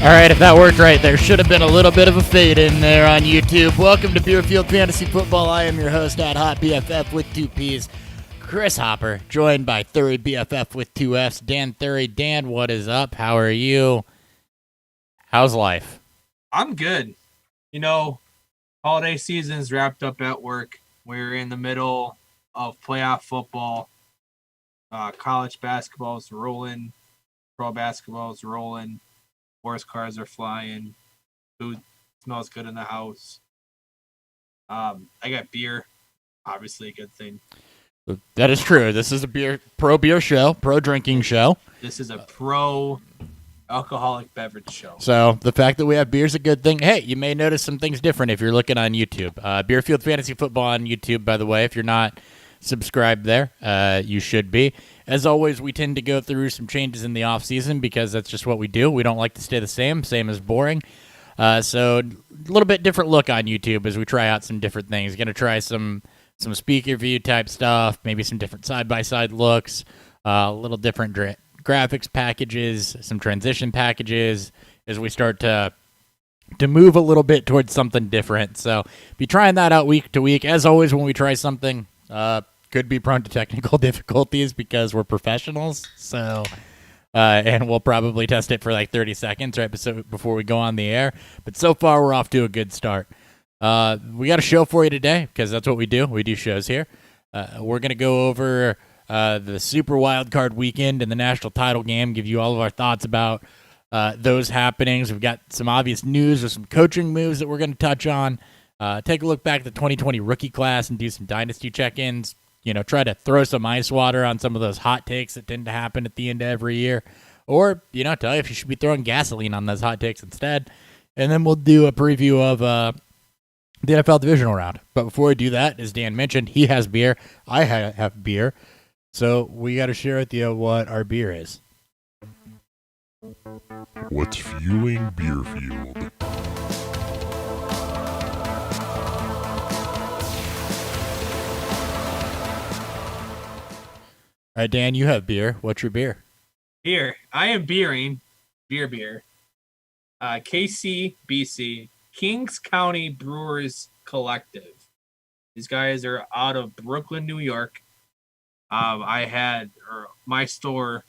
All right, if that worked right, there should have been a little bit of a fade in there on YouTube. Welcome to Beerfield Fantasy Football. I am your host at Hot BFF with two P's, Chris Hopper, joined by Thury BFF with two F's, Dan Thury. Dan, what is up? How are you? How's life? I'm good. You know, holiday season's wrapped up at work. We're in the middle of playoff football. College basketball's rolling. Pro basketball's rolling. Horse cars are flying. Food smells good in the house. I got beer. Obviously a good thing. That is true. This is a pro beer show, pro drinking show. This is a pro alcoholic beverage show. So the fact that we have beer is a good thing. Hey, you may notice some things different if you're looking on YouTube. Beerfield Fantasy Football on YouTube, by the way. If you're not subscribed there, you should be. As always, we tend to go through some changes in the off-season because that's just what we do. We don't like to stay the same as boring. So a little bit different look on YouTube as we try out some different things. Going to try some speaker view type stuff, maybe some different side-by-side looks, a little different graphics packages, some transition packages as we start to move a little bit towards something different. So be trying that out week to week. As always, when we try something, could be prone to technical difficulties because we're professionals. So, and we'll probably test it for like 30 seconds right before we go on the air. But so far, we're off to a good start. We got a show for you today because that's what we do. We do shows here. We're going to go over the Super Wildcard weekend and the national title game, give you all of our thoughts about those happenings. We've got some obvious news or some coaching moves that we're going to touch on. Take a look back at the 2020 rookie class and do some Dynasty check-ins. You know, try to throw some ice water on some of those hot takes that tend to happen at the end of every year. Or, you know, tell you if you should be throwing gasoline on those hot takes instead. And then we'll do a preview of the NFL divisional round. But before we do that, as Dan mentioned, he has beer. I have beer. So we got to share with you what our beer is. What's fueling Beerfield? All right, Dan, you have beer. What's your beer? Here, I am beer. KCBC, Kings County Brewers Collective. These guys are out of Brooklyn, New York. My store,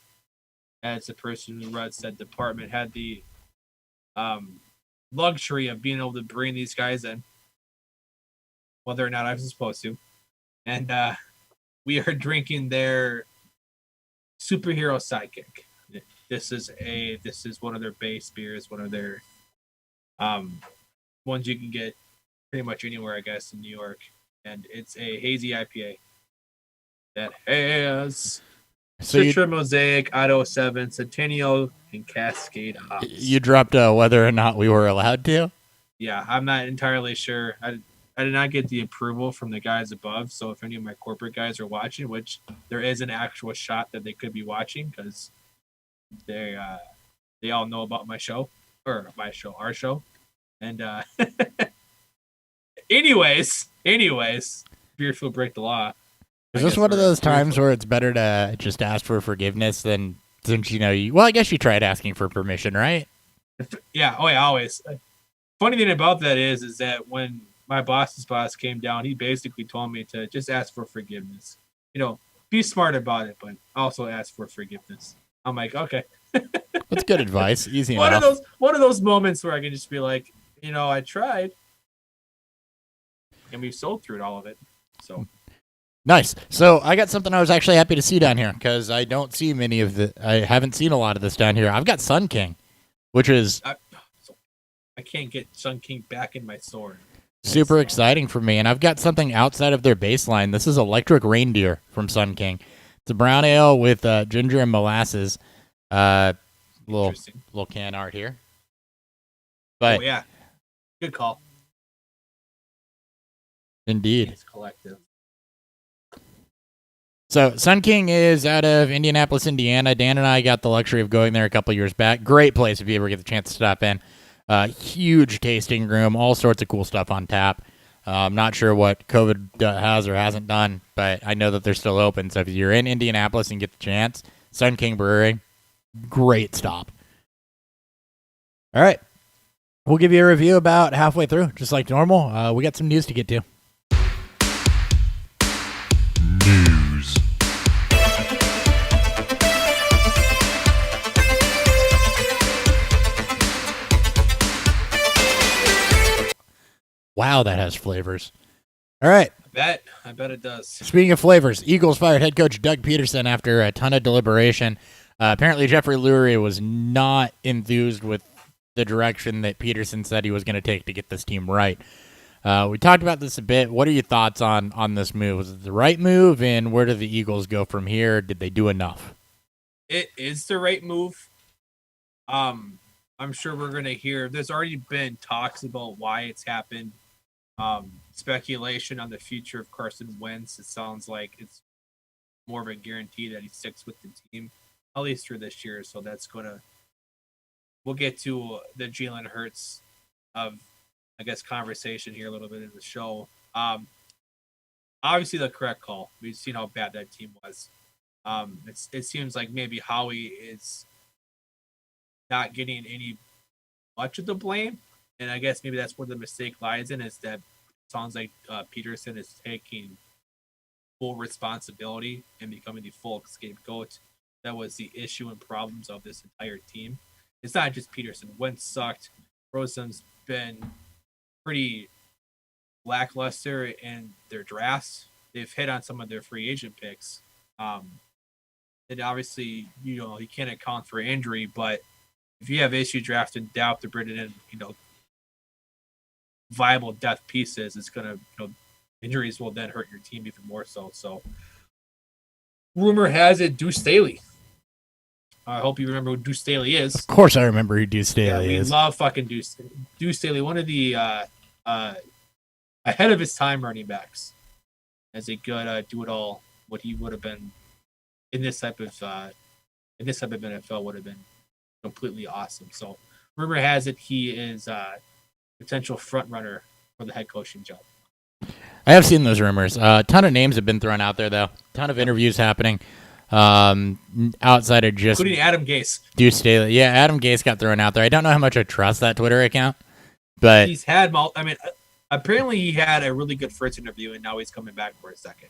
as the person who runs that department, had the luxury of being able to bring these guys in, whether or not I was supposed to. And we are drinking their superhero sidekick. This is one of their base beers, one of their ones you can get pretty much anywhere, I guess, in New York. And it's a hazy IPA that has Citra, Mosaic, Idaho 7, Centennial, and Cascade hops. You dropped whether or not we were allowed to? Yeah, I'm not entirely sure. I did not get the approval from the guys above, so if any of my corporate guys are watching, which there is an actual shot that they could be watching because they all know about our show. And anyways, Beerfield break the law. Is this one of those times where it's better to just ask for forgiveness than since I guess you tried asking for permission, right? Yeah, always. Funny thing about that is that when my boss's boss came down, he basically told me to just ask for forgiveness. You know, be smart about it, but also ask for forgiveness. I'm like, okay. That's good advice. Easy enough. One of those moments where I can just be like, you know, I tried. And we've sold through all of it. So nice. So I got something I was actually happy to see down here because I don't see I haven't seen a lot of this down here. I've got Sun King, which is I can't get Sun King back in my store. Super exciting for me, and I've got something outside of their baseline. This is Electric Reindeer from Sun King. It's a brown ale with ginger and molasses. Little can art here. But yeah, good call. Indeed. It's collective. So Sun King is out of Indianapolis, Indiana. Dan and I got the luxury of going there a couple years back. Great place if you ever get the chance to stop in. Huge tasting room, all sorts of cool stuff on tap. I'm not sure what COVID has or hasn't done, but I know that they're still open. So if you're in Indianapolis and get the chance, Sun King Brewery, great stop. All right. We'll give you a review about halfway through, just like normal. We got some news to get to. News. Wow, that has flavors. All right. I bet it does. Speaking of flavors, Eagles fired head coach Doug Peterson after a ton of deliberation. Apparently, Jeffrey Lurie was not enthused with the direction that Peterson said he was going to take to get this team right. We talked about this a bit. What are your thoughts on this move? Was it the right move, and where do the Eagles go from here? Did they do enough? It is the right move. I'm sure we're going to hear. There's already been talks about why it's happened. Speculation on the future of Carson Wentz. It sounds like it's more of a guarantee that he sticks with the team, at least for this year. So that's we'll get to the Jalen Hurts of, I guess, conversation here a little bit in the show. Obviously the correct call. We've seen how bad that team was. It seems like maybe Howie is not getting much of the blame. And I guess maybe that's where the mistake lies in, is that it sounds like Peterson is taking full responsibility and becoming the full scapegoat. That was the issue and problems of this entire team. It's not just Peterson. Wentz sucked. Rosen's been pretty lackluster in their drafts. They've hit on some of their free agent picks. And obviously, you can't account for injury, but if you have issue drafting depth to bring it in, viable depth pieces, it's gonna, injuries will then hurt your team even more so. So, rumor has it Deuce Staley. I hope you remember who Deuce Staley is. Of course, I remember who Deuce Staley is. We love fucking Deuce Staley, one of the ahead of his time running backs, as a good do it all. What he would have been in this type of NFL would have been completely awesome. So, rumor has it he is potential front runner for the head coaching job. I have seen those rumors. A ton of names have been thrown out there, though. A ton of interviews happening. Outside of just including Adam Gase. Deuce Staley. Yeah, Adam Gase got thrown out there. I don't know how much I trust that Twitter account, but he's had apparently he had a really good first interview, and now he's coming back for a second,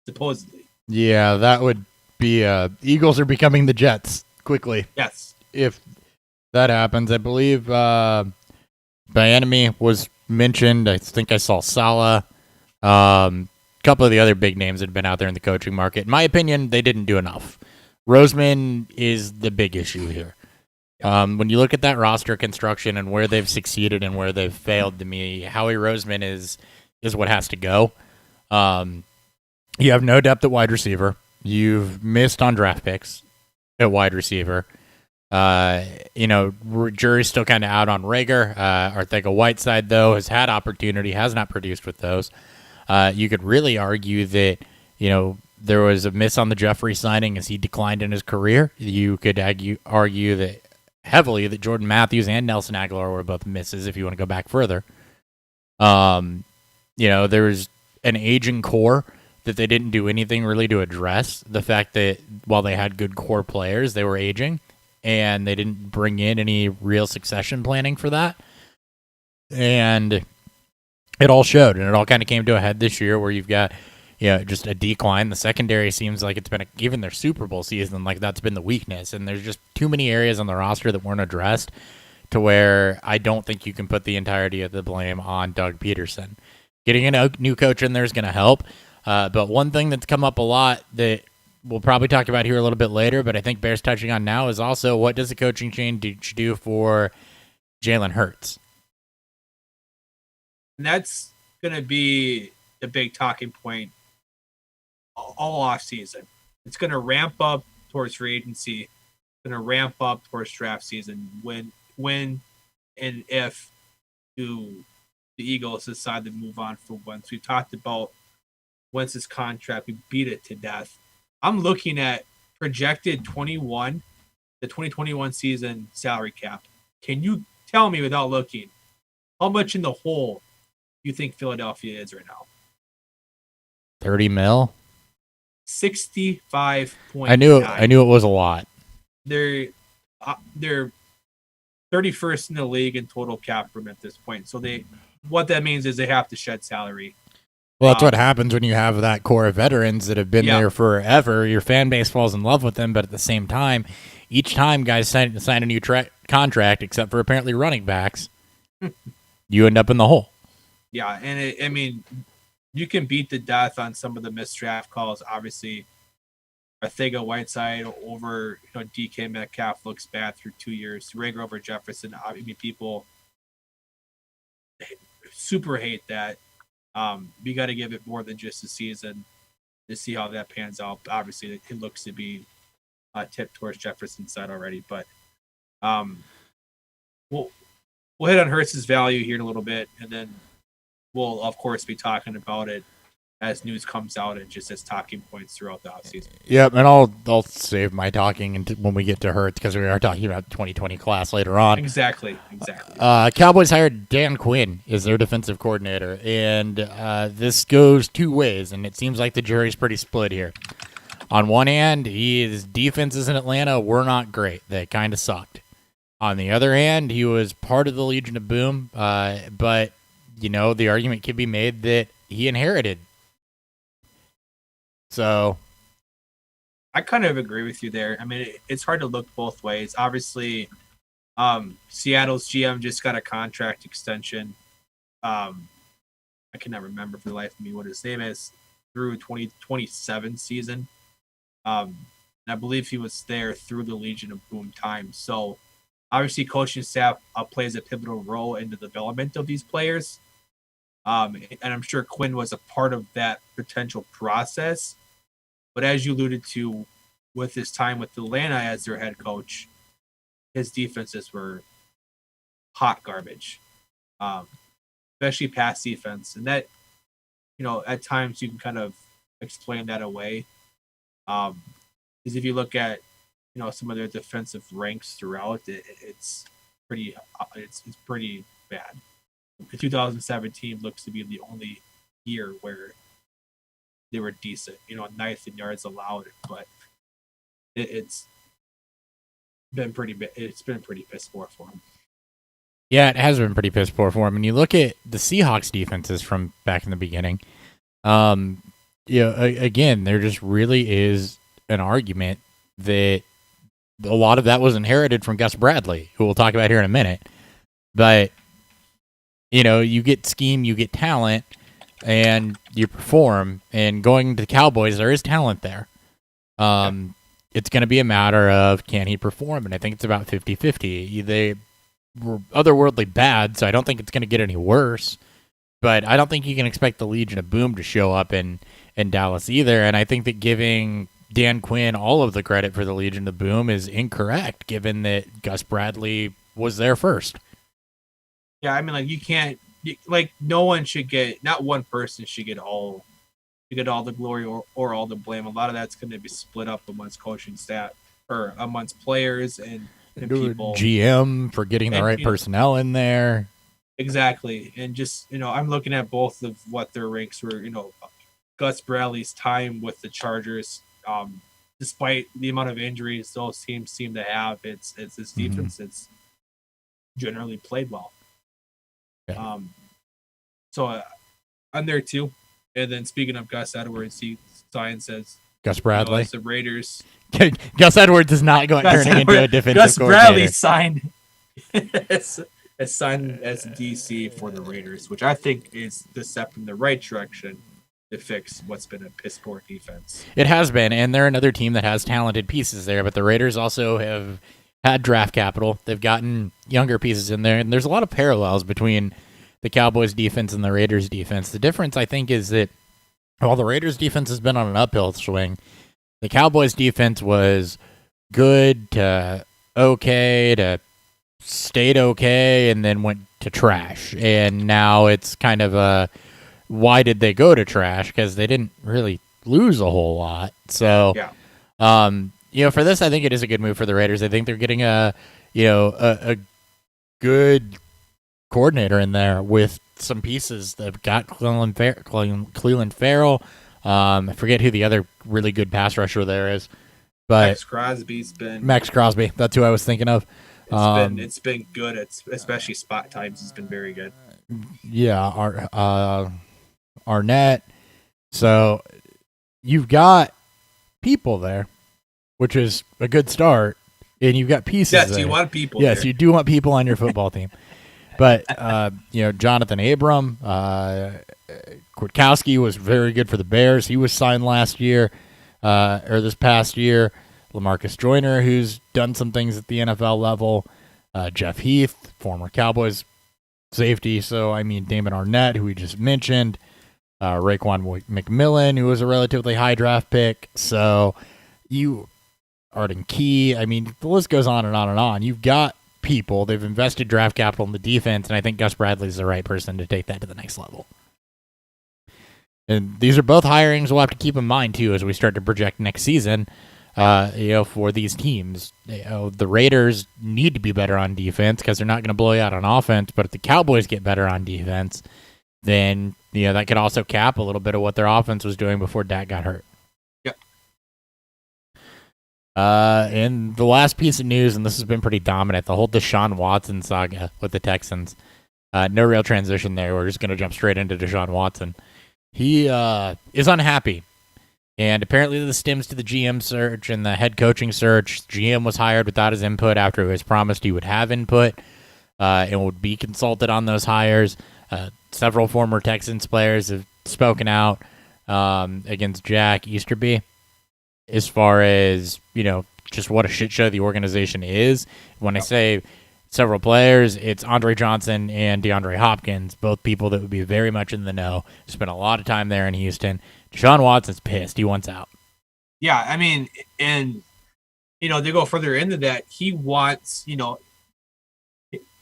supposedly. Yeah, that would be Eagles are becoming the Jets quickly. Yes. If that happens, I believe Bieniemy was mentioned. I think I saw Saleh. Couple of the other big names that have been out there in the coaching market. In my opinion, they didn't do enough. Roseman is the big issue here. When you look at that roster construction and where they've succeeded and where they've failed, to me, Howie Roseman is what has to go. You have no depth at wide receiver. You've missed on draft picks at wide receiver. Jury's still kind of out on Rager. Arthega-Whiteside, though, has had opportunity, has not produced with those. You could really argue that, there was a miss on the Jeffrey signing as he declined in his career. You could argue that heavily that Jordan Matthews and Nelson Aguilar were both misses if you want to go back further. There's an aging core that they didn't do anything really to address. The fact that while they had good core players, they were aging, and they didn't bring in any real succession planning for that. And it all showed, and it all kind of came to a head this year where you've got, just a decline. The secondary seems like it's been, even their Super Bowl season, like that's been the weakness, and there's just too many areas on the roster that weren't addressed to where I don't think you can put the entirety of the blame on Doug Peterson. Getting a new coach in there is going to help, but one thing that's come up a lot that we'll probably talk about here a little bit later, but I think bears touching on now, is also what does the coaching change do for Jalen Hurts? And that's going to be the big talking point all off season. It's going to ramp up towards free agency. It's going to ramp up towards draft season. When and if the Eagles decide to move on for Wentz. We talked about Wentz's contract. We beat it to death. I'm looking at projected the 2021 season salary cap. Can you tell me without looking how much in the hole you think Philadelphia is right now? 30 mil? 65.9. I knew it was a lot. They're 31st in the league in total cap room at this point. So what that means is they have to shed salary. Well, that's what happens when you have that core of veterans that have been there forever. Your fan base falls in love with them, but at the same time, each time guys sign a new contract, except for apparently running backs, you end up in the hole. Yeah, and you can beat the death on some of the missed draft calls. Obviously, Arcega-Whiteside over DK Metcalf looks bad through 2 years. Rager over Jefferson. People super hate that. You got to give it more than just a season to see how that pans out. Obviously, it looks to be tipped towards Jefferson's side already. But we'll hit on Hurts' value here in a little bit, and then we'll, of course, be talking about it as news comes out and just as talking points throughout the offseason. Yep, and I'll save my talking when we get to Hurts because we are talking about 2020 class later on. Exactly. Cowboys hired Dan Quinn as their defensive coordinator, and this goes two ways, and it seems like the jury's pretty split here. On one hand, his defenses in Atlanta were not great. They kind of sucked. On the other hand, he was part of the Legion of Boom, but, the argument could be made that he inherited. So I kind of agree with you there. It's hard to look both ways. Obviously, Seattle's GM just got a contract extension. I cannot remember for the life of me what his name is, through 2027 season. And I believe he was there through the Legion of Boom time. So obviously coaching staff plays a pivotal role in the development of these players. And I'm sure Quinn was a part of that potential process. But as you alluded to with his time with Atlanta as their head coach, his defenses were hot garbage, especially pass defense. And that, at times you can kind of explain that away. Because if you look at, some of their defensive ranks throughout, it's pretty bad. The 2017 looks to be the only year where they were decent, ninth in yards allowed, but it's been pretty piss poor for him. Yeah, it has been pretty piss poor for him. And you look at the Seahawks defenses from back in the beginning, again, there just really is an argument that a lot of that was inherited from Gus Bradley, who we'll talk about here in a minute. But, you get scheme, you get talent, and you perform. And going to the Cowboys, there is talent there. It's going to be a matter of, can he perform? And I think it's about 50-50. They were otherworldly bad, so I don't think it's going to get any worse. But I don't think you can expect the Legion of Boom to show up in Dallas either. And I think that giving Dan Quinn all of the credit for the Legion of Boom is incorrect, given that Gus Bradley was there first. Yeah, you can't, no one should get, not one person should get all the glory or all the blame. A lot of that's going to be split up amongst coaching staff or amongst players and people. GM for getting the right personnel in there. Exactly. And just, I'm looking at both of what their ranks were, Gus Bradley's time with the Chargers, despite the amount of injuries those teams seem to have, it's this defense that's generally played well. Yeah. So I'm there too. And then speaking of Gus Edwards, Zion says Gus Bradley. The Raiders. Gus Edwards is not going turning into a defensive Gus coordinator. Bradley signed as DC for the Raiders, which I think is the step in the right direction to fix what's been a piss poor defense. It has been, and they're another team that has talented pieces there, but the Raiders also have had draft capital. They've gotten younger pieces in there, and there's a lot of parallels between the Cowboys defense and the Raiders defense. The difference, I think, is that while the Raiders defense has been on an uphill swing, the Cowboys defense was good to okay to stayed okay and then went to trash. And now it's kind of a, why did they go to trash? Because they didn't really lose a whole lot. So, for this, I think it is a good move for the Raiders. I think they're getting a good coordinator in there with some pieces. They've got Cleveland Farrell. I forget who the other really good pass rusher there is, but Max Crosby's been Max Crosby. That's who I was thinking of. It's been good. It's especially spot times. It's been very good. Yeah, Arnett. So you've got people there, which is a good start, and you've got pieces. Yes, there. you want people. Yes, there. you do want people on your football team. But Jonathan Abram, Kwiatkowski was very good for the Bears. He was signed last year, or this past year. LaMarcus Joyner, who's done some things at the NFL level. Jeff Heath, former Cowboys safety. So, I mean, Damon Arnett, who we just mentioned. Raekwon McMillan, who was a relatively high draft pick. So, Arden Key, I mean, the list goes on and on and on. You've got people. They've invested draft capital in the defense, and I think Gus Bradley's the right person to take that to the next level. And these are both hirings we'll have to keep in mind, too, as we start to project next season. For these teams, the Raiders need to be better on defense because they're not going to blow you out on offense. But if the Cowboys get better on defense, then that could also cap a little bit of what their offense was doing before Dak got hurt. Yep. And the last piece of news, and this has been pretty dominant, the whole Deshaun Watson saga with the Texans. No real transition there. We're just going to jump straight into Deshaun Watson. He is unhappy. And apparently this stems to the GM search and the head coaching search. GM was hired without his input after it was promised he would have input and would be consulted on those hires. Several former Texans players have spoken out against Jack Easterby as far as, just what a shit show the organization is. When I say several players, it's Andre Johnson and DeAndre Hopkins, both people that would be very much in the know, spent a lot of time there in Houston. Deshaun Watson's pissed. He wants out. Yeah, I mean, and, to go further into that, he wants,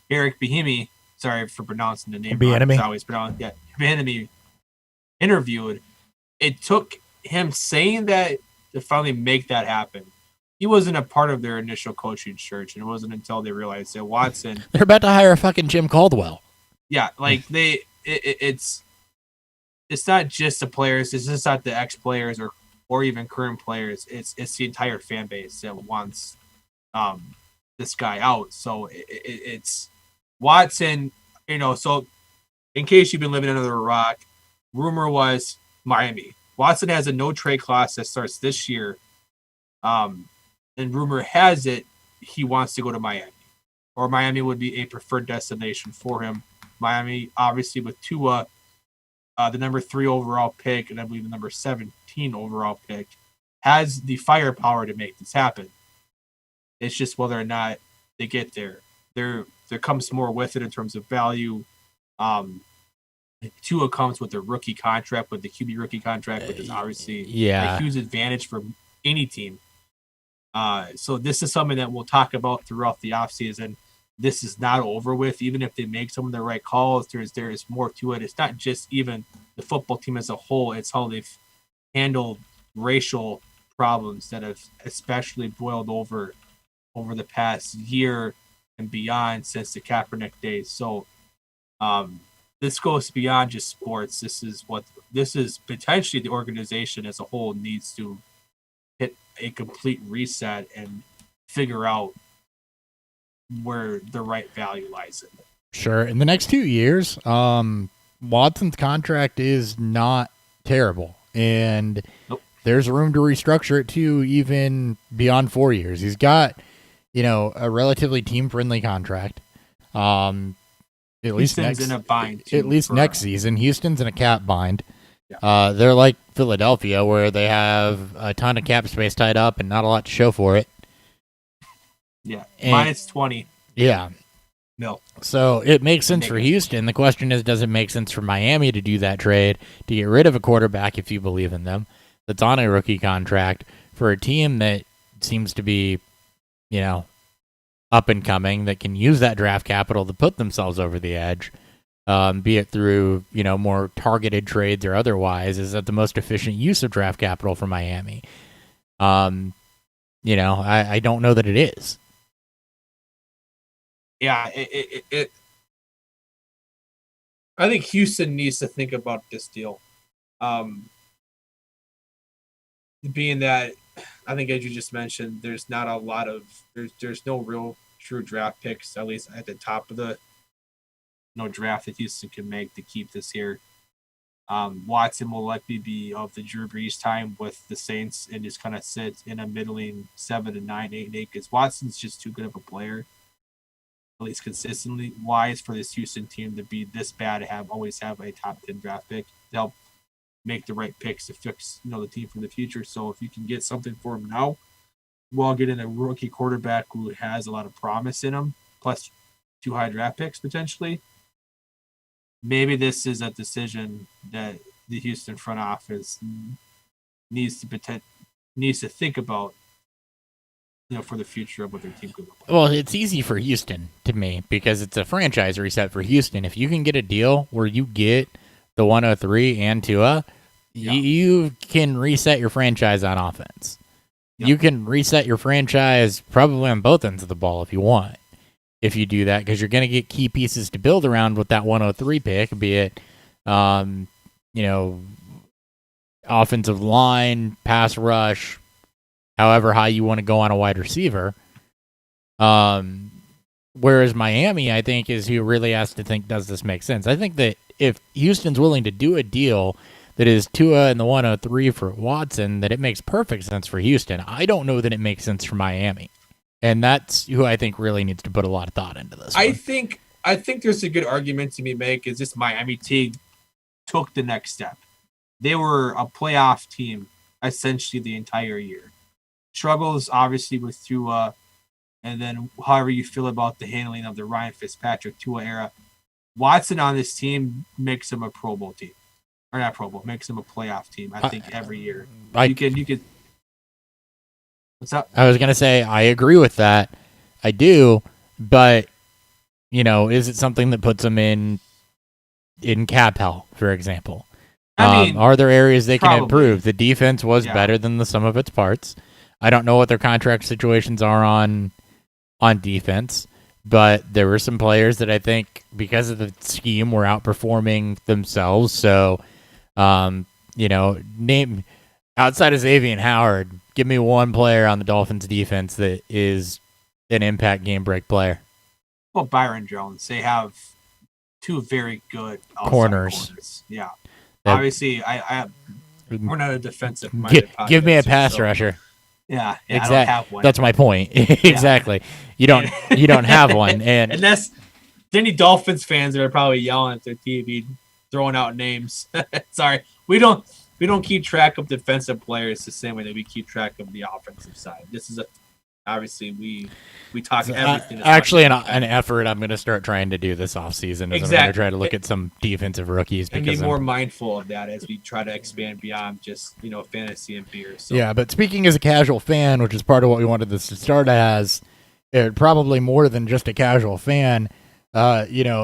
Eric Bieniemy, sorry for pronouncing the name wrong. It's always pronounced, Bieniemy interviewed. It took him saying that to finally make that happen. He wasn't a part of their initial coaching search, and it wasn't until they realized that Watson... They're about to hire a fucking Jim Caldwell. Yeah, like it's not just the players. It's just not the ex-players or even current players. It's the entire fan base that wants this guy out. So it's Watson. So in case you've been living under a rock, rumor was Miami. Watson has a no trade clause that starts this year, and rumor has it he wants to go to Miami, or Miami would be a preferred destination for him. Miami, obviously, with Tua. The number 3 overall pick, and I believe the number 17 overall pick, has the firepower to make this happen. It's just whether or not they get there. There comes more with it in terms of value. Tua comes with a rookie contract, with the QB rookie contract, which is obviously a huge advantage for any team. So this is something that we'll talk about throughout the offseason. This is not over with. Even if they make some of the right calls, there is more to it. It's not just even the football team as a whole. It's how they've handled racial problems that have especially boiled over the past year and beyond since the Kaepernick days. So this goes beyond just sports. This is potentially the organization as a whole needs to hit a complete reset and figure out where the right value lies in. Sure. In the next 2 years, Watson's contract is not terrible. And there's room to restructure it too, even beyond 4 years. He's got, a relatively team-friendly contract. At least in a bind too, next season. Houston's in a cap bind. Yeah. They're like Philadelphia, where they have a ton of cap space tied up and not a lot to show for it. Yeah, minus 20. Yeah. No. So it makes sense for Houston. The question is, does it make sense for Miami to do that trade, to get rid of a quarterback, if you believe in them, that's on a rookie contract, for a team that seems to be, up and coming, that can use that draft capital to put themselves over the edge, be it through, more targeted trades or otherwise? Is that the most efficient use of draft capital for Miami? I don't know that it is. Yeah, I think Houston needs to think about this deal. Being that, I think as you just mentioned, there's not a lot of there's no real true draft picks, at least at the top of the draft that Houston can make to keep this here. Watson will likely be of the Drew Brees time with the Saints and just kind of sit in a middling 7-9, 8-8 because Watson's just too good of a player, at least consistently wise, for this Houston team to be this bad to always have a top 10 draft pick to help make the right picks to fix the team for the future. So if you can get something for him now, while getting a rookie quarterback who has a lot of promise in him, plus 2 high draft picks potentially, maybe this is a decision that the Houston front office needs to think about, for the future of what their team could look like. Well, it's easy for Houston to me because it's a franchise reset for Houston. If you can get a deal where you get the 103 and Tua, you can reset your franchise on offense. Yep. You can reset your franchise probably on both ends of the ball if you want. If you do that, because you're going to get key pieces to build around with that 103 pick, be it, offensive line, pass rush, however high you want to go on a wide receiver. Whereas Miami, I think, is who really has to think, does this make sense? I think that if Houston's willing to do a deal that is Tua and the 103 for Watson, that it makes perfect sense for Houston. I don't know that it makes sense for Miami. And that's who I think really needs to put a lot of thought into this. I think there's a good argument to be made is this Miami team took the next step. They were a playoff team essentially the entire year. Struggles obviously with Tua, and then however you feel about the handling of the Ryan Fitzpatrick Tua era. Watson on this team makes him a Pro Bowl team. Or not Pro Bowl, makes him a playoff team, I think, every year. You could. What's up? I was going to say, I agree with that. I do, but, is it something that puts them in cap hell, for example? Are there areas they can improve? The defense was better than the sum of its parts. I don't know what their contract situations are on defense, but there were some players that I think, because of the scheme, were outperforming themselves. So, name outside of Xavier Howard, give me one player on the Dolphins defense that is an impact game break player. Well, Byron Jones. They have 2 very good corners. Yeah. Obviously, we're not a defensive give me a pass rusher. Yeah, exactly. I don't have one. That's my point. Exactly. You don't have one, and that's any Dolphins fans that are probably yelling at their TV, throwing out names. Sorry, we don't keep track of defensive players the same way that we keep track of the offensive side. This is obviously we talk everything. Actually, an effort I'm going to start trying to do this offseason is I'm going to try to look at some defensive rookies and be more mindful of that as we try to expand beyond just fantasy and beer. So. Yeah, but speaking as a casual fan, which is part of what we wanted this to start as, probably more than just a casual fan. Here's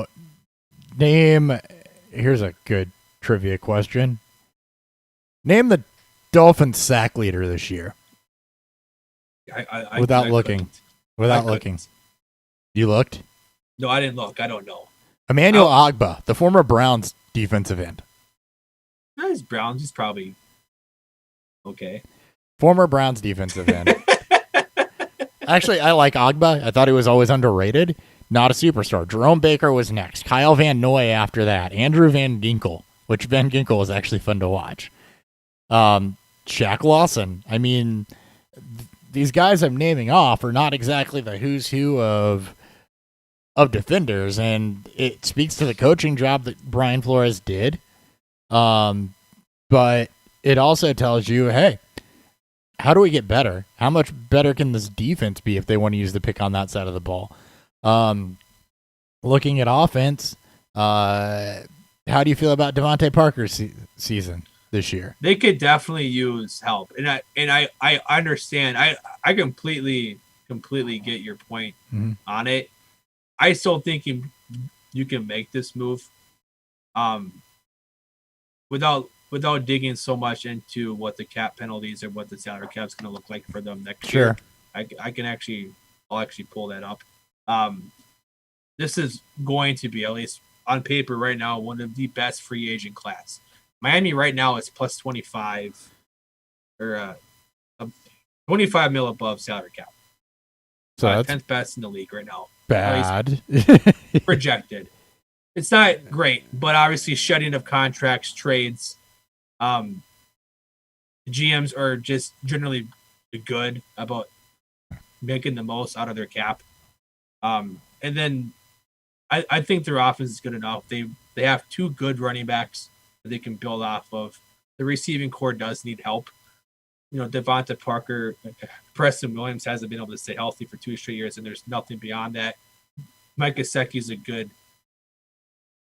a good trivia question. Name the Dolphins sack leader this year. Without looking. You looked? No, I didn't look. I don't know. Emmanuel Ogbah, the former Browns defensive end. He's Browns. He's probably okay. Former Browns defensive end. Actually, I like Ogbah. I thought he was always underrated. Not a superstar. Jerome Baker was next. Kyle Van Noy after that. Andrew Van Ginkel, which Van Ginkel was actually fun to watch. Shaq Lawson. I mean, these guys I'm naming off are not exactly the who's who of defenders, and it speaks to the coaching job that Brian Flores did. But it also tells you, hey, how do we get better? How much better can this defense be if they want to use the pick on that side of the ball? Looking at offense, how do you feel about Devontae Parker's season this year? They could definitely use help, and I understand. I completely get your point on it. I still think you can make this move, without digging so much into what the cap penalties or what the salary cap is going to look like for them next year. I'll actually pull that up. This is going to be, at least on paper right now, one of the best free agent class. Miami right now is plus 25 or 25 mil above salary cap. So that's 10th best in the league right now. bad. Projected. It's not great, but obviously shedding of contracts, trades, GMs are just generally good about making the most out of their cap. And then I think their offense is good enough. They have 2 good running backs that they can build off of. The receiving core does need help. Devonta Parker, Preston Williams hasn't been able to stay healthy for 2 straight years, and there's nothing beyond that. Mike Gesicki is a good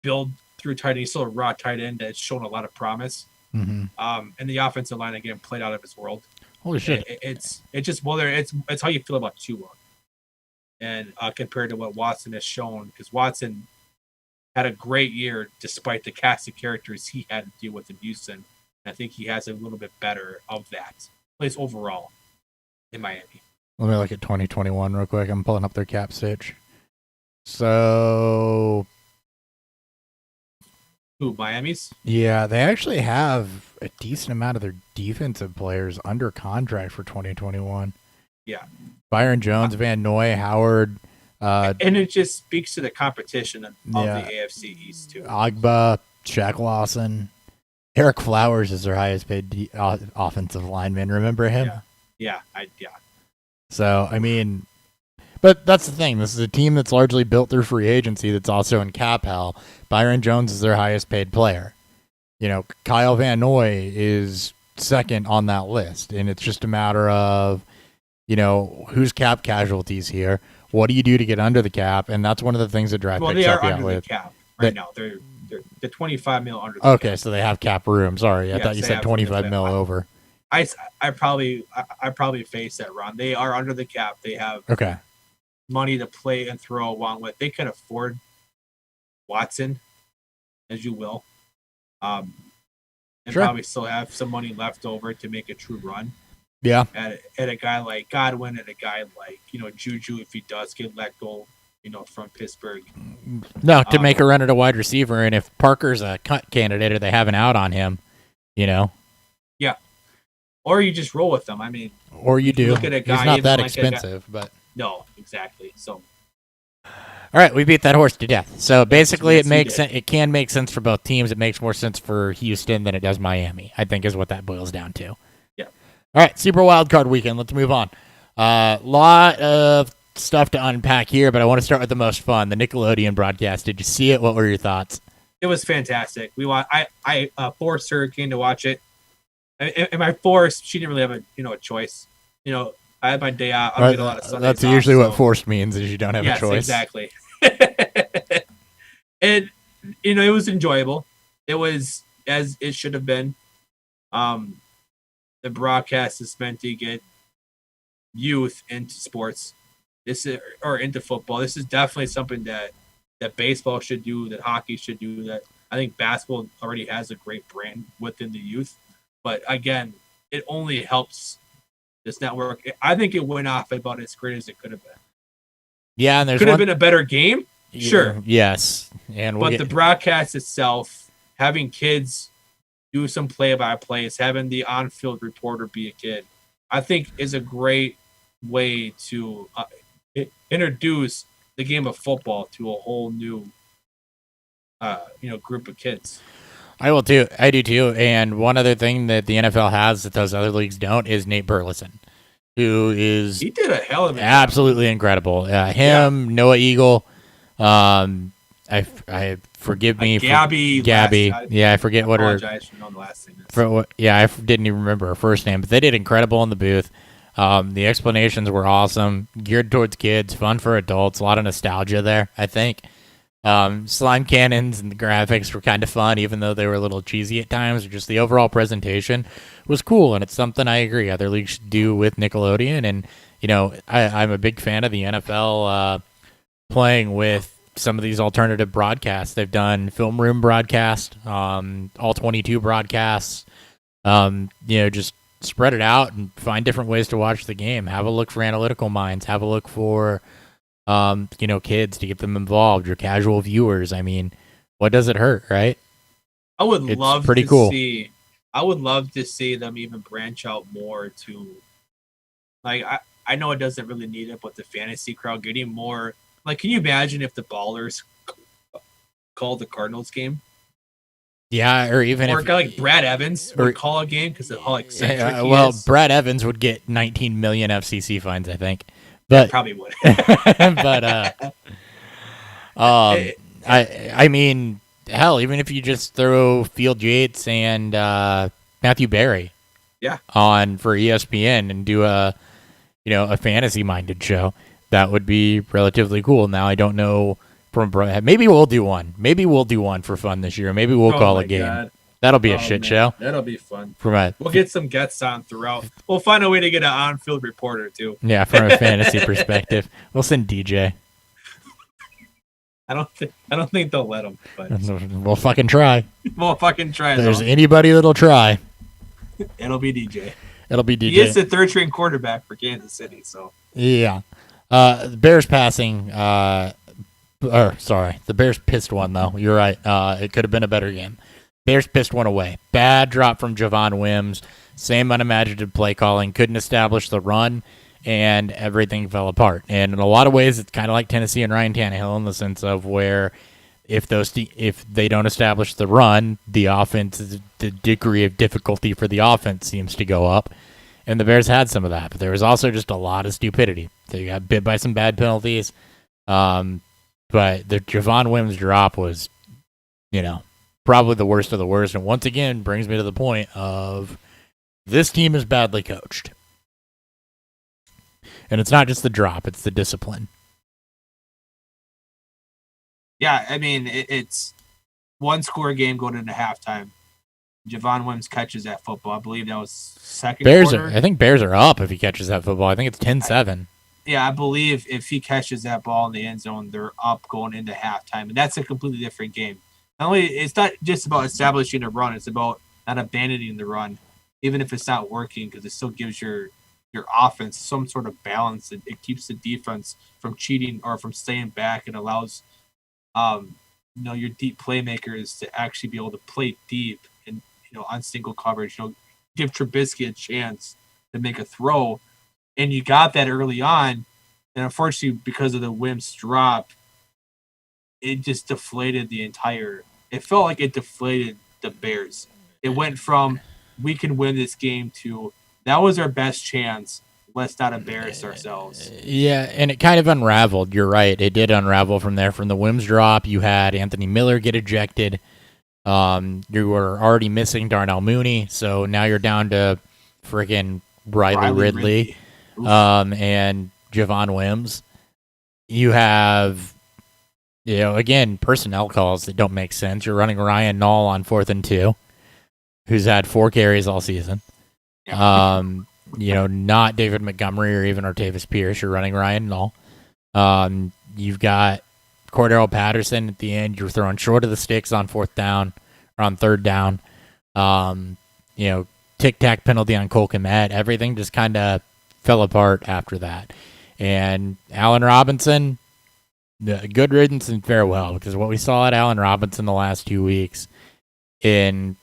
build through tight end. He's still a raw tight end that's shown a lot of promise. Mm-hmm. And the offensive line again played out of his world. Holy shit! It's how you feel about Tua, and compared to what Watson has shown, because Watson had a great year despite the cast of characters he had to deal with in Houston. I think he has a little bit better of that. At least overall in Miami. Let me look at 2021 real quick. I'm pulling up their cap stitch. So, Miami's? Yeah, they actually have a decent amount of their defensive players under contract for 2021. Yeah. Byron Jones, Van Noy, Howard. And it just speaks to the competition of the AFC East, too. Agba, Shaq Lawson. Eric Flowers is their highest paid offensive lineman. Remember him? Yeah. So, I mean, but that's the thing. This is a team that's largely built through free agency that's also in cap hell. Byron Jones is their highest paid player. Kyle Van Noy is second on that list. And it's just a matter of, who's cap casualties here? What do you do to get under the cap? And that's one of the things that draft picks help you out with. They are under the cap right now. They're $25 million under the cap. So they have cap room. Sorry, I thought you said $25 million over. I probably face that, Ron. They are under the cap. They have money to play and throw along with. They can afford Watson, as you will, and probably still have some money left over to make a true run. Yeah, at a guy like Godwin, at a guy like Juju, if he does get let go, from Pittsburgh. No, to make a run at a wide receiver, and if Parker's a cut candidate or they have an out on him, Yeah. Or you just roll with them. I mean, or you do. Look at a guy, he's not that expensive, but no, exactly. So, all right, we beat that horse to death. So basically, it makes sense. It can make sense for both teams. It makes more sense for Houston than it does Miami, I think, is what that boils down to. Yeah. All right, Super Wildcard weekend. Let's move on. Lot of stuff to unpack here, but I want to start with the most fun, the Nickelodeon broadcast. Did you see it? What were your thoughts? It was fantastic. I forced her Kane to watch it. And my forced, she didn't really have a choice. I had my day out. I get a lot of Sundays That's usually what forced means, is you don't have a choice. Exactly. And it was enjoyable. It was as it should have been. The broadcast is meant to get youth into sports. Or into football. This is definitely something that baseball should do, that hockey should do, that I think basketball already has a great brand within the youth. But again, it only helps this network. I think it went off about as great as it could have been. Yeah, and could have been a better game. Sure. Yes. But the broadcast itself, having kids do some play-by-plays, having the on-field reporter be a kid, I think is a great way to introduce the game of football to a whole new, group of kids. I will too. I do too. And one other thing that the NFL has that those other leagues don't is Nate Burleson, he did a hell of a absolutely incredible. Noah Eagle. I forgive me. Gabby. I forget what her. I apologize for knowing the last name. I didn't even remember her first name, but they did incredible in the booth. The explanations were awesome, geared towards kids, fun for adults, a lot of nostalgia there, I think. Slime cannons and the graphics were kind of fun, even though they were a little cheesy at times. Just the overall presentation was cool, and it's something I agree other leagues should do with Nickelodeon. And, I'm a big fan of the NFL playing with some of these alternative broadcasts. They've done film room broadcast, all 22 broadcasts, just spread it out and find different ways to watch the game. Have a look for analytical minds. Have a look for kids to get them involved, your casual viewers. I mean, what does it hurt, right? I would it's love pretty to cool. I would love to see them even branch out more to, like, I know it doesn't really need it, but the fantasy crowd getting more. Like, can you imagine if the Ballers called the Cardinals game? Yeah, or even or if a guy like Brad Evans would call a game because of how eccentric he well, is. Brad Evans would get 19 million FCC fines, I think. Yeah, But probably would. but I mean, hell, even if you just throw Field Yates and Matthew Berry, yeah, on for ESPN and do a fantasy minded show, that would be relatively cool. Now I don't know from maybe we'll do one. Maybe we'll do one for fun this year. Maybe we'll call a game. God. That'll be a shit show. That'll be fun. We'll get some guests on throughout. We'll find a way to get an on-field reporter too. Yeah, from a fantasy perspective, we'll send DJ. I don't think they'll let him, but we'll fucking try. There's anybody that'll try. It'll be DJ. He is the third string quarterback for Kansas City, so yeah. The Bears passing. The Bears pissed one though. You're right. It could have been a better game. Bears pissed one away. Bad drop from Javon Wims. Same unimaginative play calling. Couldn't establish the run, and everything fell apart. And in a lot of ways, it's kind of like Tennessee and Ryan Tannehill in the sense of where if they don't establish the run, the offense, the degree of difficulty for the offense seems to go up. And the Bears had some of that, but there was also just a lot of stupidity. They got bit by some bad penalties. But the Javon Wims drop was, probably the worst of the worst. And once again, brings me to the point of this team is badly coached. And it's not just the drop, it's the discipline. Yeah, I mean, it's one-score game going into halftime. Javon Wims catches that football. I believe that was second quarter. I think Bears are up if he catches that football. I think it's 10-7. Yeah, I believe if he catches that ball in the end zone, they're up going into halftime. And that's a completely different game. It's not just about establishing a run. It's about not abandoning the run, even if it's not working, because it still gives your offense some sort of balance. It keeps the defense from cheating or from staying back and allows your deep playmakers to actually be able to play deep and on single coverage. Give Trubisky a chance to make a throw, and you got that early on. And unfortunately, because of the Wims drop, it just deflated the entire. It felt like it deflated the Bears. It went from we can win this game to that was our best chance. Let's not embarrass ourselves. Yeah, and it kind of unraveled. You're right. It did unravel from there. From the Wims drop, you had Anthony Miller get ejected. You were already missing Darnell Mooney, so now you're down to freaking Riley Ridley. And Javon Wims. You have, again, personnel calls that don't make sense. You're running Ryan Nall on 4th and 2, who's had 4 carries all season. Yeah. Not David Montgomery or even Artavis Pierce. You're running Ryan Nall. You've got Cordero Patterson at the end. You're throwing short of the sticks on 4th down or on 3rd down. Tic-tac penalty on Cole Kmet. Everything just kind of fell apart after that. And Allen Robinson, good riddance and farewell, because what we saw at Allen Robinson the last 2 weeks in,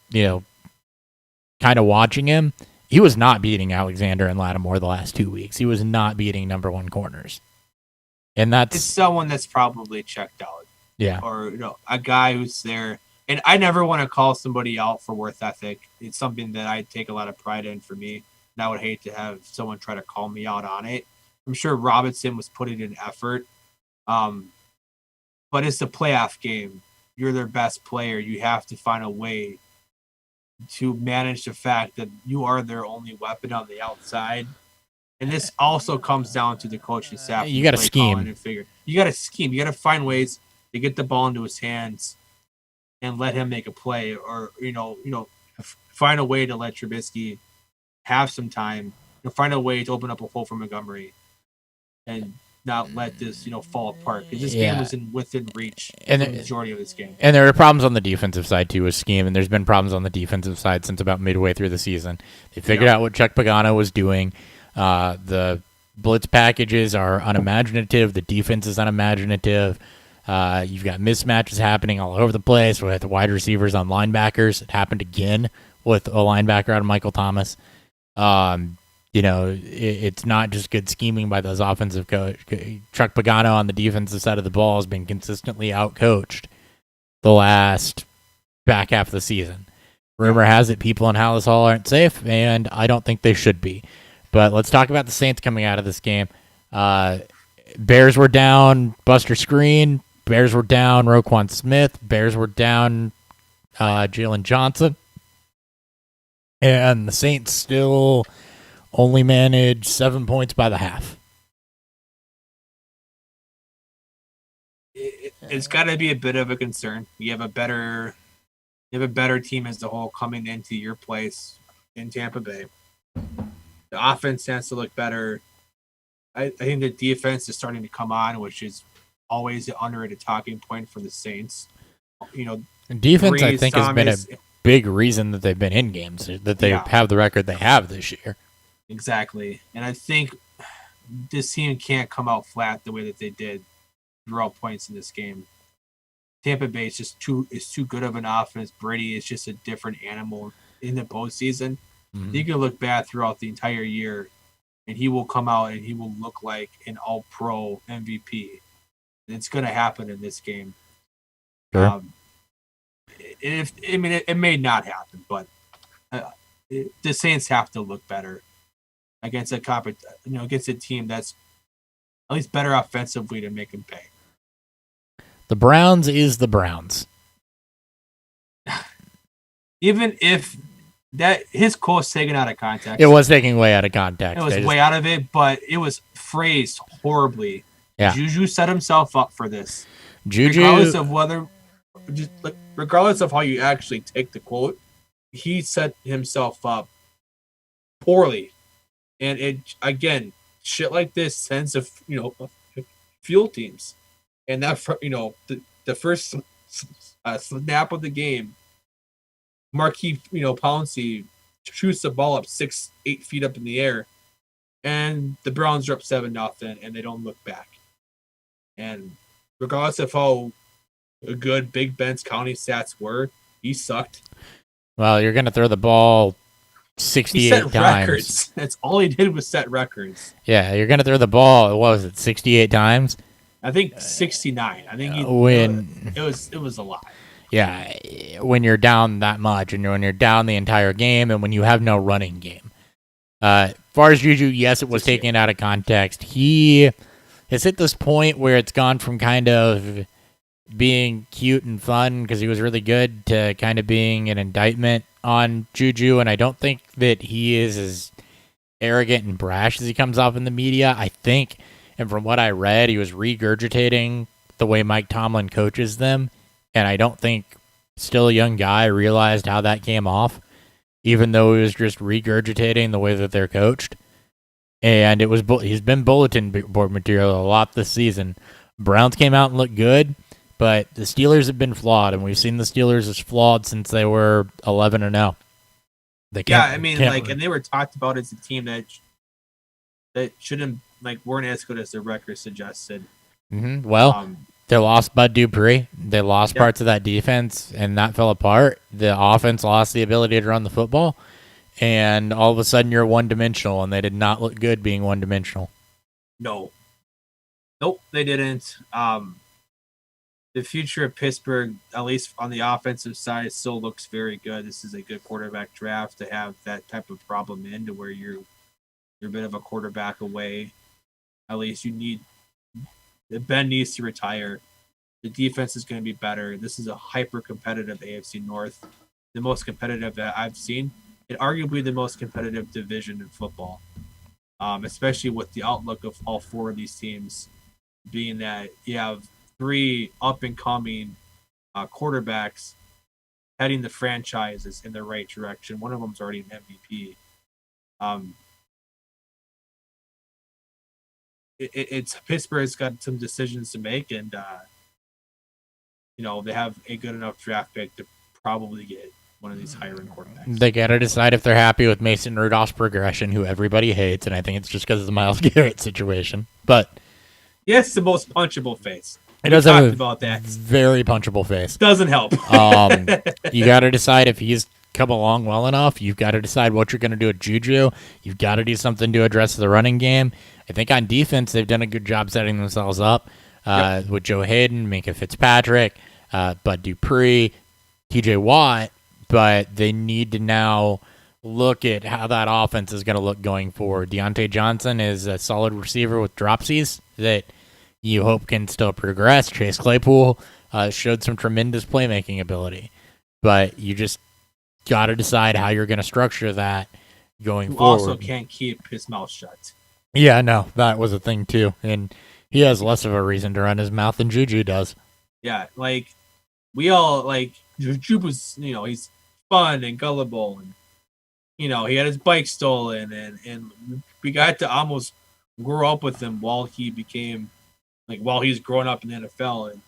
kind of watching him, he was not beating Alexander and Lattimore the last 2 weeks. He was not beating number 1 corners. And that's it's someone that's probably checked out. Yeah. Or, a guy who's there. And I never want to call somebody out for worth ethic. It's something that I take a lot of pride in for me. And I would hate to have someone try to call me out on it. I'm sure Robinson was putting in effort. But it's a playoff game. You're their best player. You have to find a way to manage the fact that you are their only weapon on the outside. And this also comes down to the coaching staff. You got to scheme. You got to scheme. You got to find ways to get the ball into his hands and let him make a play, or find a way to let Trubisky have some time. Find a way to open up a hole for Montgomery, and not let this fall apart, because this game was within reach for the majority of this game. And there are problems on the defensive side too with scheme, and there's been problems on the defensive side since about midway through the season. They figured out what Chuck Pagano was doing. The blitz packages are unimaginative. The defense is unimaginative. You've got mismatches happening all over the place with wide receivers on linebackers. It happened again with a linebacker out of Michael Thomas. it's not just good scheming by those offensive coach. Chuck Pagano on the defensive side of the ball has been consistently outcoached the last back half of the season. Rumor has it people in Hallis Hall aren't safe, and I don't think they should be. But let's talk about the Saints coming out of this game. Bears were down Buster Screen. Bears were down Roquan Smith. Bears were down Jalen Johnson. And the Saints still only managed 7 points by the half. It's got to be a bit of a concern. You have a better team as a whole coming into your place in Tampa Bay. The offense has to look better. I think the defense is starting to come on, which is always an underrated talking point for the Saints. Defense, I think, has been a big reason that they've been in games, that they have the record they have this year. Exactly. And I think this team can't come out flat the way that they did throughout points in this game. Tampa Bay is just too good of an offense. Brady is just a different animal in the postseason. Mm-hmm. He can look bad throughout the entire year, and he will come out and he will look like an all-pro MVP. And it's going to happen in this game. Sure. It may not happen, but the Saints have to look better against against a team that's at least better offensively to make them pay. The Browns is the Browns. Even if that his quote was taken out of context. It was taken way out of context. It was way out of it, but it was phrased horribly. Yeah. Juju set himself up for this. Juju, regardless of how you actually take the quote, he set himself up poorly. And it again, shit like this tends to fuel teams. And that the first snap of the game, Marquis Pouncey shoots the ball up 6-8 feet up in the air, and the Browns are up 7-0, and they don't look back. And regardless of how good Big Ben's county stats were, he sucked. Well, you're going to throw the ball 68 he set times. Records. That's all he did was set records. Yeah, you're going to throw the ball, what was it, 68 times? I think 69. I think it was a lot. Yeah, when you're down that much, and when you're down the entire game, and when you have no running game. As far as Juju, yes, it was taken out of context. He has hit this point where it's gone from kind of being cute and fun because he was really good to kind of being an indictment on Juju, and I don't think that he is as arrogant and brash as he comes off in the media. I think, and from what I read, he was regurgitating the way Mike Tomlin coaches them, and I don't think still a young guy realized how that came off, even though he was just regurgitating the way that they're coached. And he's been bulletin board material a lot this season. Browns came out and looked good, but the Steelers have been flawed, and we've seen the Steelers as flawed since they were 11-0. And they were talked about as a team that shouldn't weren't as good as their record suggested. Mm-hmm. Well, they lost Bud Dupree. They lost parts of that defense, and that fell apart. The offense lost the ability to run the football, and all of a sudden you're one-dimensional, and they did not look good being one-dimensional. No. Nope, they didn't. The future of Pittsburgh, at least on the offensive side, still looks very good. This is a good quarterback draft to have that type of problem in, to where you're a bit of a quarterback away. At least Ben needs to retire. The defense is going to be better. This is a hyper-competitive AFC North, the most competitive that I've seen, and arguably the most competitive division in football, especially with the outlook of all four of these teams, being that you have three up-and-coming quarterbacks heading the franchises in the right direction. One of them's already an MVP. It's Pittsburgh's got some decisions to make, and they have a good enough draft pick to probably get one of these higher-end quarterbacks. They got to decide if they're happy with Mason Rudolph's progression, who everybody hates, and I think it's just because of the Myles Garrett situation. But yes, the most punchable face. It does have a about that. Very punchable face. Doesn't help. You got to decide if he's come along well enough. You've got to decide what you're going to do with Juju. You've got to do something to address the running game. I think on defense, they've done a good job setting themselves up with Joe Hayden, Minka Fitzpatrick, Bud Dupree, TJ Watt, but they need to now look at how that offense is going to look going forward. Deontay Johnson is a solid receiver with dropsies that you hope can still progress. Chase Claypool showed some tremendous playmaking ability, but you just got to decide how you're going to structure that going forward. Also can't keep his mouth shut. Yeah, no, that was a thing too, and he has less of a reason to run his mouth than Juju does. Yeah, like we all like Juju's, he's fun and gullible, and he had his bike stolen, and we got to almost grow up with him while he became while he's growing up in the NFL, and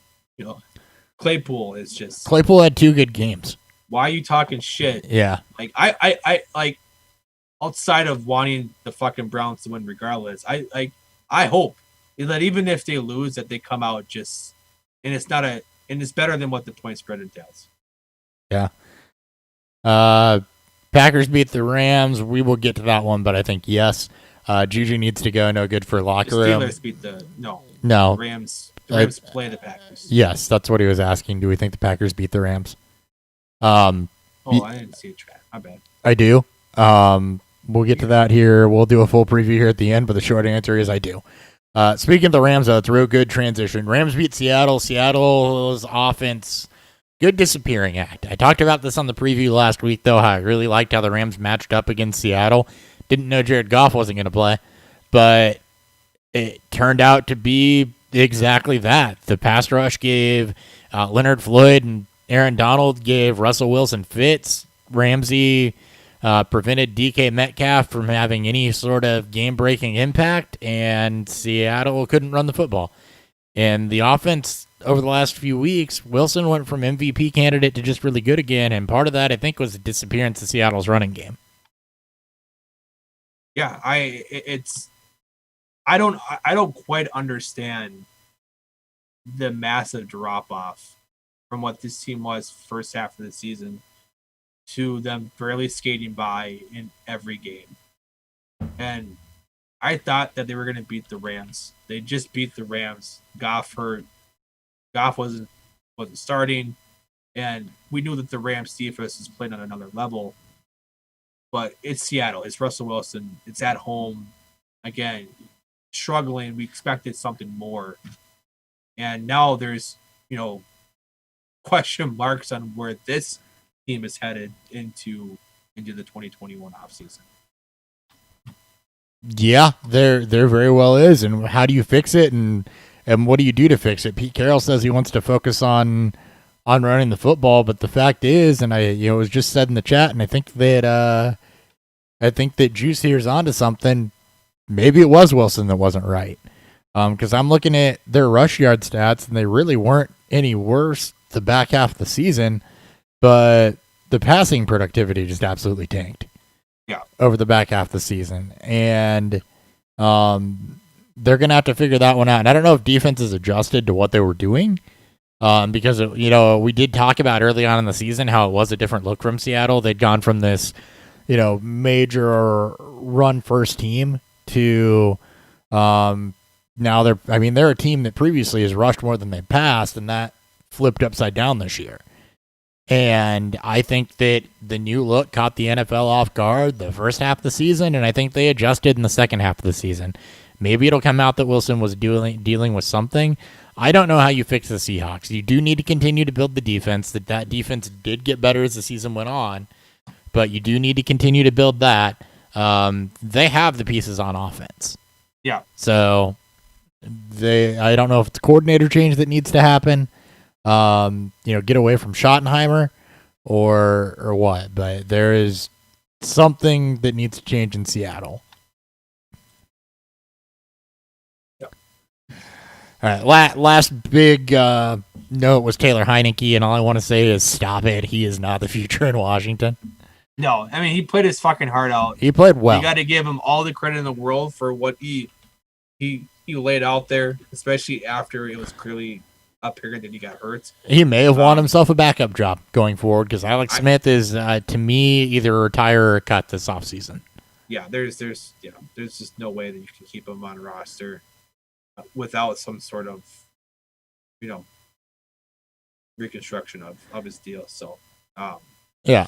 Claypool is just Claypool had 2 good games. Why are you talking shit? Yeah, I outside of wanting the fucking Browns to win regardless, I hope that even if they lose, that they come out and it's better than what the point spread entails. Yeah. Packers beat the Rams. We will get to that one, but I think yes. Juju needs to go. No good for locker room. Steelers beat the Rams. The Rams play the Packers. Yes, that's what he was asking. Do we think the Packers beat the Rams? I didn't see a track. My bad. I do. We'll get to that here. We'll do a full preview here at the end, but the short answer is I do. Speaking of the Rams, though, it's a real good transition. Rams beat Seattle. Seattle's offense, good disappearing act. I talked about this on the preview last week, though, how I really liked how the Rams matched up against Seattle. Didn't know Jared Goff wasn't going to play, but it turned out to be exactly that. The pass rush gave Leonard Floyd and Aaron Donald gave Russell Wilson fits. Ramsey prevented DK Metcalf from having any sort of game-breaking impact, and Seattle couldn't run the football. And the offense over the last few weeks, Wilson went from MVP candidate to just really good again, and part of that, I think, was the disappearance of Seattle's running game. Yeah, I don't quite understand the massive drop-off from what this team was first half of the season to them barely skating by in every game. And I thought that they were going to beat the Rams. They just beat the Rams. Goff hurt. Goff wasn't starting, and we knew that the Rams defense was playing on another level. But it's Seattle. It's Russell Wilson. It's at home. Again, struggling. We expected something more. And now there's, question marks on where this team is headed into the 2021 offseason. Yeah, there very well is. And how do you fix it? And what do you do to fix it? Pete Carroll says he wants to focus on running the football, but the fact is, and it was just said in the chat, and I think that Juice here's onto something. Maybe it was Wilson that wasn't right. Because I'm looking at their rush yard stats, and they really weren't any worse the back half of the season, but the passing productivity just absolutely tanked. Yeah, over the back half of the season, and they're gonna have to figure that one out. And I don't know if defense has adjusted to what they were doing, because we did talk about early on in the season how it was a different look from Seattle. They'd gone from this major run first team to now they're a team that previously has rushed more than they've passed, and that flipped upside down this year. And I think that the new look caught the NFL off guard the first half of the season, and I think they adjusted in the second half of the season. Maybe it'll come out that Wilson was dealing with something. I don't know how you fix the Seahawks. You do need to continue to build the defense. That defense did get better as the season went on, but you do need to continue to build that. They have the pieces on offense. Yeah. So I don't know if it's a coordinator change that needs to happen. Get away from Schottenheimer or what, but there is something that needs to change in Seattle. Yep. All right, last big note was Taylor Heineke, and all I want to say is stop it. He is not the future in Washington. No, he played his fucking heart out. He played well. You got to give him all the credit in the world for what he laid out there, especially after it was clearly apparent that he got hurt. He may have won himself a backup job going forward because Alex Smith is, to me, either retire or cut this offseason. Yeah, there's just no way that you can keep him on roster without some sort of, reconstruction of his deal. So, yeah,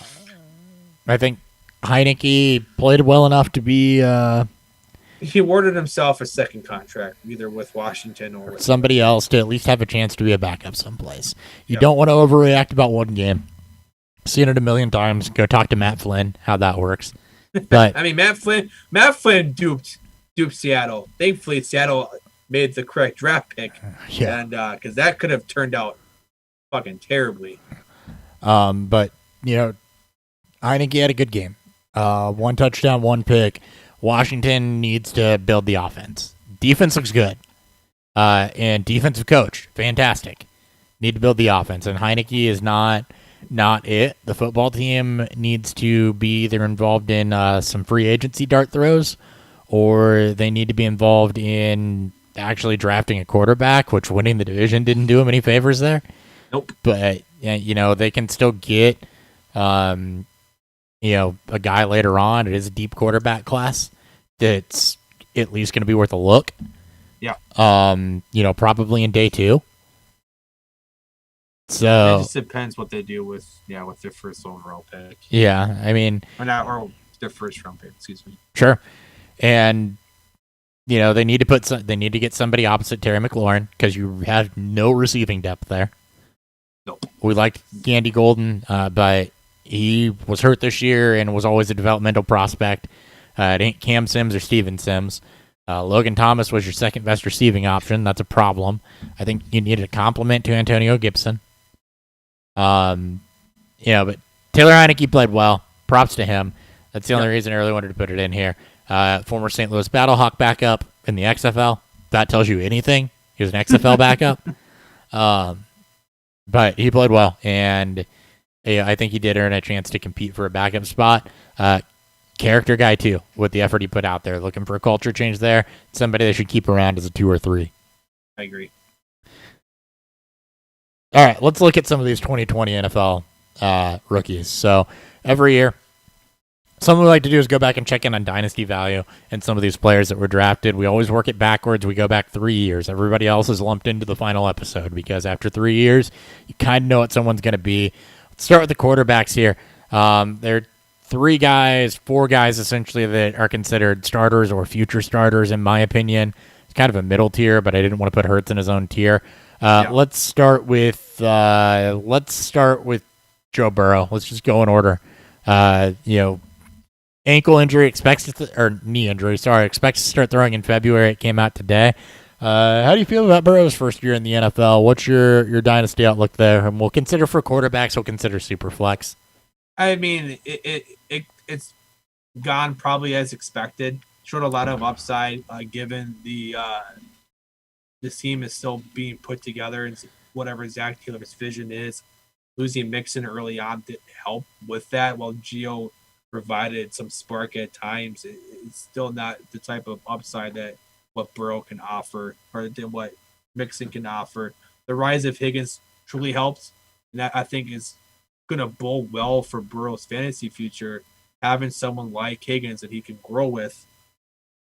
I think Heineke played well enough to be. He awarded himself a second contract, either with Washington or with somebody else to at least have a chance to be a backup someplace. You don't want to overreact about one game. Seen it a million times. Go talk to Matt Flynn how that works. But I mean, Matt Flynn duped Seattle. Thankfully, Seattle made the correct draft pick, and because that could have turned out fucking terribly. But Heineke had a good game. 1 touchdown, 1 pick. Washington needs to build the offense. Defense looks good. And defensive coach, fantastic. Need to build the offense. And Heineke is not it. The football team needs to be either involved in some free agency dart throws, or they need to be involved in actually drafting a quarterback, which winning the division didn't do them any favors there. Nope. But, they can still get a guy later on. It is a deep quarterback class that's at least going to be worth a look. Yeah. Probably in day 2. So it just depends what they do with their first overall pick. Yeah, I mean, or their first round pick. Excuse me. Sure, and they need to get somebody opposite Terry McLaurin because you have no receiving depth there. Nope. We liked Gandy Golden, but he was hurt this year and was always a developmental prospect. It ain't Cam Sims or Steven Sims. Logan Thomas was your second best receiving option. That's a problem. I think you needed a complement to Antonio Gibson. But Taylor Heineke played well. Props to him. That's the only reason I really wanted to put it in here. Former St. Louis Battlehawk backup in the XFL. That tells you anything. He was an XFL backup. But he played well, and I think he did earn a chance to compete for a backup spot. Character guy, too, with the effort he put out there. Looking for a culture change there. Somebody they should keep around as a 2 or 3. I agree. All right, let's look at some of these 2020 NFL rookies. So every year, something we like to do is go back and check in on dynasty value and some of these players that were drafted. We always work it backwards. We go back 3 years. Everybody else is lumped into the final episode because after 3 years, you kind of know what someone's going to be. Let's start with the quarterbacks here. There are 4 guys essentially that are considered starters or future starters, in my opinion. It's kind of a middle tier, but I didn't want to put Hurts in his own tier. Let's start with Joe Burrow. Let's just go in order. Ankle injury, knee injury, expects to start throwing in February. It came out today. How do you feel about Burrow's first year in the NFL? What's your dynasty outlook there? And we'll consider for quarterbacks, we'll consider super flex. I mean, it's gone probably as expected. Showed a lot of upside, given the team is still being put together and whatever Zach Taylor's vision is. Losing Mixon early on didn't help with that, while Gio provided some spark at times. It's still not the type of upside that what Burrow can offer or what Mixon can offer. The rise of Higgins truly helped, and that I think is going to bode well for Burrow's fantasy future, having someone like Higgins that he can grow with.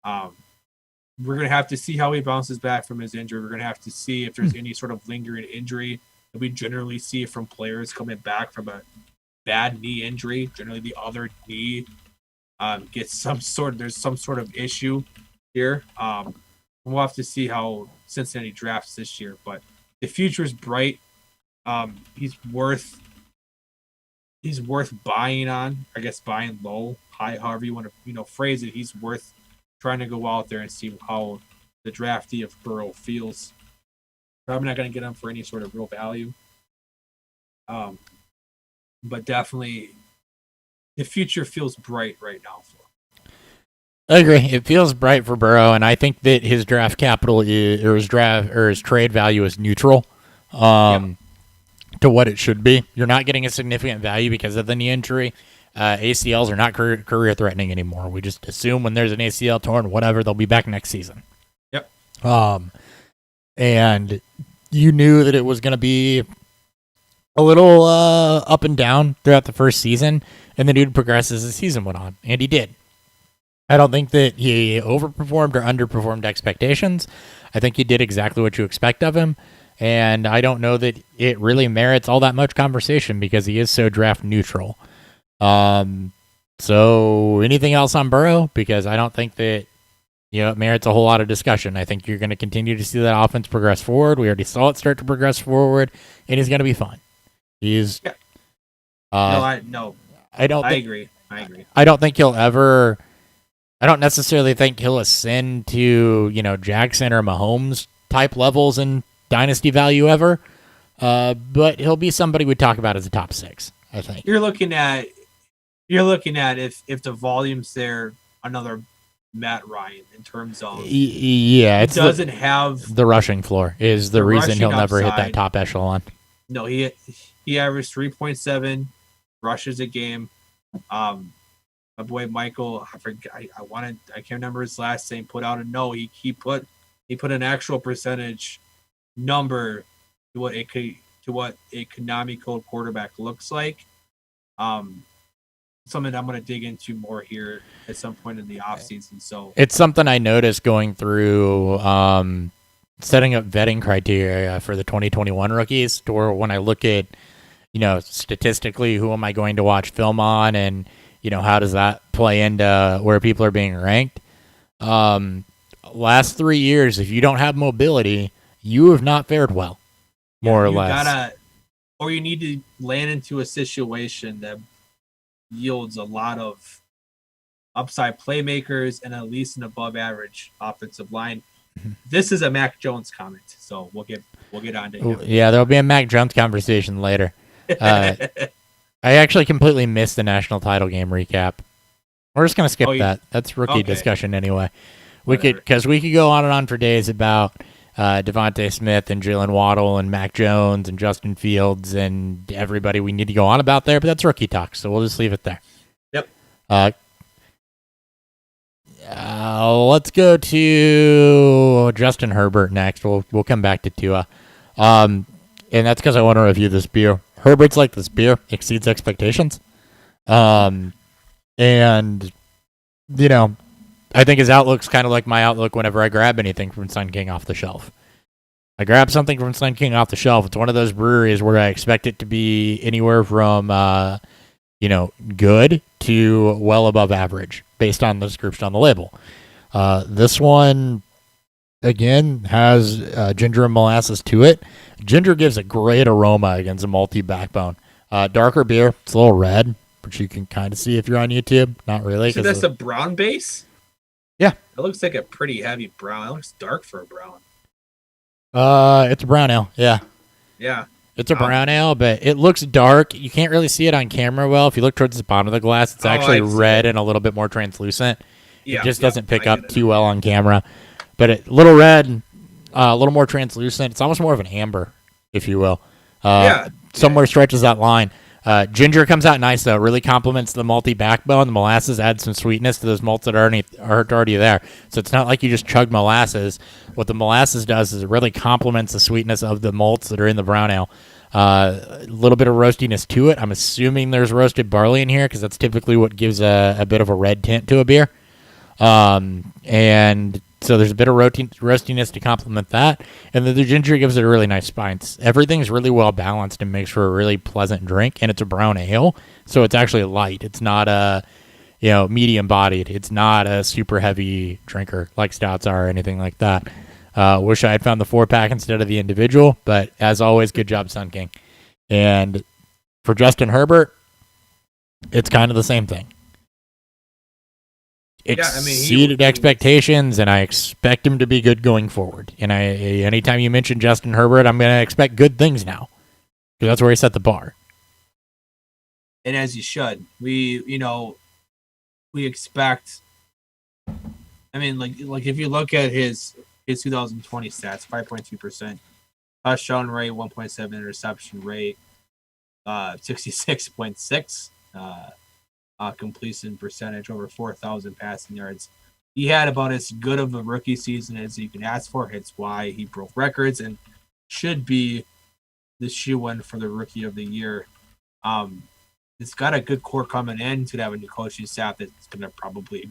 We're going to have to see how he bounces back from his injury. We're going to have to see if there's any sort of lingering injury that we generally see from players coming back from a bad knee injury. Generally, the other knee gets there's some sort of issue here. We'll have to see how Cincinnati drafts this year, but the future is bright. He's worth buying on. I guess buying low, high, however you want to phrase it. He's worth trying to go out there and see how the draftee of Burrow feels. Probably not going to get him for any sort of real value. But definitely the future feels bright right now for him. I agree. It feels bright for Burrow, and I think that his draft capital his trade value is neutral to what it should be. You're not getting a significant value because of the knee injury. ACLs are not career threatening anymore. We just assume when there's an ACL torn, whatever, they'll be back next season. Yep. And you knew that it was going to be a little up and down throughout the first season, and the dude progressed as the season went on, and he did. I don't think that he overperformed or underperformed expectations. I think he did exactly what you expect of him, and I don't know that it really merits all that much conversation because he is so draft neutral. So anything else on Burrow? Because I don't think that it merits a whole lot of discussion. I think you're going to continue to see that offense progress forward. We already saw it start to progress forward, and he's going to be fine. He's I agree. I don't think he'll ever. I don't necessarily think he'll ascend to Jackson or Mahomes type levels in dynasty value ever, but he'll be somebody we talk about as a top 6. I think you're looking at if the volume's there, another Matt Ryan in terms of it doesn't have the rushing floor is the reason he'll never hit that top echelon. No, he averaged 3.7 rushes a game. My boy Michael, I can't remember his last name. Put out a note. He put an actual percentage number to what a Konami code quarterback looks like. Something I'm going to dig into more here at some point in the offseason. So it's something I noticed going through setting up vetting criteria for the 2021 rookies, to where when I look at statistically who am I going to watch film on, and how does that play into where people are being ranked? Last 3 years, if you don't have mobility, you have not fared well, more or less. Or you need to land into a situation that yields a lot of upside playmakers and at least an above average offensive line. This is a Mac Jones comment, so we'll get on to him. Yeah, there'll be a Mac Jones conversation later. I actually completely missed the national title game recap. We're just gonna skip that. That's rookie discussion anyway. We could go on and on for days about Devontae Smith and Jalen Waddle and Mac Jones and Justin Fields and everybody we need to go on about there, but that's rookie talk, so we'll just leave it there. Yep. Let's go to Justin Herbert next. We'll come back to Tua. And that's because I want to review this beer. Herbert's like this beer, exceeds expectations. And, I think his outlook's kind of like my outlook whenever I grab anything from Sun King off the shelf. I grab something from Sun King off the shelf. It's one of those breweries where I expect it to be anywhere from, good to well above average based on the description on the label. This one, again, has ginger and molasses to it. Ginger gives a great aroma against a malty backbone. Darker beer. It's a little red, which you can kind of see if you're on YouTube. Not really. So that's a brown base? Yeah. It looks like a pretty heavy brown. It looks dark for a brown. It's a brown ale. Yeah. Yeah. It's a brown ale, but it looks dark. You can't really see it on camera well. If you look towards the bottom of the glass, it's actually red and a little bit more translucent. Yeah, it just doesn't pick up too well on camera. But a little red, a little more translucent. It's almost more of an amber, if you will. Somewhere stretches that line. Ginger comes out nice, though. It really complements the malty backbone. The molasses adds some sweetness to those malts that are already there. So it's not like you just chug molasses. What the molasses does is it really complements the sweetness of the malts that are in the brown ale. A little bit of roastiness to it. I'm assuming there's roasted barley in here because that's typically what gives a bit of a red tint to a beer. And so there's a bit of roastiness to complement that. And then the ginger gives it a really nice spice. Everything's really well balanced and makes for a really pleasant drink. And it's a brown ale, so it's actually light. It's not a medium bodied. It's not a super heavy drinker like stouts are or anything like that. Wish I had found the 4-pack instead of the individual, but as always, good job, Sun King. And for Justin Herbert, it's kind of the same thing. Exceeded expectations, and I expect him to be good going forward. And anytime you mention Justin Herbert, I'm going to expect good things now, because that's where he set the bar. And as you should, we expect. I mean, like if you look at his 2020 stats, 5.2% touchdown rate, 1.7 interception rate, 66.6. Completion percentage, over 4,000 passing yards. He had about as good of a rookie season as you can ask for. It's why he broke records and should be the shoe-in for the Rookie of the Year. It's got a good core coming in. It's gonna have a new coaching staff that's gonna probably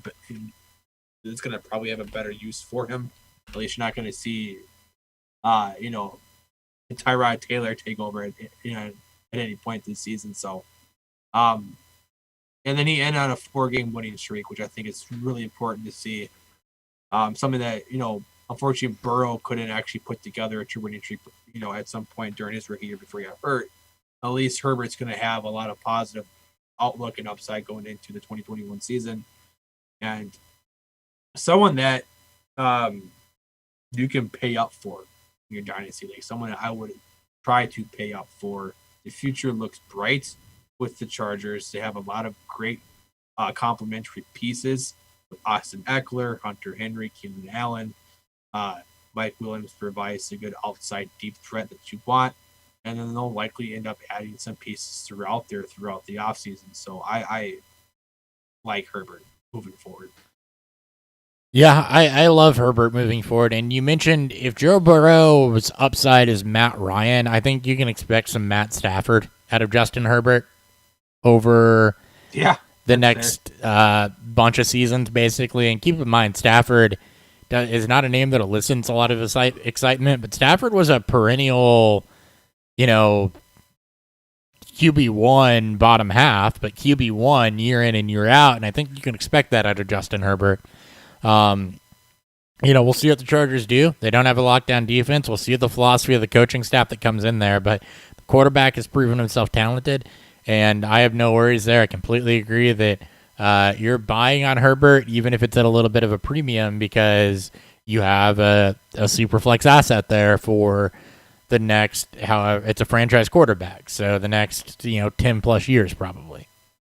have a better use for him. At least you're not gonna see, Tyrod Taylor take over at any point this season. So, and then he ended on a 4-game winning streak, which I think is really important to see. Something that unfortunately Burrow couldn't actually put together a true winning streak, at some point during his rookie year before he got hurt. At least Herbert's going to have a lot of positive outlook and upside going into the 2021 season, and someone that you can pay up for in your dynasty league. Someone that I would try to pay up for. The future looks bright with the Chargers. They have a lot of great complementary pieces with Austin Eckler, Hunter Henry, Keenan Allen. Mike Williams provides a good outside deep threat that you want. And then they'll likely end up adding some pieces throughout the offseason. So I like Herbert moving forward. Yeah, I love Herbert moving forward. And you mentioned if Joe Burrow's upside is Matt Ryan, I think you can expect some Matt Stafford out of Justin Herbert over the next bunch of seasons, basically. And keep in mind, Stafford is not a name that elicits a lot of excitement, but Stafford was a perennial, QB1 bottom half, but QB1 year in and year out. And I think you can expect that out of Justin Herbert. We'll see what the Chargers do. They don't have a lockdown defense. We'll see the philosophy of the coaching staff that comes in there, but the quarterback has proven himself talented, and I have no worries there. I completely agree that you're buying on Herbert, even if it's at a little bit of a premium, because you have a super flex asset there for the next, however, it's a franchise quarterback, so the next 10 plus years probably.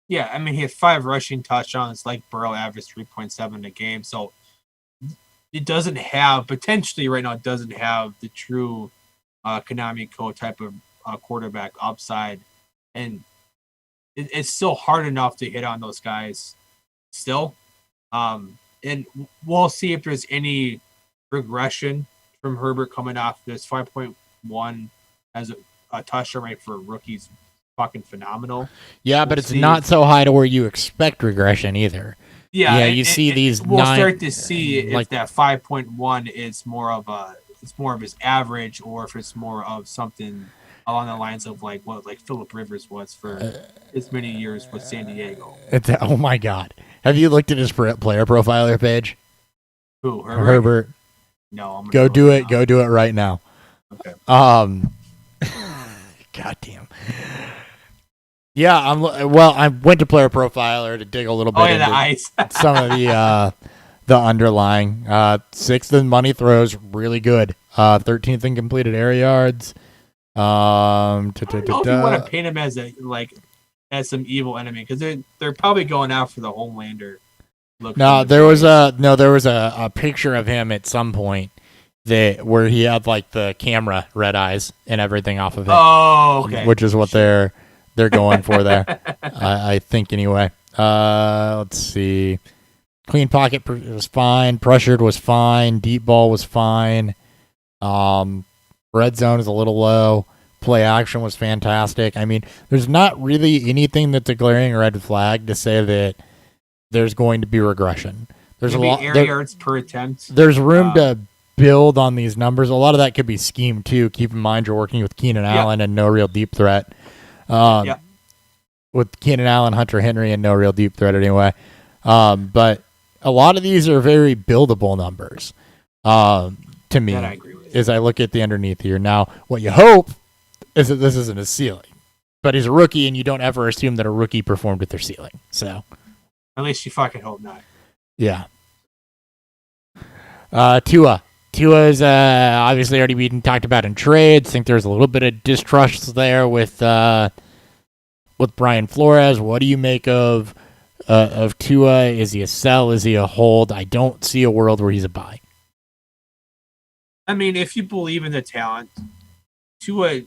Yeah, I mean, he had 5 rushing touchdowns, like Burrow averaged 3.7 a game. So it doesn't have, potentially right now, it doesn't have the true Konami Code type of quarterback upside. And it's still hard enough to hit on those guys still. And we'll see if there's any regression from Herbert coming off this 5.1 as a touchdown rate for rookies. Fucking phenomenal. Yeah, but it's not so high to where you expect regression either. Yeah, you see these. We'll start to see if that 5.1 is more of his average, or if it's more of something along the lines of like what Phillip Rivers was for as many years with San Diego. Oh my God! Have you looked at his player profiler page? Who, Herbert? No, I'm gonna go do it. Go do it right now. Okay. Goddamn. Yeah, I went to Player Profiler to dig a little bit into some of the underlying. 6th in money throws, really good. 13th in completed air yards. I don't know if you want to paint him as some evil enemy, because they're probably going out for the Homelander look. No, there was a picture of him at some point where he had like the camera red eyes and everything off of it. Oh, okay. Which is what they're going for there, I think anyway. Let's see. Clean pocket was fine. Pressured was fine. Deep ball was fine. Red zone is a little low. Play action was fantastic. I mean, there's not really anything that's a glaring red flag to say that there's going to be regression. There's maybe a lot air yards per attempt. There's room to build on these numbers. A lot of that could be scheme too. Keep in mind you're working with Keenan Allen and no real deep threat. With Keenan Allen, Hunter Henry, and no real deep threat anyway. But a lot of these are very buildable numbers to me, I agree with. as I look at the underneath here. Now, what you hope is that this isn't a ceiling. But he's a rookie, and you don't ever assume that a rookie performed at their ceiling. So, at least you fucking hope not. Yeah. Tua. Tua's obviously already been talked about in trades. I think there's a little bit of distrust there with Brian Flores. What do you make of Tua? Is he a sell? Is he a hold? I don't see a world where he's a buy. I mean, if you believe in the talent, Tua,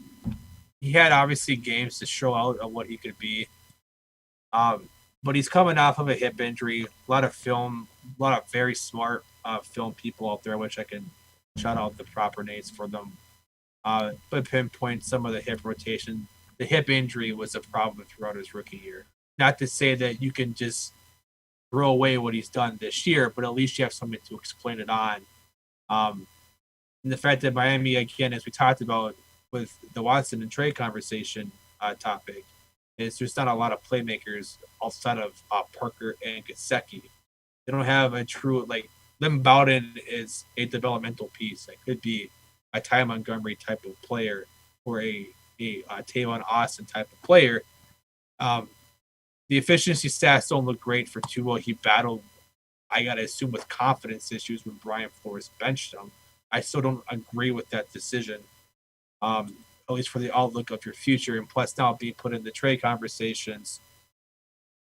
he had obviously games to show out of what he could be. But he's coming off of a hip injury. A lot of film, a lot of very smart film people out there, which I can shout out the proper names for them. but pinpoint some of the hip rotation. The hip injury was a problem throughout his rookie year. Not to say that you can just throw away what he's done this year, but at least you have something to explain it on. And the fact that Miami, again, as we talked about with the Watson and Trey conversation topic, is there's not a lot of playmakers outside of Parker and Gesicki. They don't have a true, like, Lim Bowden is a developmental piece. That could be a Ty Montgomery type of player or a Tavon Austin type of player. The efficiency stats don't look great for Tua. He battled, I got to assume, with confidence issues when Brian Flores benched him. I still don't agree with that decision, at least for the outlook of your future. And plus, now being put in the trade conversations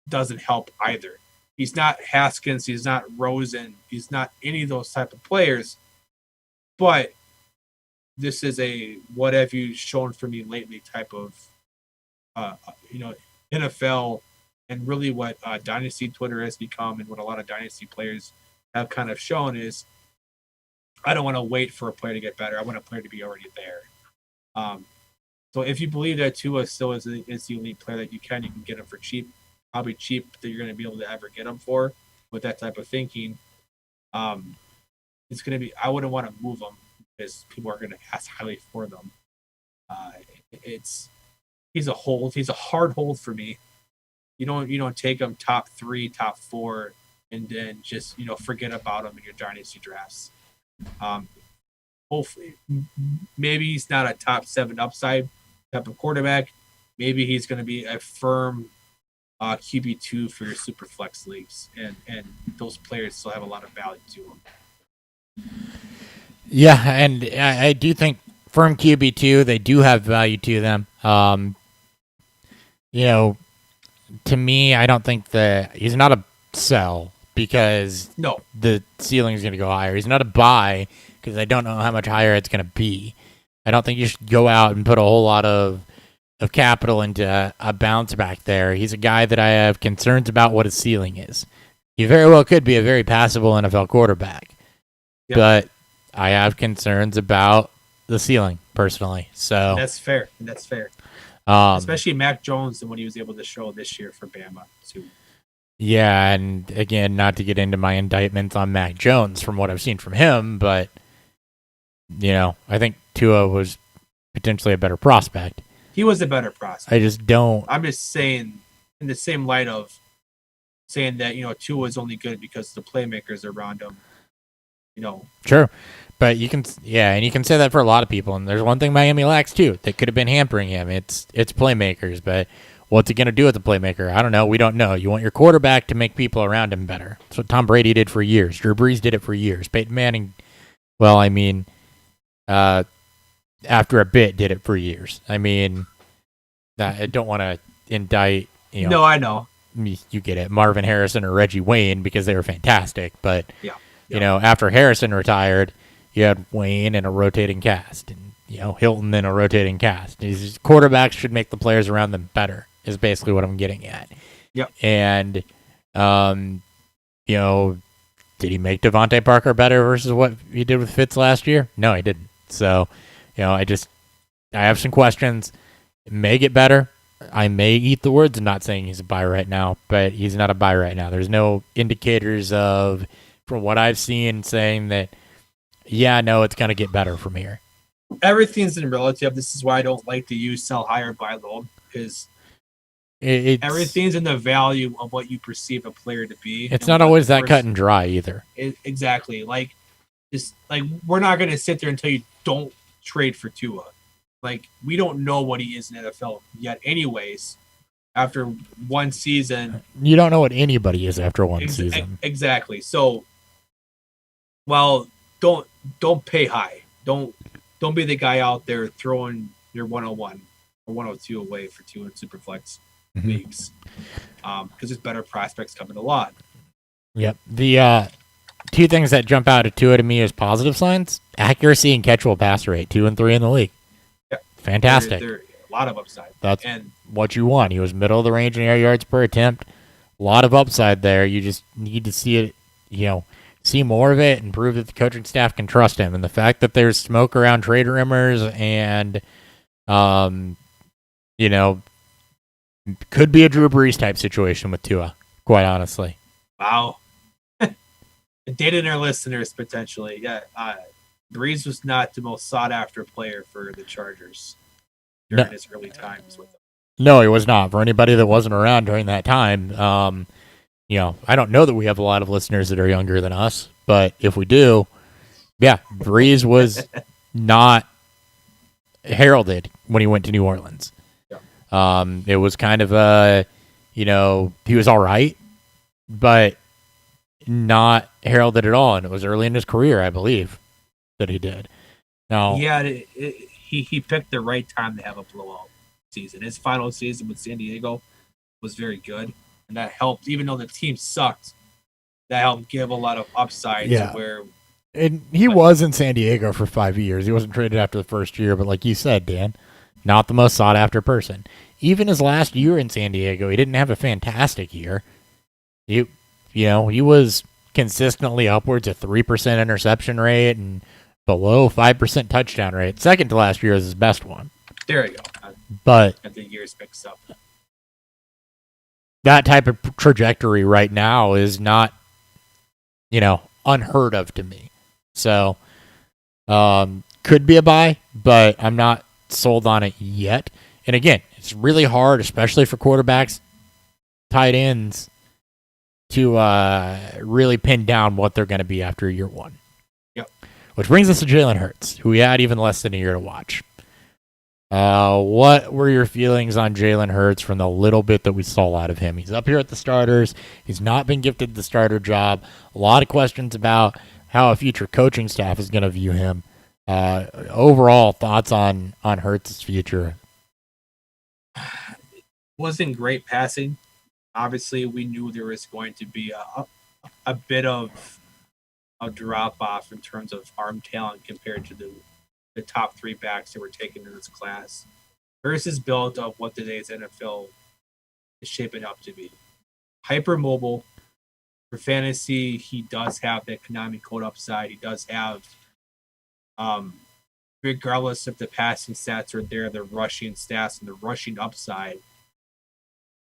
doesn't help either. He's not Haskins. He's not Rosen. He's not any of those type of players. But this is a what have you shown for me lately type of, NFL, and really what Dynasty Twitter has become and what a lot of Dynasty players have kind of shown is I don't want to wait for a player to get better. I want a player to be already there. So if you believe that Tua still is the elite player that you can get him for cheap, probably cheap that you're going to be able to ever get him for with that type of thinking. It's going to be, I wouldn't want to move him because people are going to ask highly for them. He's a hold. He's a hard hold for me. You don't take him top 3, top 4, and then just forget about him in your dynasty drafts. Hopefully, maybe he's not a top 7 upside type of quarterback. Maybe he's going to be a firm QB2 for your super flex leagues, and those players still have a lot of value to them. Yeah, and I do think firm QB2, they do have value to them. To me, I don't think that he's not a sell because the ceiling is going to go higher. He's not a buy because I don't know how much higher it's going to be. I don't think you should go out and put a whole lot of capital into a bounce back there. He's a guy that I have concerns about what his ceiling is. He very well could be a very passable NFL quarterback, but I have concerns about the ceiling personally. So that's fair. Especially Mac Jones and what he was able to show this year for Bama too. Yeah, and again, not to get into my indictments on Mac Jones from what I've seen from him, but I think Tua was potentially a better prospect. He was a better prospect. I just don't. I'm just saying, in the same light of saying that Tua is only good because the playmakers around him. Sure. But you can say that for a lot of people. And there's one thing Miami lacks too that could have been hampering him. It's playmakers. But what's it going to do with the playmaker? I don't know. We don't know. You want your quarterback to make people around him better. That's what Tom Brady did for years. Drew Brees did it for years. Peyton Manning, after a bit, did it for years. I don't want to indict. No, I know. You get it, Marvin Harrison or Reggie Wayne because they were fantastic. But after Harrison retired, you had Wayne in a rotating cast, and Hilton in a rotating cast. These quarterbacks should make the players around them better. Is basically what I'm getting at. Yep. And did he make Devontae Parker better versus what he did with Fitz last year? No, he didn't. So, I have some questions. It may get better. I may eat the words. I'm not saying he's a buy right now, but he's not a buy right now. There's no indicators from what I've seen, saying that, it's going to get better from here. Everything's in relative. This is why I don't like to use sell high or buy low, because everything's in the value of what you perceive a player to be. It's not always that cut and dry either. Exactly. We're not going to sit there until you don't trade for Tua. We don't know what he is in NFL yet anyways. After one season. You don't know what anybody is after one season. Exactly. So, don't pay high. Don't be the guy out there throwing your 101 or 102 away for Tua and Superflex leagues. Because there's better prospects coming a lot. Yep. The two things that jump out at Tua to me as positive signs: accuracy and catchable pass rate, 2 and 3 in the league. Yep. Fantastic. There a lot of upside. That's what you want. He was middle of the range in air yards per attempt. A lot of upside there. You just need to see it, see more of it and prove that the coaching staff can trust him. And the fact that there's smoke around trade rumors and, could be a Drew Brees type situation with Tua, quite honestly. Wow. Dating our listeners, potentially. Yeah, Brees was not the most sought-after player for the Chargers during his early times with them. No, he was not. For anybody that wasn't around during that time, I don't know that we have a lot of listeners that are younger than us, but if we do, yeah, Brees was not heralded when he went to New Orleans. Yeah. It was kind of he was all right, but not heralded at all, and it was early in his career, I believe, that he did. Now, yeah, he picked the right time to have a blowout season. His final season with San Diego was very good, and that helped. Even though the team sucked, that helped give a lot of upside to where. And he was in San Diego for 5 years. He wasn't traded after the first year, but like you said, Dan, not the most sought after person. Even his last year in San Diego, he didn't have a fantastic year. He was consistently upwards of 3% interception rate and below 5% touchdown rate. Second to last year is his best one. There you go. But as the years mix up, that type of trajectory right now is not, unheard of to me. So, could be a buy, but I'm not sold on it yet. And again, it's really hard, especially for quarterbacks, tight ends, to really pin down what they're going to be after year one. Yep. Which brings us to Jalen Hurts, who we had even less than a year to watch. What were your feelings on Jalen Hurts from the little bit that we saw out of him? He's up here at the starters. He's not been gifted the starter job. A lot of questions about how a future coaching staff is going to view him. Overall, thoughts on Hurts' future? Wasn't great passing. Obviously, we knew there was going to be a bit of a drop-off in terms of arm talent compared to the top three backs that were taken in this class. Hurts is built of what today's NFL is shaping up to be. Hyper-mobile. For fantasy, he does have that Konami code upside. He does have, regardless if the passing stats are there, the rushing stats and the rushing upside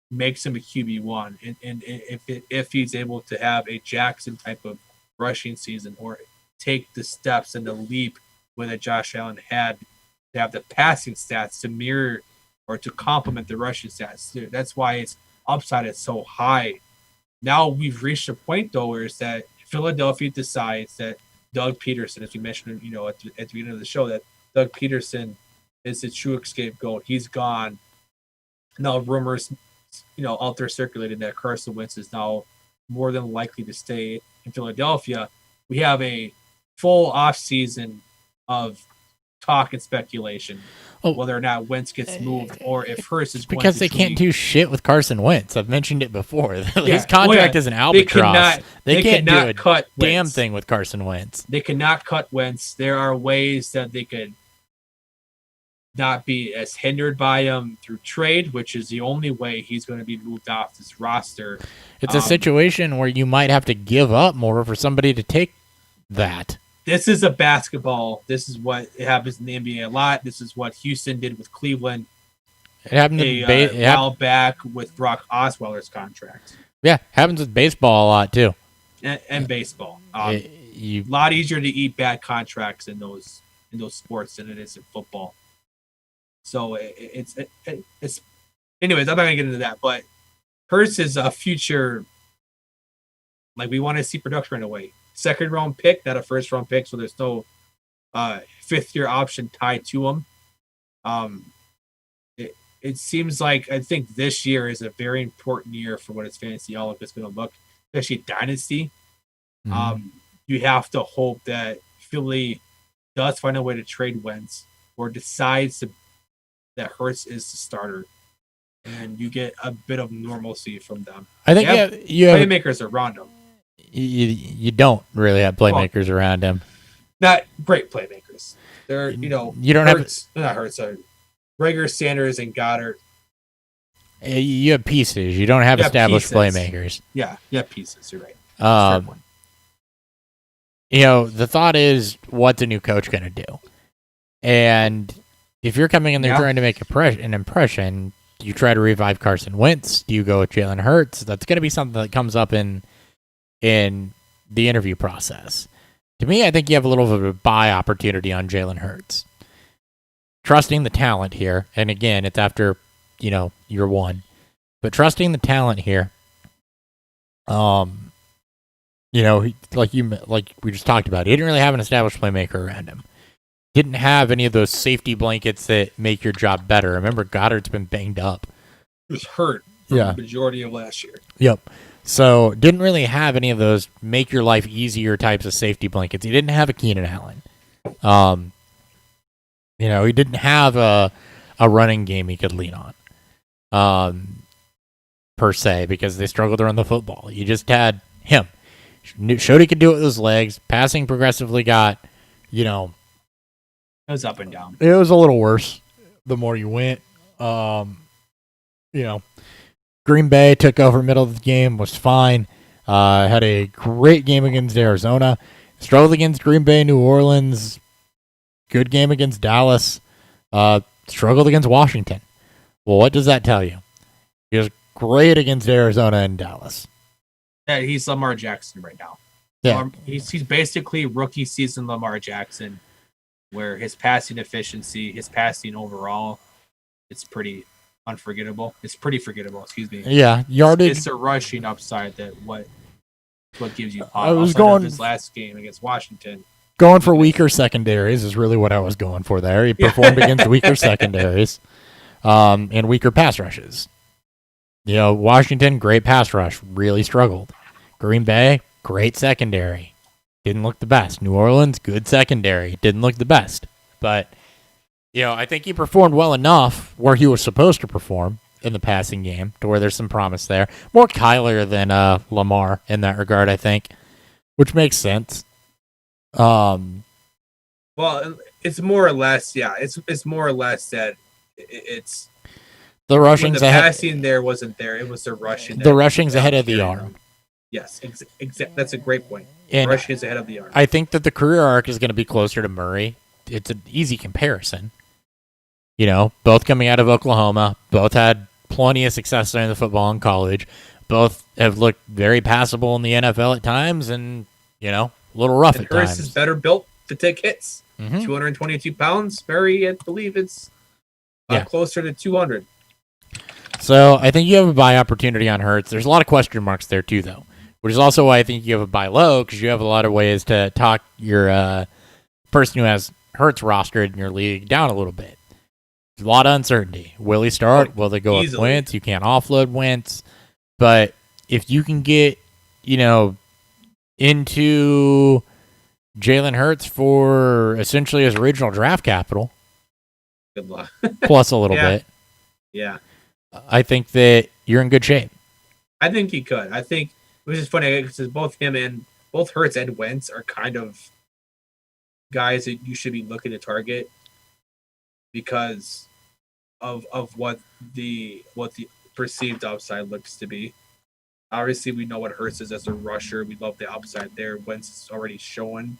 makes him a QB1. And if he's able to have a Jackson type of rushing season or take the steps and the leap that Josh Allen had to have the passing stats to mirror or to complement the rushing stats. That's why its upside is so high. Now we've reached a point, though, where it's that Philadelphia decides that Doug Peterson, as we mentioned, at the beginning of the show, that Doug Peterson is the true scapegoat. He's gone. Now rumors, out there circulating that Carson Wentz is now more than likely to stay in Philadelphia. We have a full offseason of talk and speculation whether or not Wentz gets moved or if Hurts is going because they can't do shit with Carson Wentz. I've mentioned it before. His contract is an albatross. They can't do a damn thing with Carson Wentz. They cannot cut Wentz. There are ways that they could not be as hindered by him through trade, which is the only way he's going to be moved off this roster. It's a situation where you might have to give up more for somebody to take that. This is a basketball. This is what happens in the NBA a lot. This is what Houston did with Cleveland. It happened a while back with Brock Osweiler's contract. Yeah, happens with baseball a lot too. And baseball. A lot easier to eat bad contracts in those sports than it is in football. So it's anyways, I'm not gonna get into that, but Hurts is a future, like, we want to see production right away. Second round pick, not a first round pick, so there's no fifth year option tied to him. It seems like, I think this year is a very important year for what his fantasy outlook is going to look, especially Dynasty. Mm-hmm. You have to hope that Philly does find a way to trade Wentz or decides that Hurts is the starter, and you get a bit of normalcy from them. I think you have playmakers around him. You don't really have playmakers around him. Not great playmakers. They're you don't Hurts, have not Hurts. Rager, Sanders, and Goddard. You have pieces. You don't have established playmakers. Yeah, you have pieces. You're right. the thought is, what's a new coach going to do? And if you're coming in there trying to make an impression, do you try to revive Carson Wentz? Do you go with Jalen Hurts? That's going to be something that comes up in the interview process. To me, I think you have a little bit of a buy opportunity on Jalen Hurts. Trusting the talent here, and again, it's after, year one. But trusting the talent here, like we just talked about, he didn't really have an established playmaker around him. Didn't have any of those safety blankets that make your job better. Remember, Goddard's been banged up. He was hurt for the majority of last year. Yep. So didn't really have any of those make your life easier types of safety blankets. He didn't have a Keenan Allen. He didn't have a running game he could lean on, per se, because they struggled to run the football. You just had him. Showed he could do it with his legs. Passing progressively got, it was up and down. It was a little worse the more you went. Green Bay took over middle of the game, was fine. Had a great game against Arizona. Struggled against Green Bay, New Orleans. Good game against Dallas. Struggled against Washington. Well, what does that tell you? He was great against Arizona and Dallas. Yeah, he's Lamar Jackson right now. Yeah. He's basically rookie season Lamar Jackson, where his passing efficiency, his passing overall, it's pretty unforgettable. It's pretty forgettable, excuse me. Yeah, yardage. It's the rushing upside that what gives you pop. I was going his last game against Washington. Going for weaker secondaries is really what I was going for there. He performed against weaker secondaries and weaker pass rushes. Washington, great pass rush, really struggled. Green Bay, great secondary, didn't look the best. New Orleans, good secondary, didn't look the best. But, I think he performed well enough where he was supposed to perform in the passing game to where there's some promise there. More Kyler than Lamar in that regard, I think, which makes sense. Well, it's more or less, it's more or less that it's the rushing's the ahead. Passing there wasn't there. It was the rushing. The rushing's ahead of the arm. Yes, that's a great point. And rushing is ahead of the arm. I think that the career arc is going to be closer to Murray. It's an easy comparison. Both coming out of Oklahoma, both had plenty of success during the football in college. Both have looked very passable in the NFL at times, and a little rough at times. Hurst is better built to take hits. 222 pounds. Murray, I believe it's closer to 200. So I think you have a buy opportunity on Hurts. There's a lot of question marks there too, though, which is also why I think you have a buy low, because you have a lot of ways to talk your person who has Hurts rostered in your league down a little bit. There's a lot of uncertainty. Will he start? Will they go with Wentz? You can't offload Wentz. But if you can get, into Jalen Hurts for essentially his original draft capital, good luck. plus a little bit. Yeah. I think that you're in good shape. I think he could. I think it was just funny because both Hurts and Wentz are kind of guys that you should be looking to target because of what the perceived upside looks to be. Obviously, we know what Hurts is as a rusher. We love the upside there. Wentz is already showing.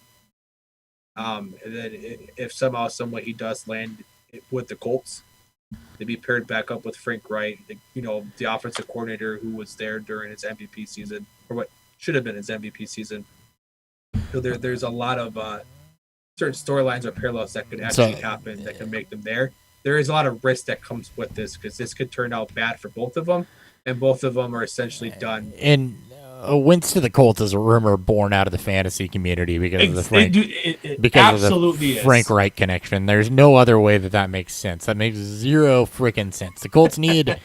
And then if somehow, someway he does land with the Colts, to be paired back up with Frank Wright, the offensive coordinator who was there during his MVP season, or what should have been his MVP season. So there's a lot of certain storylines or parallels that could actually happen that can make them there. There is a lot of risk that comes with this because this could turn out bad for both of them, and both of them are essentially done. And Wentz to the Colts is a rumor born out of the fantasy community because of the Frank Wright connection. There's no other way that makes sense. That makes zero freaking sense. The Colts need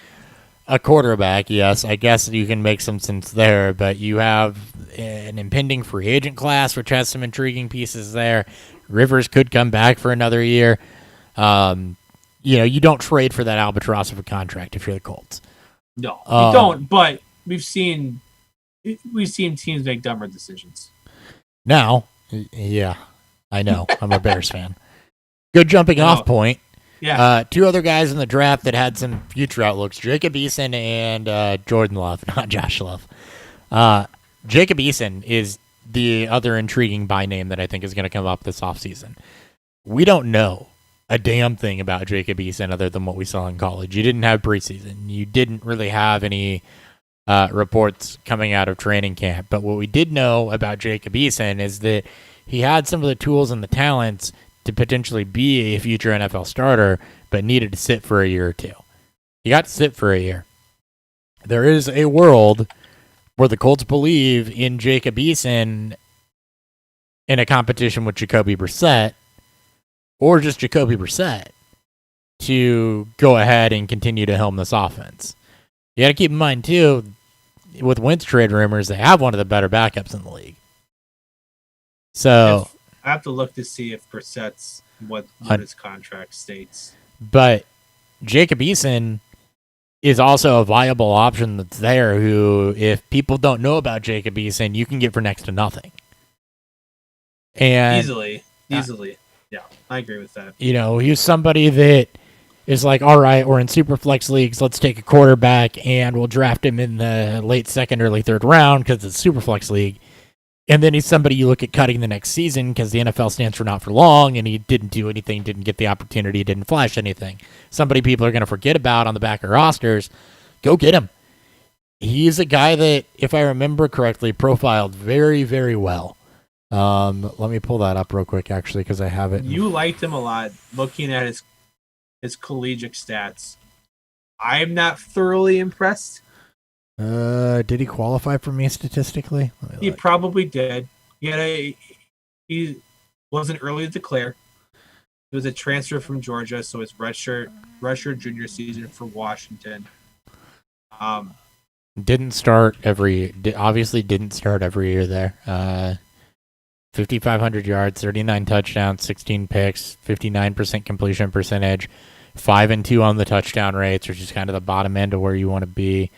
a quarterback. Yes, I guess you can make some sense there, but you have an impending free agent class, which has some intriguing pieces there. Rivers could come back for another year. You don't trade for that albatross of a contract if you're the Colts. No, you don't. But we've seen teams make dumber decisions. Now, yeah, I know. I'm a Bears fan. Good jumping off point. Yeah. Two other guys in the draft that had some future outlooks: Jacob Eason and Jordan Love, not Josh Love. Jacob Eason is the other intriguing by name that I think is going to come up this offseason. We don't know a damn thing about Jacob Eason other than what we saw in college. You didn't have preseason. You didn't really have any reports coming out of training camp. But what we did know about Jacob Eason is that he had some of the tools and the talents to potentially be a future NFL starter, but needed to sit for a year or two. He got to sit for a year. There is a world where the Colts believe in Jacob Eason in a competition with Jacoby Brissett, or just Jacoby Brissett, to go ahead and continue to helm this offense. You got to keep in mind, too, with Wentz trade rumors, they have one of the better backups in the league. So I have to look to see if Brissett's what his contract states. But Jacob Eason is also a viable option that's there who, if people don't know about Jacob Eason, you can get for next to nothing. And Easily. Yeah, I agree with that. You know, he's somebody that is like, all right, we're in super flex leagues. Let's take a quarterback and we'll draft him in the late second, early third round because it's a super flex league. And then he's somebody you look at cutting the next season because the NFL stands for not for long, and he didn't do anything, didn't get the opportunity, didn't flash anything. Somebody people are going to forget about on the back of rosters. Go get him. He's a guy that, if I remember correctly, profiled very, very well. Let me pull that up real quick, actually, because I have it. You liked him a lot, looking at his collegiate stats. I'm not thoroughly impressed. Did he qualify for me statistically? He probably did. He wasn't early to declare. He was a transfer from Georgia, so his redshirt junior season for Washington. Didn't start every year there. 5,500 yards, 39 touchdowns, 16 picks, 59% completion percentage, 5-2 on the touchdown rates, which is kind of the bottom end of where you want to be.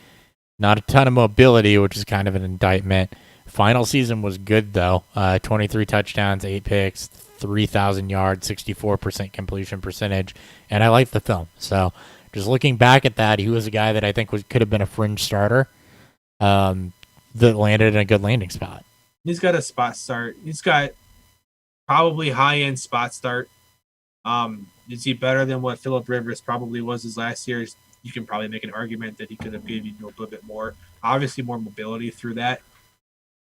Not a ton of mobility, which is kind of an indictment. Final season was good, though. 23 touchdowns, 8 picks, 3,000 yards, 64% completion percentage. And I like the film. So just looking back at that, he was a guy that I think could have been a fringe starter that landed in a good landing spot. He's got a spot start. He's got probably high-end spot start. Is he better than what Phillip Rivers probably was his last year? You can probably make an argument that he could have given you a little bit more. Obviously, more mobility through that.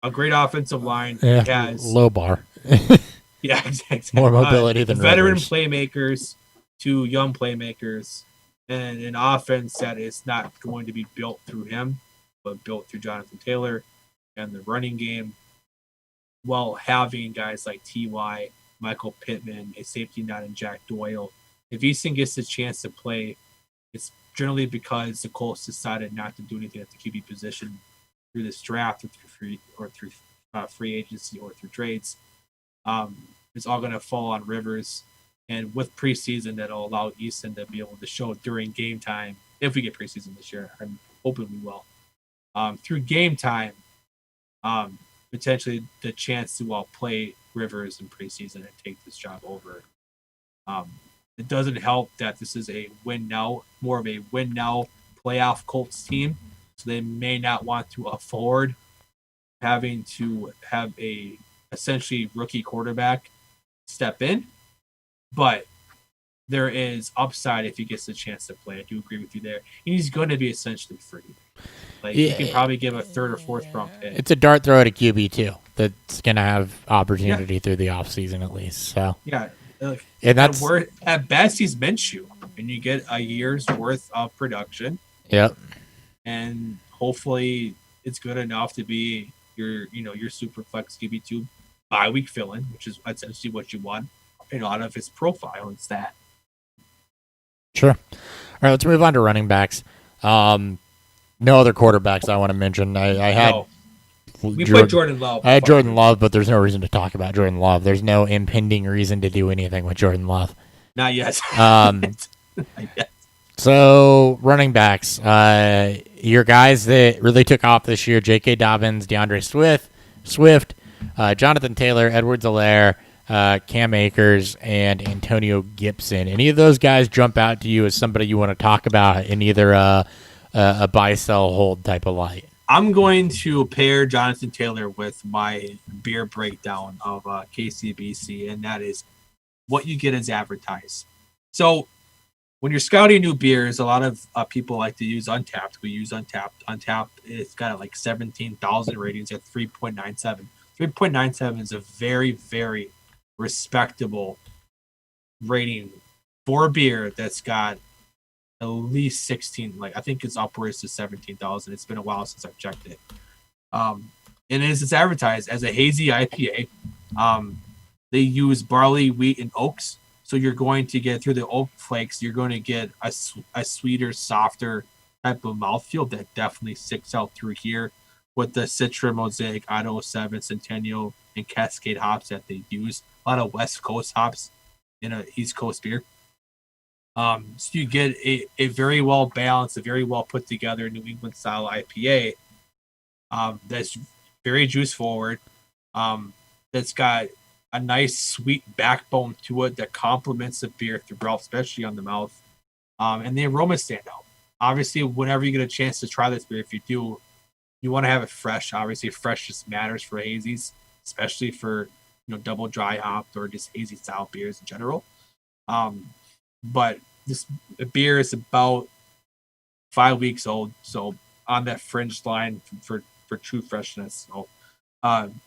A great offensive line. Yeah, has low bar. Yeah, exactly. More mobility than veteran Rivers. Playmakers to young playmakers, and an offense that is not going to be built through him, but built through Jonathan Taylor and the running game, while having guys like T.Y., Michael Pittman, a safety net in Jack Doyle. If Eason gets the chance to play, it's generally because the Colts decided not to do anything at the QB position through this draft or through free agency or through trades. It's all going to fall on Rivers. And with preseason, that'll allow Eason to be able to show during game time, if we get preseason this year. I'm hoping we will. Through game time, potentially the chance to play Rivers in preseason and take this job over. It doesn't help that this is a win now, more of a win now playoff Colts team. So they may not want to afford having to have a essentially rookie quarterback step in. But there is upside if he gets the chance to play. I do agree with you there. And he's going to be essentially free. You can probably give a third or fourth round pick. It's a dart throw at a QB, too, that's going to have opportunity through the offseason at least. So yeah. And that's at best he's Minshew, and you get a year's worth of production. Yep. And hopefully it's good enough to be your super flex QB2 bye-week fill-in, which is essentially what you want out of his profile. It's that. Sure. All right, let's move on to running backs. No other quarterbacks I want to mention. I had we put Jordan Love. I had Jordan Love, but there's no reason to talk about Jordan Love. There's no impending reason to do anything with Jordan Love. Not yet. Not yet. So running backs, your guys that really took off this year: J.K. Dobbins, DeAndre Swift, Jonathan Taylor, Edwards-Helaire, Cam Akers, and Antonio Gibson. Any of those guys jump out to you as somebody you want to talk about in either a buy, sell, hold type of light? I'm going to pair Jonathan Taylor with my beer breakdown of KCBC, and that is what you get as advertised. So when you're scouting new beers, a lot of people like to use Untapped. We use Untapped. Untapped, it's got like 17,000 ratings at 3.97. 3.97 is a very, very respectable rating for a beer that's got at least 16, like I think it's upwards to 17,000. It's been a while since I've checked it. And it's advertised as a hazy IPA. They use barley, wheat, and oaks. So you're going to get through the oak flakes, you're going to get a sweeter, softer type of mouthfeel that definitely sticks out through here with the Citra, Mosaic, Idaho 7, Centennial, and Cascade hops that they use. A lot of West Coast hops in an East Coast beer. So you get a very well balanced, a very well put together New England style IPA that's very juice forward. That's got a nice sweet backbone to it that complements the beer throughout, especially on the mouth. And the aromas stand out. Obviously, whenever you get a chance to try this beer, if you do, you want to have it fresh. Obviously, fresh just matters for hazies, especially for double dry hopped or just hazy style beers in general. But this beer is about 5 weeks old, so on that fringe line for true freshness. So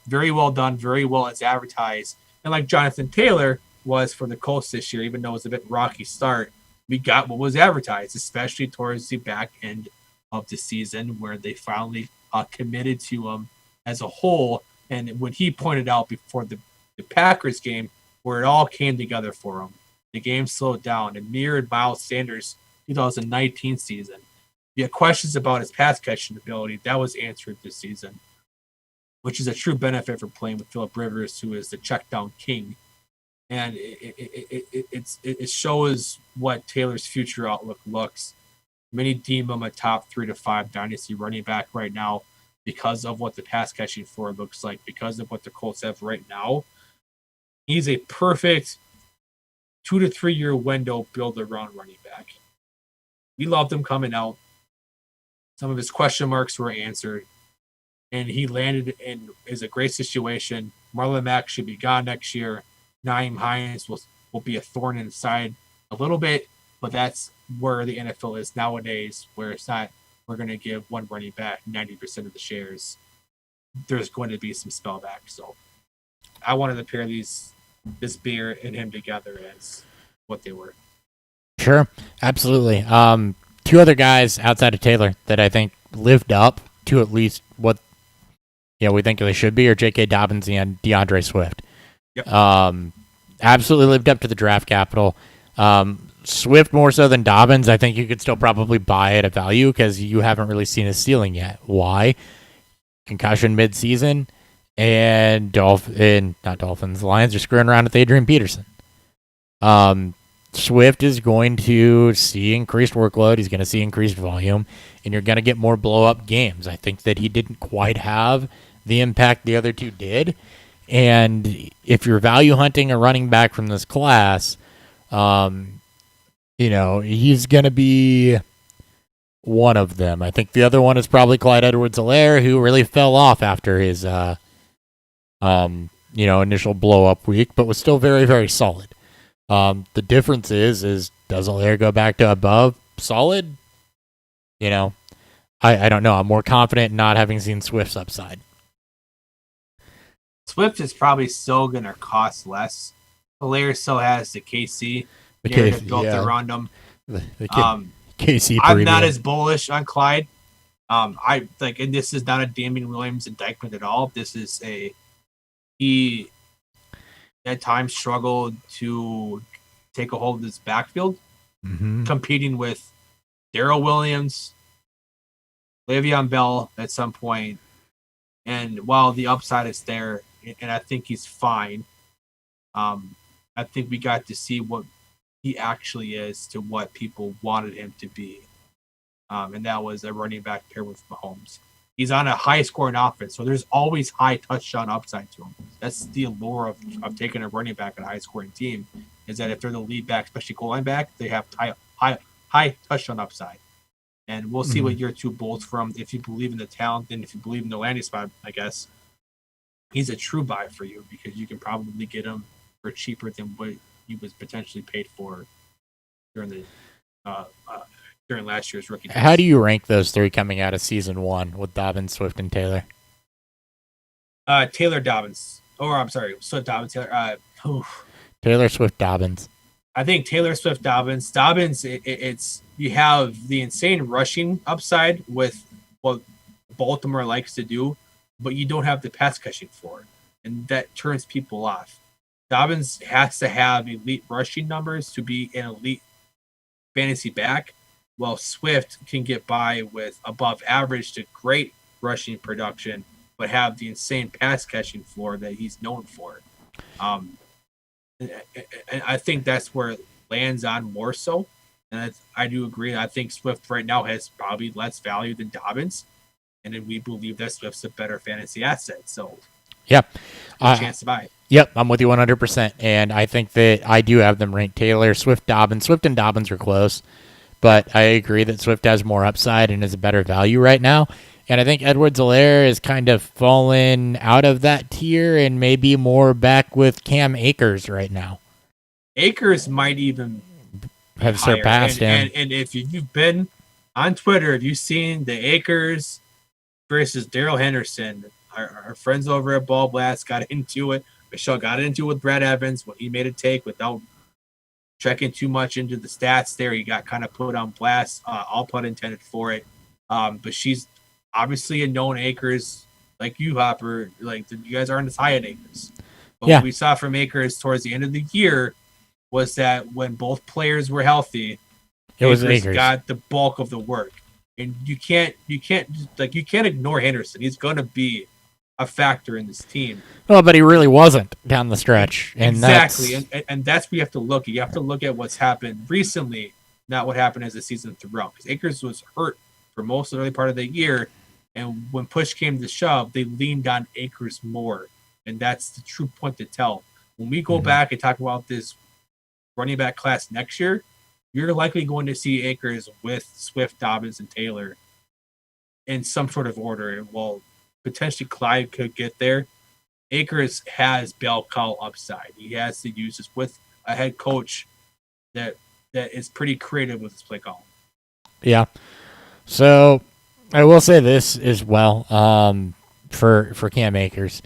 very well done, very well as advertised. And like Jonathan Taylor was for the Colts this year, even though it was a bit rocky start, we got what was advertised, especially towards the back end of the season where they finally committed to him as a whole. And when he pointed out before the Packers game, where it all came together for him, the game slowed down and mirrored Miles Sanders' 2019 season. You had questions about his pass catching ability. That was answered this season, which is a true benefit for playing with Phillip Rivers, who is the check down king. And it shows what Taylor's future outlook looks. Many deem him a top 3 to 5 dynasty running back right now because of what the pass catching floor looks like, because of what the Colts have right now. He's a perfect 2 to 3 year window build around running back. We loved him coming out. Some of his question marks were answered, and he landed in is a great situation. Marlon Mack should be gone next year. Nyheim Hines will be a thorn in the side a little bit, but that's where the NFL is nowadays, where it's not we're going to give one running back 90% of the shares. There's going to be some spellback. So I wanted to pair this beer and him together as what they were. Sure, absolutely. Two other guys outside of Taylor that I think lived up to at least what we think they should be are J.K. Dobbins and DeAndre Swift. Yep. Absolutely lived up to the draft capital. Swift more so than Dobbins. I think you could still probably buy at a value because you haven't really seen his ceiling yet. Why? Concussion midseason, and Lions are screwing around with Adrian Peterson. Swift is going to see increased workload. He's going to see increased volume, and you're going to get more blow-up games. I think that he didn't quite have the impact the other two did. And if you're value hunting a running back from this class, he's going to be one of them. I think the other one is probably Clyde Edwards-Helaire, who really fell off after his initial blow-up week, but was still very, very solid. The difference is does Helaire go back to above solid? I don't know. I'm more confident in not having seen Swift's upside. Swift is probably still going to cost less. Helaire still has the KC built around him. The KC. I'm not as bullish on Clyde. And this is not a Damian Williams indictment at all. This is he at times struggled to take a hold of his backfield, competing with Darrell Williams, Le'Veon Bell at some point. And while the upside is there, and I think he's fine, I think we got to see what he actually is to what people wanted him to be. And that was a running back pair with Mahomes. He's on a high-scoring offense, so there's always high touchdown upside to him. That's the allure of taking a running back at a high-scoring team, is that if they're the lead back, especially goal line back, they have high touchdown upside. And we'll see what year 2 bolts from. If you believe in the talent and if you believe in the landing spot, I guess he's a true buy for you because you can probably get him for cheaper than what he was potentially paid for during the during last year's rookie test. How do you rank those three coming out of season 1 with Dobbins, Swift, and Taylor? Taylor Dobbins. Or I'm sorry, Swift Dobbins. Taylor, Swift, Dobbins. I think Taylor, Swift, Dobbins. Dobbins, it's you have the insane rushing upside with what Baltimore likes to do, but you don't have the pass catching for it, and that turns people off. Dobbins has to have elite rushing numbers to be an elite fantasy back, while Swift can get by with above average to great rushing production, but have the insane pass catching floor that he's known for. And I think that's where it lands on more so. And I do agree. I think Swift right now has probably less value than Dobbins. And then we believe that Swift's a better fantasy asset. So, yep. Chance to buy. Yep, I'm with you 100%. And I think that I do have them ranked Taylor, Swift, Dobbins. Swift and Dobbins are close. But I agree that Swift has more upside and is a better value right now. And I think Edwards-Helaire is kind of fallen out of that tier and maybe more back with Cam Akers right now. Akers might even have surpassed him. And if you've been on Twitter, if you've seen the Akers versus Darrell Henderson, our friends over at Ball Blast got into it. Michelle got into it with Brad Evans when he made a take without checking too much into the stats there. He got kind of put on blast, all pun intended for it. But she's obviously a known Akers, like you, Hopper. Like, you guys aren't as high at Akers. But what we saw from Akers towards the end of the year was that when both players were healthy, Akers got the bulk of the work. And you can't ignore Henderson. He's going to be a factor in this team. Well, but he really wasn't down the stretch. And exactly. And that's where you have to look. You have to look at what's happened recently, not what happened as the season throughout. Because Akers was hurt for most of the early part of the year. And when push came to shove, they leaned on Akers more. And that's the true point to tell. When we go back and talk about this running back class next year, you're likely going to see Akers with Swift, Dobbins, and Taylor in some sort of order. Well, potentially Clyde could get there. Akers has bell cow upside. He has to use this with a head coach that is pretty creative with his play call. Yeah. So I will say this as well for Cam Akers.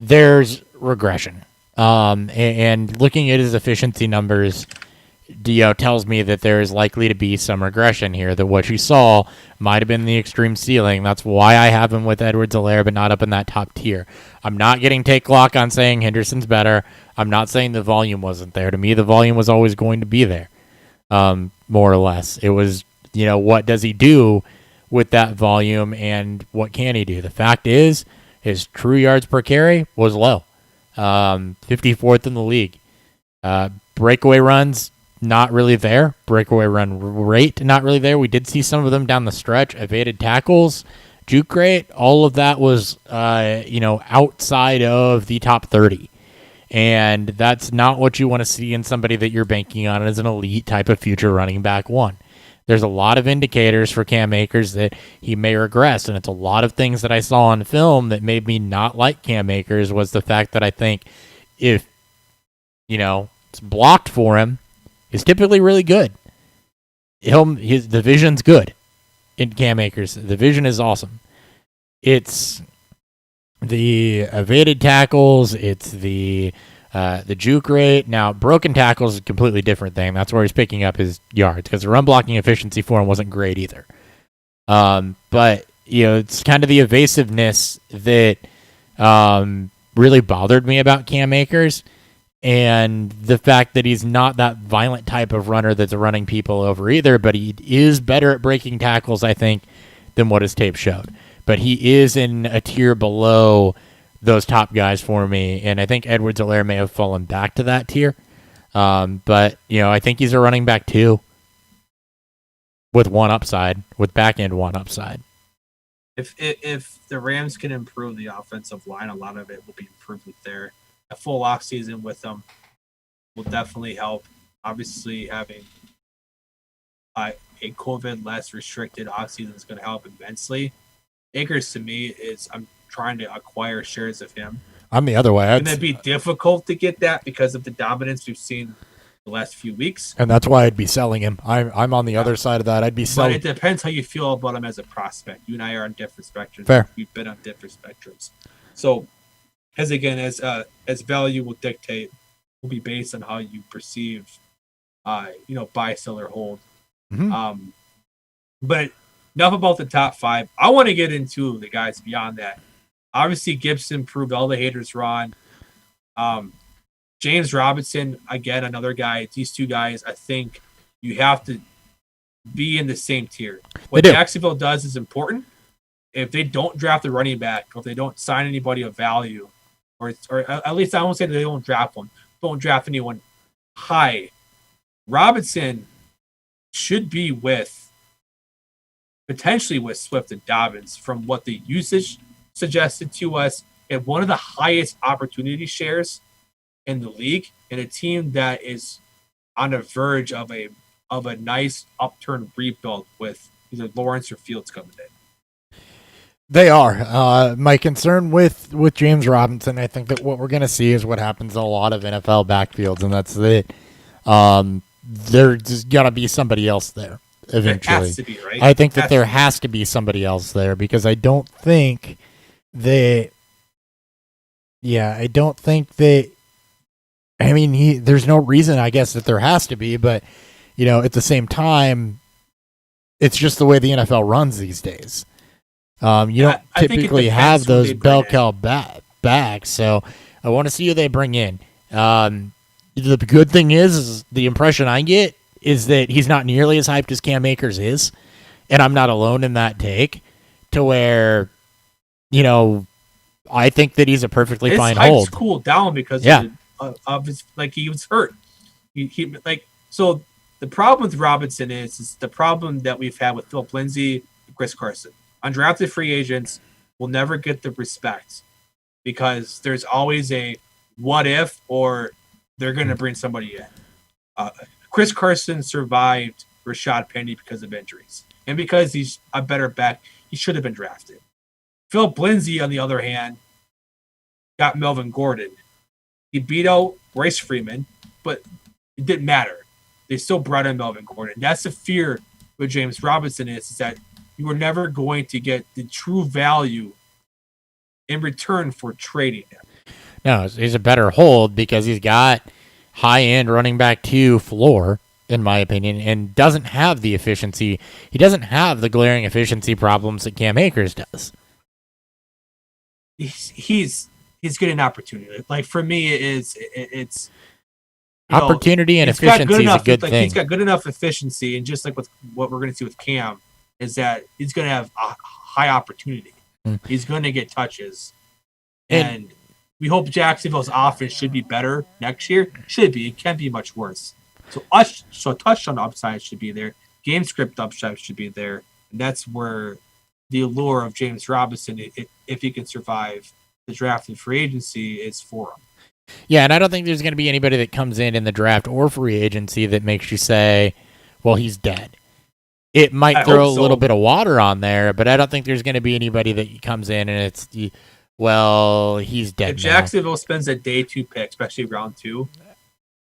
There's regression. And looking at his efficiency numbers, tells me that there is likely to be some regression here, that what you saw might have been the extreme ceiling. That's why I have him with Edwards-Helaire, but not up in that top tier. I'm not getting take clock on saying Henderson's better. I'm not saying the volume wasn't there. To me, the volume was always going to be there, more or less. It was, what does he do with that volume and what can he do? The fact is, his true yards per carry was low, 54th in the league. Breakaway runs, not really there. Breakaway run rate, not really there. We did see some of them down the stretch. Evaded tackles, juke rate, all of that was, outside of the top 30. And that's not what you want to see in somebody that you're banking on as an elite type of future running back one. There's a lot of indicators for Cam Akers that he may regress, and it's a lot of things that I saw on film that made me not like Cam Akers was the fact that I think if, it's blocked for him, is typically really good. The vision's good in Cam Akers. The vision is awesome. It's the evaded tackles. It's the juke rate. Now, broken tackles is a completely different thing. That's where he's picking up his yards because the run blocking efficiency for him wasn't great either. But, it's kind of the evasiveness that really bothered me about Cam Akers. And the fact that he's not that violent type of runner that's running people over either, but he is better at breaking tackles, I think, than what his tape showed. But he is in a tier below those top guys for me, and I think Edwards-Helaire may have fallen back to that tier. But, I think he's a running back too, with one upside, with back end one upside. If the Rams can improve the offensive line, a lot of it will be improvement there. A full off season with them will definitely help. Obviously, having a COVID less restricted offseason is going to help immensely. Akers to me is I'm trying to acquire shares of him. I'm the other way. And it'd be difficult to get that because of the dominance we've seen the last few weeks. And that's why I'd be selling him. I'm on the other side of that. I'd be selling. But it depends how you feel about him as a prospect. You and I are on different spectrums. Fair. We've been on different spectrums. So, as value will dictate, will be based on how you perceive, buy, sell, or hold. Mm-hmm. But enough about the top 5. I want to get into the guys beyond that. Obviously, Gibson proved all the haters wrong. James Robinson, again, another guy. These two guys, I think you have to be in the same tier. What Jacksonville does is important. If they don't draft a running back, or if they don't sign anybody of value, or at least I won't say that they don't draft one, don't draft anyone high, Robinson should be potentially with Swift and Dobbins from what the usage suggested to us, and one of the highest opportunity shares in the league, and a team that is on the verge of a nice upturn rebuild with either Lawrence or Fields coming in. They are. My concern with James Robinson, I think that what we're going to see is what happens in a lot of NFL backfields, and that's it. There's got to be somebody else there eventually. There has to be, right? I think that there has to be somebody else there because I don't think that. Yeah, I don't think that. I mean, there's no reason, I guess, that there has to be, but at the same time, it's just the way the NFL runs these days. You don't typically have those bell cow backs, so I want to see who they bring in. The good thing is the impression I get is that he's not nearly as hyped as Cam Akers is, and I'm not alone in that take, to where, I think that he's a perfectly fine hold. His hype's cooled down because of his, he was hurt. So the problem with Robinson is the problem that we've had with Philip Lindsay and Chris Carson. Undrafted free agents will never get the respect because there's always a what if, or they're going to bring somebody in. Chris Carson survived Rashad Penny because of injuries. And because he's a better back, he should have been drafted. Philip Lindsay, on the other hand, got Melvin Gordon. He beat out Bryce Freeman, but it didn't matter. They still brought in Melvin Gordon. That's the fear with James Robinson is that you are never going to get the true value in return for trading him. No, he's a better hold because he's got high-end running back 2 floor, in my opinion, and doesn't have the efficiency. He doesn't have the glaring efficiency problems that Cam Akers does. He's getting opportunity. For me, it's opportunity and efficiency is a good thing. He's got good enough efficiency, and just like with what we're going to see with Cam, is that he's going to have a high opportunity. He's going to get touches, and we hope Jacksonville's offense should be better next year. Should be. It can't be much worse. So touchdown upside should be there. Game script upside should be there, and that's where the allure of James Robinson, if he can survive the draft and free agency, is for him. Yeah, and I don't think there's going to be anybody that comes in the draft or free agency that makes you say, well, he's dead. It might throw a little bit of water on there, but I don't think there's going to be anybody that comes in and it's, well, he's dead. If Jacksonville spends a day 2 pick, especially round 2,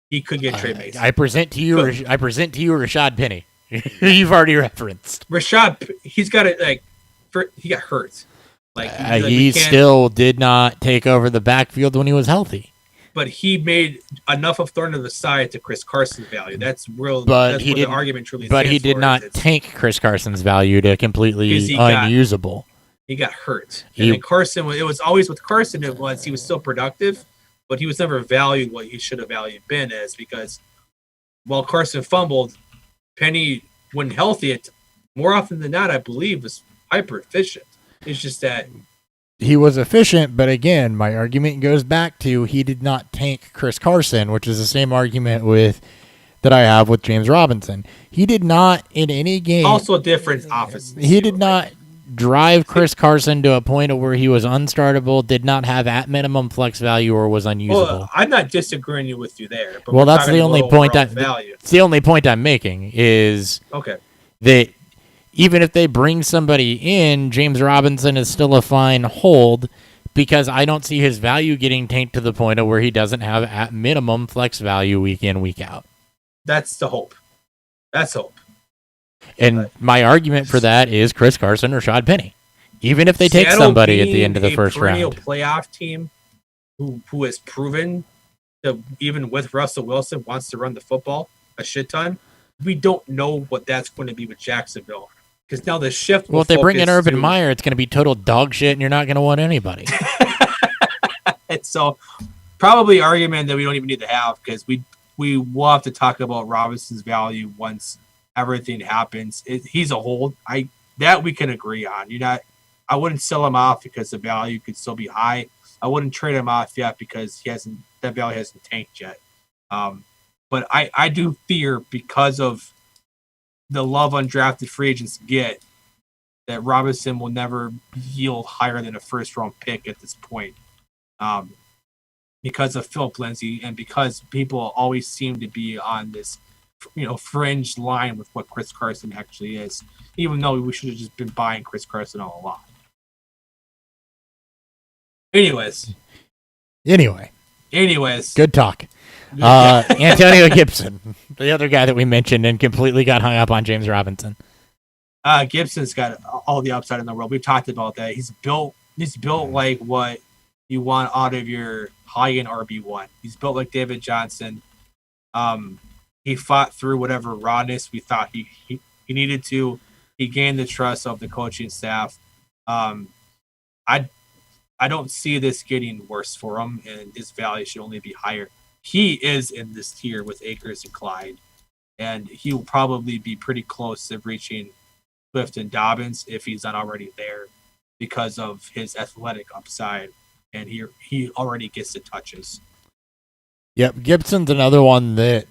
he could get Trey Mason. I present to you Rashad Penny. You've already referenced. Rashad, he's got it, he got hurt. He still did not take over the backfield when he was healthy. But he made enough of thorn to the side to Chris Carson's value. That's real. But that's he the argument truly. But he did not tank Chris Carson's value to completely unusable. He got hurt. And then Carson, it was always with Carson. He was still productive, but he was never valued what he should have been as, because while Carson fumbled, Penny, when healthy, more often than not, I believe, was hyper efficient. It's just that he was efficient, but again, my argument goes back to he did not tank Chris Carson, which is the same argument that I have with James Robinson. He did not in any game. Also, a different office. He did not drive Chris Carson to a point where he was unstartable, did not have at minimum flex value, or was unusable. Well, I'm not disagreeing with you there. But well, that's the only point. It's the only point I'm making is okay. that even if they bring somebody in, James Robinson is still a fine hold because I don't see his value getting tanked to the point of where he doesn't have, at minimum, flex value week in, week out. That's the hope. That's hope. And my argument for that is Chris Carson or Rashad Penny. Even if they take somebody at the end of the first round. A playoff team who has proven that even with Russell Wilson wants to run the football a shit ton, we don't know what that's going to be with Jacksonville. Because now the shift will if they bring in Urban Meyer, it's going to be total dog shit and you're not going to want anybody. And so probably argument that we don't even need to have because we will have to talk about Robinson's value once everything happens. He's a hold. That we can agree on. I wouldn't sell him off because the value could still be high. I wouldn't trade him off yet because that value hasn't tanked yet. But I do fear because of the love undrafted free agents get that Robinson will never yield higher than a first round pick at this point. Because of Philip Lindsay and because people always seem to be on this, fringe line with what Chris Carson actually is, even though we should have just been buying Chris Carson all along. Anyways. Good talk. Antonio Gibson, the other guy that we mentioned and completely got hung up on James Robinson. Gibson's got all the upside in the world. We've talked about that. He's built like what you want out of your high-end RB1. He's built like David Johnson. He fought through whatever rawness we thought he needed to. He gained the trust of the coaching staff. I don't see this getting worse for him, and his value should only be higher. He is in this tier with Akers and Clyde, and he will probably be pretty close to reaching Swift and Dobbins if he's not already there because of his athletic upside, and he already gets the touches. Yep, Gibson's another one that,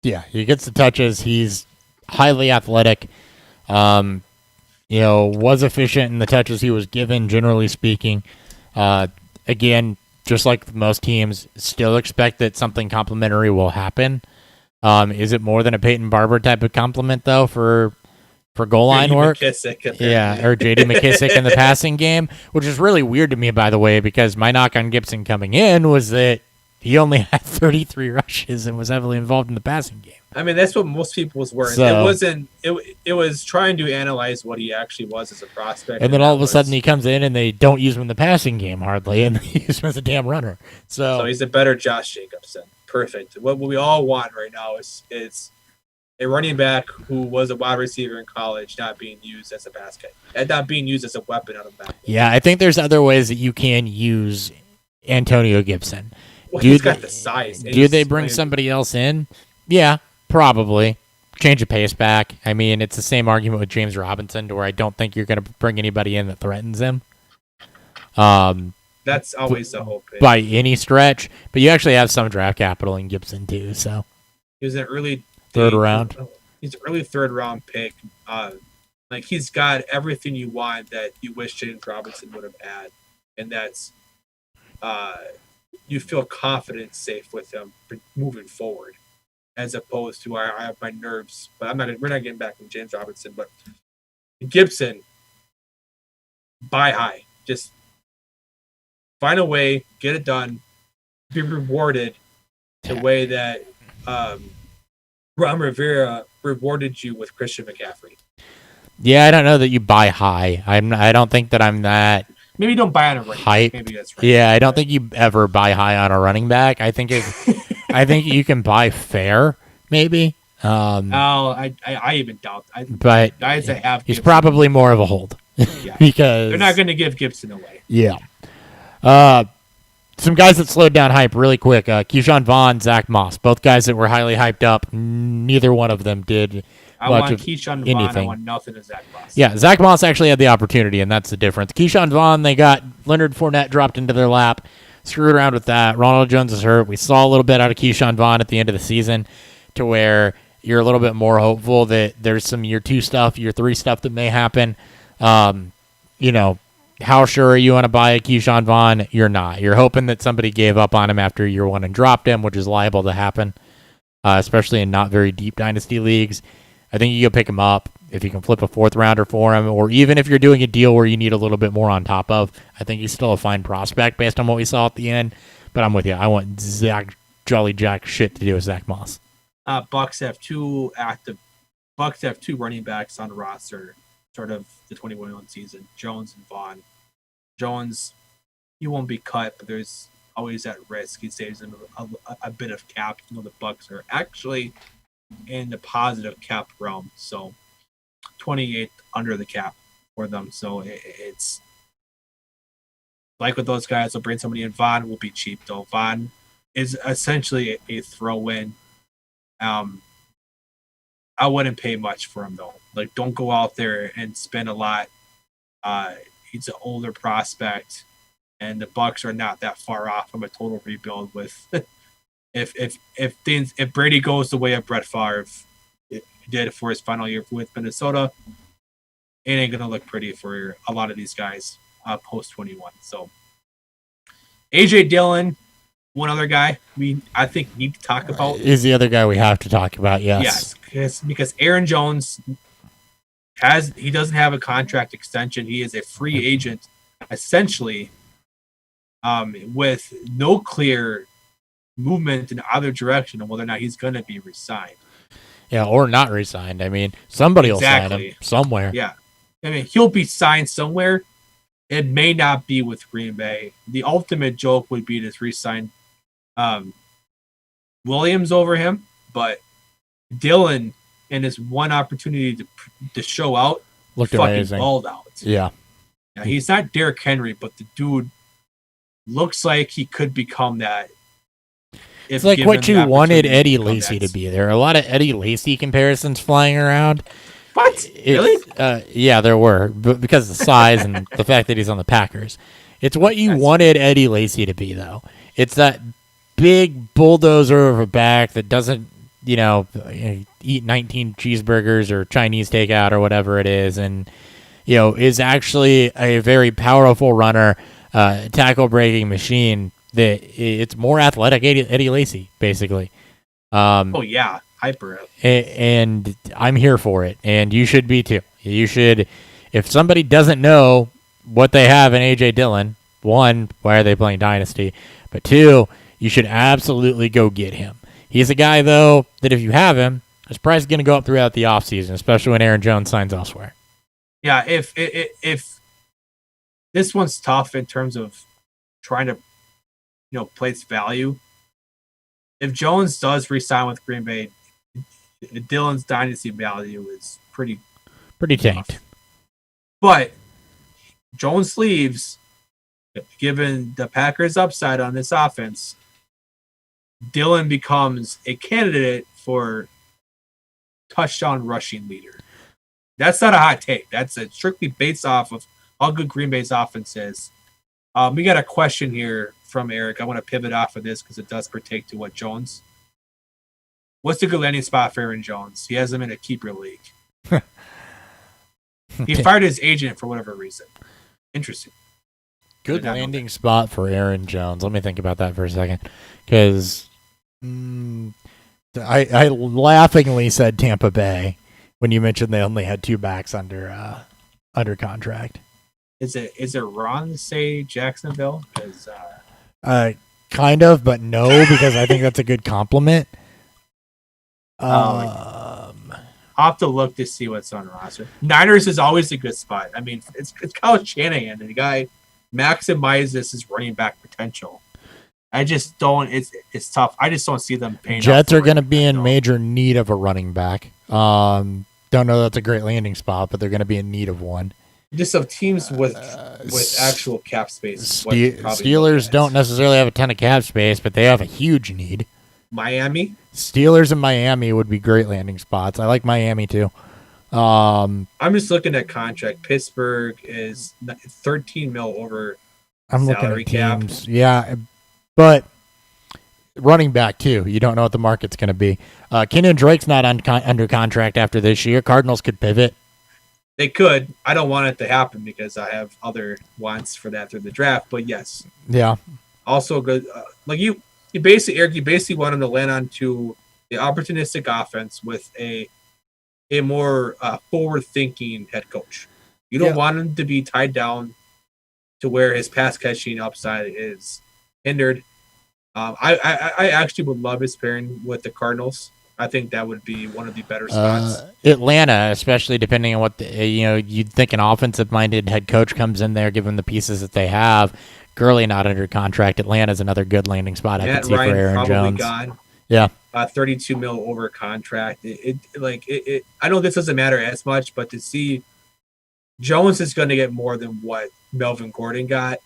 he gets the touches. He's highly athletic. Was efficient in the touches he was given, generally speaking. Again, just like most teams, still expect that something complimentary will happen. Is it more than a Peyton Barber type of compliment, though, for goal line work? McKissick, or J.D. McKissick in the passing game, which is really weird to me, by the way, because my knock on Gibson coming in was that he only had 33 rushes and was heavily involved in the passing game. I mean, that's what most people was worried. So, it was trying to analyze what he actually was as a prospect. And then all of a sudden he comes in and they don't use him in the passing game hardly, and they use him as a damn runner. So he's a better Josh Jacobson. Perfect. What we all want right now is a running back who was a wide receiver in college not being used as a basket and not being used as a weapon out of that. Yeah, I think there's other ways that you can use Antonio Gibson. Well, he's got the size. Do they bring somebody else in? Yeah, probably. Change of pace back. I mean, it's the same argument with James Robinson to where I don't think you're going to bring anybody in that threatens him. That's always the hope. By any stretch. But you actually have some draft capital in Gibson, too. So he was an early third round. He's an early third round pick. He's got everything you want that you wish James Robinson would have had. And that's you feel confident, safe with him moving forward. As opposed to I have my nerves, but we're not getting back to James Robinson, but Gibson, buy high. Just find a way, get it done, be rewarded the way that Ron Rivera rewarded you with Christian McCaffrey. Yeah, I don't know that you buy high. I don't think that I'm that. Maybe you don't buy on a running hype. Maybe that's right. Yeah, I don't think you ever buy high on a running back. I think I think you can buy fair, maybe. I even doubt. But guys that have he's Gibson, probably more of a hold. Yeah, because they're not going to give Gibson away. Yeah. Some guys that slowed down hype really quick. Keyshawn Vaughn, Zach Moss, both guys that were highly hyped up. Neither one of them did. I want Keyshawn Vaughn. I want nothing to Zach Moss. Yeah, Zach Moss actually had the opportunity, and that's the difference. Keyshawn Vaughn, they got Leonard Fournette dropped into their lap. Screwed around with that. Ronald Jones is hurt. We saw a little bit out of Keyshawn Vaughn at the end of the season to where you're a little bit more hopeful that there's some year 2 stuff, year 3 stuff that may happen. How sure are you want to buy a Keyshawn Vaughn? You're not. You're hoping that somebody gave up on him after year 1 and dropped him, which is liable to happen. especially in not very deep dynasty leagues. I think you can pick him up if you can flip a 4th rounder for him, or even if you're doing a deal where you need a little bit more on top of. I think he's still a fine prospect based on what we saw at the end. But I'm with you. I want Zach Jolly Jack shit to do with Zach Moss. Bucks have two running backs on the roster, sort of the 2021 season, Jones and Vaughn. Jones, he won't be cut, but there's always that risk. He saves him a bit of cap. You know, the Bucks are actually in the positive cap realm, so 28th under the cap for them. So it's like with those guys, they'll bring somebody in. Vaughn will be cheap though. Vaughn is essentially a throw-in. I wouldn't pay much for him though. Like, don't go out there and spend a lot. He's an older prospect, and the Bucks are not that far off from a total rebuild. With if Brady goes the way of Brett Favre did for his final year with Minnesota, it ain't gonna look pretty for a lot of these guys post 21. So AJ Dillon, one other guy I think need to talk about is the other guy we have to talk about. Yes, because Aaron Jones he doesn't have a contract extension. He is a free agent essentially, with no clear movement in either direction on whether or not he's going to be re-signed. Yeah, or not re-signed. I mean, somebody will sign him somewhere. Yeah, I mean, he'll be signed somewhere. It may not be with Green Bay. The ultimate joke would be to re-sign Williams over him, but Dillon, in his one opportunity to show out, looked fucking amazing. balled out. Yeah. He's not Derrick Henry, but the dude looks like he could become that. It's like what you wanted Eddie Lacy to be. There are a lot of Eddie Lacy comparisons flying around. What? Really? Yeah, there were, but because of the size and the fact that he's on the Packers. It's what you wanted Eddie Lacy to be, though. It's that big bulldozer of a back that doesn't, eat 19 cheeseburgers or Chinese takeout or whatever it is, and is actually a very powerful runner, tackle breaking machine. That it's more athletic Eddie Lacy, basically. Hyper. And I'm here for it, and you should be too. You should, if somebody doesn't know what they have in AJ Dillon, one, why are they playing Dynasty? But two, you should absolutely go get him. He's a guy, though, that if you have him, his price is going to go up throughout the offseason, especially when Aaron Jones signs elsewhere. Yeah, if this one's tough in terms of trying to, place value. If Jones does re-sign with Green Bay, Dillon's dynasty value is pretty tanked. But Jones leaves, given the Packers' upside on this offense, Dillon becomes a candidate for touchdown rushing leader. That's not a hot take. That's strictly based off of how good Green Bay's offense is. We got a question here from Eric. I want to pivot off of this because it does pertain to what Jones. What's the good landing spot for Aaron Jones? He has him in a keeper league. He fired his agent for whatever reason. Interesting. Good landing spot for Aaron Jones. Let me think about that for a second. Because I laughingly said Tampa Bay when you mentioned they only had 2 backs under contract. Is it wrong to say Jacksonville? Because kind of, but no, because I think that's a good compliment. I'll have to look to see what's on the roster. Niners is always a good spot. I mean, it's Kyle Shanahan, and the guy maximizes his running back potential. I just don't. It's tough. I just don't see them paying. Jets are going to be in major need of a running back. Don't know that's a great landing spot, but they're going to be in need of one. Just some teams with actual cap space. Steelers don't necessarily have a ton of cap space, but they have a huge need. Miami? Steelers and Miami would be great landing spots. I like Miami too. I'm just looking at contract. Pittsburgh is 13 mil over I'm salary looking at cap. teams. Yeah, but running back too. You don't know what the market's going to be. Kenyon Drake's not under contract after this year. Cardinals could pivot. They could. I don't want it to happen because I have other wants for that through the draft. But yes. Yeah. Also good. Like you basically want him to land on to the opportunistic offense with a more forward-thinking head coach. You don't want him to be tied down to where his pass catching upside is hindered. I actually would love his pairing with the Cardinals. I think that would be one of the better spots. Atlanta, especially depending on what you'd think an offensive-minded head coach comes in there, given the pieces that they have. Gurley not under contract. Atlanta's another good landing spot I could see Ryan for Aaron Jones. Gone. Yeah, 32 mil over contract. I know this doesn't matter as much, but to see Jones is going to get more than what Melvin Gordon got.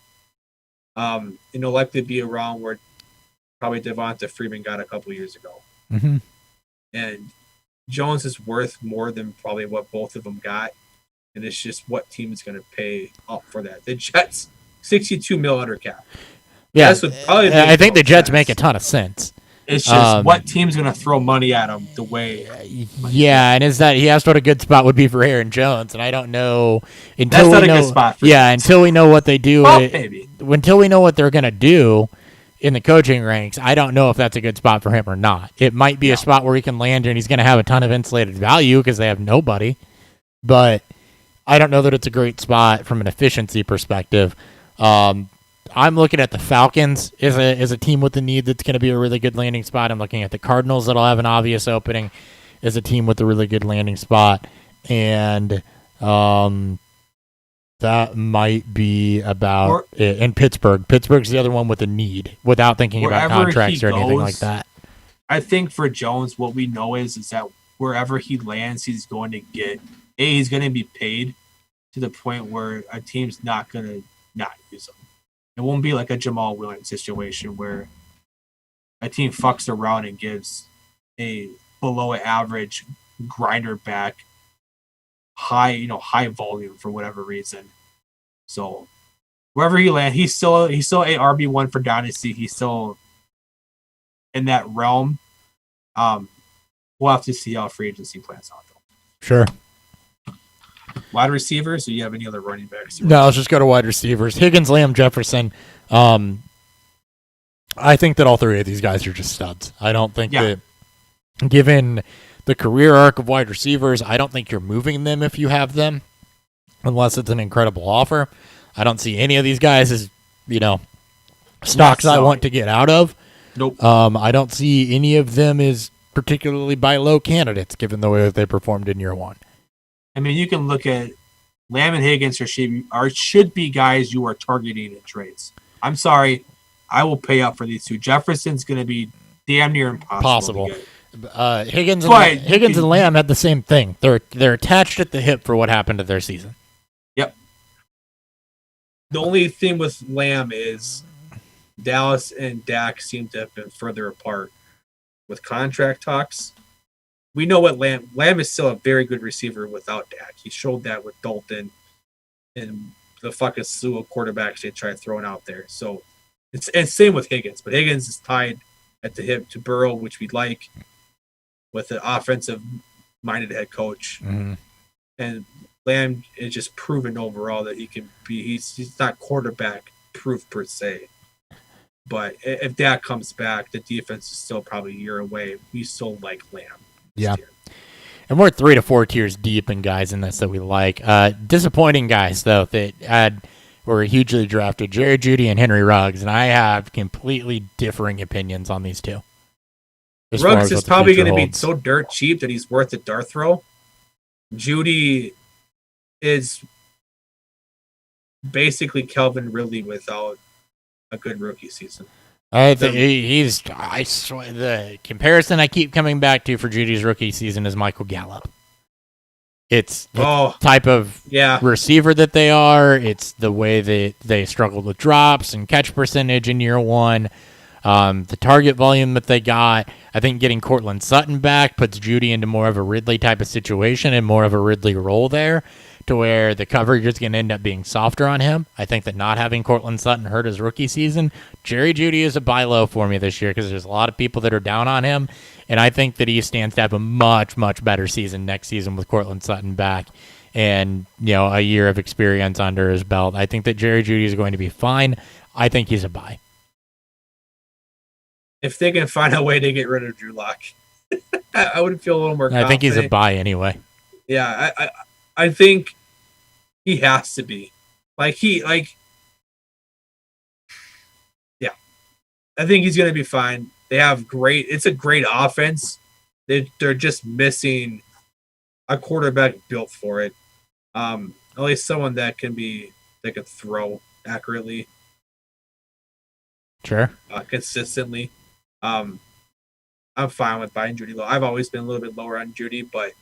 It'll likely be around where probably Devonta Freeman got a couple years ago. Mm-hmm. And Jones is worth more than probably what both of them got. And it's just what team is going to pay up for that. The Jets, 62 mil under cap. Yeah, I think the Jets make a ton of sense. It's just what team's going to throw money at him the way. Yeah, and is that he asked what a good spot would be for Aaron Jones, and I don't know until that's not a good spot for until we know what they do. Maybe. Until we know what they're going to do in the coaching ranks, I don't know if that's a good spot for him or not. It might be a spot where he can land and he's going to have a ton of insulated value because they have nobody, but I don't know that it's a great spot from an efficiency perspective. I'm looking at the Falcons as a team with a need that's going to be a really good landing spot. I'm looking at the Cardinals that'll have an obvious opening as a team with a really good landing spot. And that might be about it. And Pittsburgh. Pittsburgh's the other one with a need without thinking about contracts or anything like that. I think for Jones, what we know is that wherever he lands, he's going to get he's going to be paid to the point where a team's not going to not use him. It won't be like a Jamal Williams situation where a team fucks around and gives a below average grinder back high volume for whatever reason. So wherever he lands, he's still a RB1 for Dynasty. He's still in that realm. We'll have to see how free agency plans out though. Sure. Wide receivers, or you have any other running backs? No, let's just go to wide receivers. Higgins, Lamb, Jefferson. I think that all three of these guys are just studs. I don't think that, given the career arc of wide receivers, I don't think you're moving them if you have them, unless it's an incredible offer. I don't see any of these guys as, stocks I want to get out of. Nope. I don't see any of them as particularly buy low candidates, given the way that they performed in year one. I mean, you can look at Lamb and Higgins should be guys you are targeting in trades. I'm sorry, I will pay up for these two. Jefferson's going to be damn near impossible. Higgins and Lamb had the same thing. They're attached at the hip for what happened to their season. Yep. The only thing with Lamb is Dallas and Dak seem to have been further apart with contract talks. We know what Lamb is still a very good receiver without Dak. He showed that with Dalton and the fucking slew of quarterbacks they tried throwing out there. So it's same with Higgins, but Higgins is tied at the hip to Burrow, which we like, with an offensive-minded head coach. Mm-hmm. And Lamb is just proven overall that he can be. He's not quarterback proof per se. But if Dak comes back, the defense is still probably a year away. We still like Lamb. Yeah. And we're 3 to 4 tiers deep in guys in this that we like. Disappointing guys, though, that were hugely drafted. Jerry Jeudy and Henry Ruggs. And I have completely differing opinions on these two. Ruggs is probably going to be so dirt cheap that he's worth a dart throw. Jeudy is basically Calvin Ridley without a good rookie season. I think I swear, the comparison I keep coming back to for Judy's rookie season is Michael Gallup. It's the type of receiver that they are. It's the way that they struggled with drops and catch percentage in year one. The target volume that they got. I think getting Cortland Sutton back puts Jeudy into more of a Ridley type of situation and more of a Ridley role there, to where the coverage is going to end up being softer on him. I think that not having Cortland Sutton hurt his rookie season. Jerry Jeudy is a buy low for me this year because there's a lot of people that are down on him, and I think that he stands to have a much, much better season next season with Cortland Sutton back and a year of experience under his belt. I think that Jerry Jeudy is going to be fine. I think he's a buy. If they can find a way to get rid of Drew Lock. I would feel a little more I think he's a confident. buy anyway. Yeah, I think he has to be. Yeah. I think he's going to be fine. They have it's a great offense. They're just missing a quarterback built for it. At least someone that can throw accurately. Sure. Consistently. I'm fine with buying Judy low. I've always been a little bit lower on Judy, but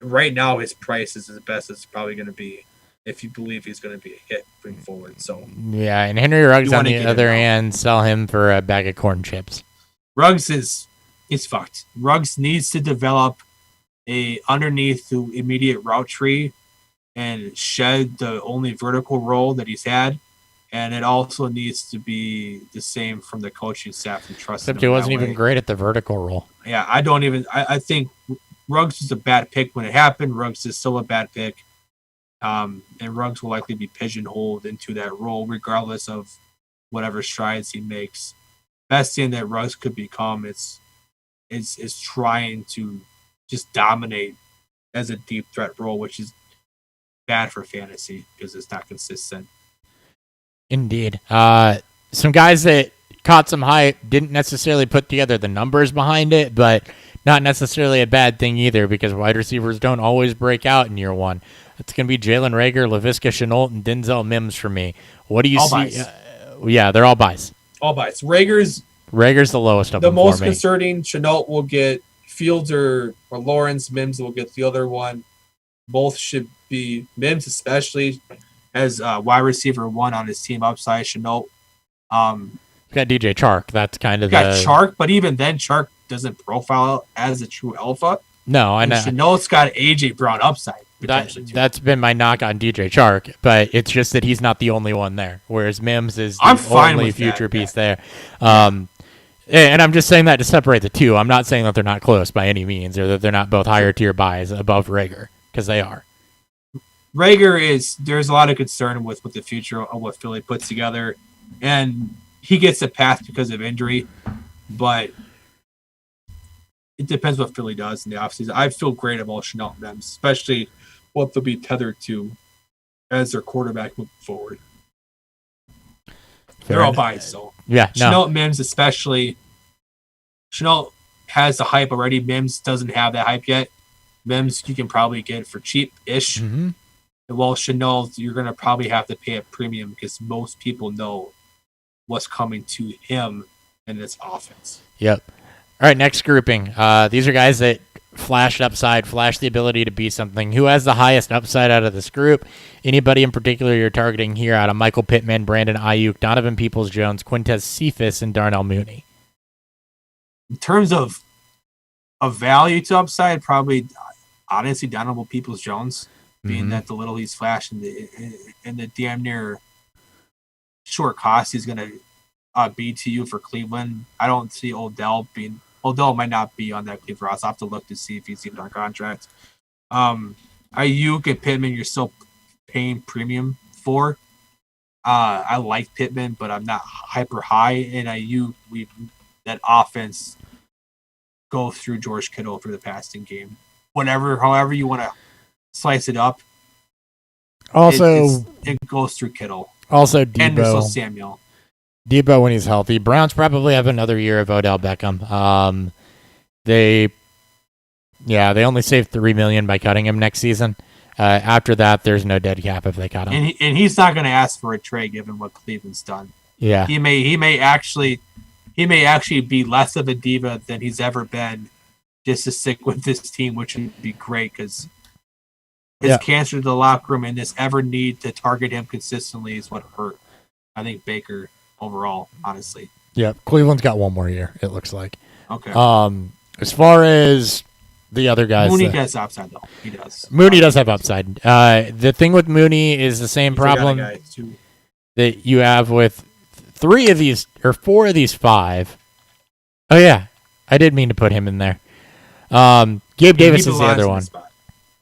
right now his price is as best as it's probably going to be if you believe he's going to be a hit moving forward. So yeah, and Henry Ruggs You on wanna the get other him out. hand, sell him for a bag of corn chips. Ruggs is fucked. Ruggs needs to develop a underneath the immediate route tree and shed the only vertical role that he's had. And it also needs to be the same from the coaching staff and trust him. Except he wasn't that even way. great at the vertical roll. Yeah, I think Ruggs was a bad pick when it happened. Ruggs is still a bad pick. And Ruggs will likely be pigeonholed into that role regardless of whatever strides he makes. Best thing that Ruggs could become is trying to just dominate as a deep threat role, which is bad for fantasy because it's not consistent. Indeed. Some guys that caught some hype didn't necessarily put together the numbers behind it, but not necessarily a bad thing either because wide receivers don't always break out in year one. It's going to be Jalen Reagor, Laviska Shenault, and Denzel Mims for me. What do you All see? buys. Yeah, they're all buys. All buys. Rager's the lowest of the them most for me. concerning. Chenault will get Fields or Lawrence. Mims will get the other one. Both should be Mims, especially as wide receiver one on his team upside. Chenault. You got DJ Chark. That's kind of Got Chark, but even then, Chark doesn't profile as a true alpha. No, I know. Chenault's got AJ Brown upside. Potentially too. That's been my knock on DJ Chark, but it's just that he's not the only one there, whereas Mims is I'm the fine only with future that, piece there. And I'm just saying that to separate the two. I'm not saying that they're not close by any means, or that they're not both higher tier buys above Reagor, because they are. Reagor there's a lot of concern with the future of what Philly puts together, and he gets a path because of injury, but it depends what Philly does in the offseason. I feel great about Chenault and Mims, especially what they'll be tethered to as their quarterback moving forward. They're all buys, so. Yeah, no. Chenault and Mims especially. Chenault has the hype already. Mims doesn't have that hype yet. Mims you can probably get for cheap-ish. Mm-hmm. Well, Chenault, you're going to probably have to pay a premium because most people know what's coming to him in this offense. Yep. All right, next grouping. These are guys that flashed upside, flashed the ability to be something. Who has the highest upside out of this group? Anybody in particular you're targeting here out of Michael Pittman, Brandon Ayuk, Donovan Peoples-Jones, Quintez Cephas, and Darnell Mooney? In terms of value to upside, probably, honestly, Donovan Peoples-Jones, being that the little he's flashed and the damn near short cost he's going to be to you for Cleveland. I don't see Odell might not be on that Cleveland roster. I'll have to look to see if he's even on contract. Ayuk and Pittman, you're still paying premium for. I like Pittman, but I'm not hyper high. And Ayuk, that offense go through George Kittle through the passing game. However you want to slice it up. Also, it goes through Kittle. Also, And also Debo. Samuel. Debo when he's healthy. Browns probably have another year of Odell Beckham. They only saved $3 million by cutting him next season. After that, there's no dead cap if they cut him. And he's not going to ask for a trade given what Cleveland's done. Yeah, He may actually be less of a diva than he's ever been just to stick with this team, which would be great because his cancer to the locker room and this ever need to target him consistently is what hurt. I think Baker overall, honestly. yeah. Cleveland's got one more year. It looks like. Okay. As far as the other guys, Mooney has upside though. He does. Mooney does have upside. The thing with Mooney is the same problem that you have with 4 of these 5. Oh yeah, I did mean to put him in there. Gabe Davis is the other one.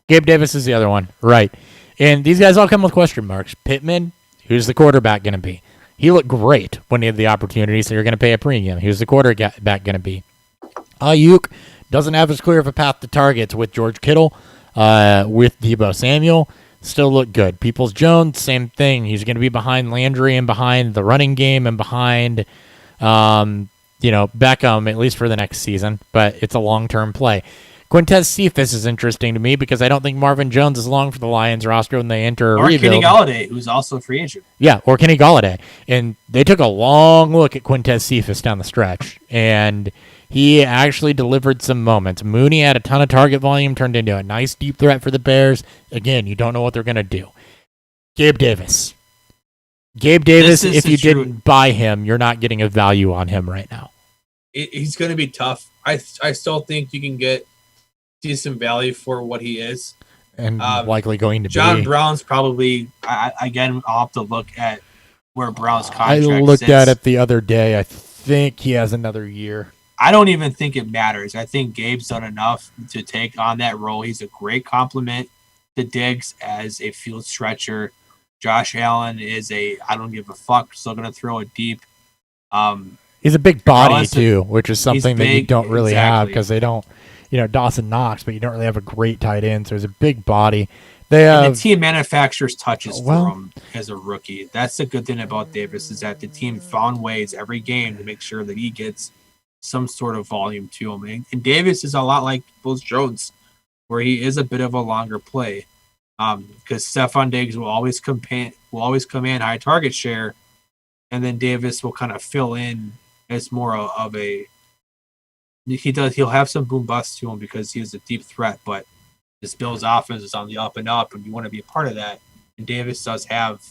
Gabe Davis is the other one, right? And these guys all come with question marks. Pittman, who's the quarterback going to be? He looked great when he had the opportunity, so you're going to pay a premium. Who's the quarterback going to be? Ayuk, Doesn't have as clear of a path to targets with George Kittle, with Deebo Samuel. Still look good. Peoples-Jones, same thing. He's going to be behind Landry and behind the running game and behind, Beckham, at least for the next season. But it's a long-term play. Quintez Cephas is interesting to me because I don't think Marvin Jones is long for the Lions roster when they enter a or rebuild. Kenny Galladay, who's also a free agent. Yeah, or Kenny Galladay. And they took a long look at Quintez Cephas down the stretch, and he actually delivered some moments. Mooney had a ton of target volume, turned into a nice deep threat for the Bears. Again, you don't know what they're going to do. Gabe Davis. If you didn't buy him, you're not getting a value on him right now. He's going to be tough. I still think you can get decent value for what he is. And likely going to John be. Brown's probably, again, I'll have to look at where Brown's contract I looked sits. at it the other day. I think he has another year. I don't even think it matters. I think Gabe's done enough to take on that role. He's a great compliment to Diggs as a field stretcher. Josh Allen is I don't give a fuck, still going to throw it deep. He's a big body, too, which is something that you don't really have because they don't, Dawson Knox, but you don't really have a great tight end, so he's a big body. And the team manufactures touches for him as a rookie. That's the good thing about Davis is that the team found ways every game to make sure that he gets some sort of volume to him. And Davis is a lot like Peoples-Jones, where he is a bit of a longer play because Stephon Diggs will always command high target share, and then Davis will kind of fill in as more of a he'll have some boom bust to him because he is a deep threat, but this Bills offense is on the up and up, and you want to be a part of that. And Davis does have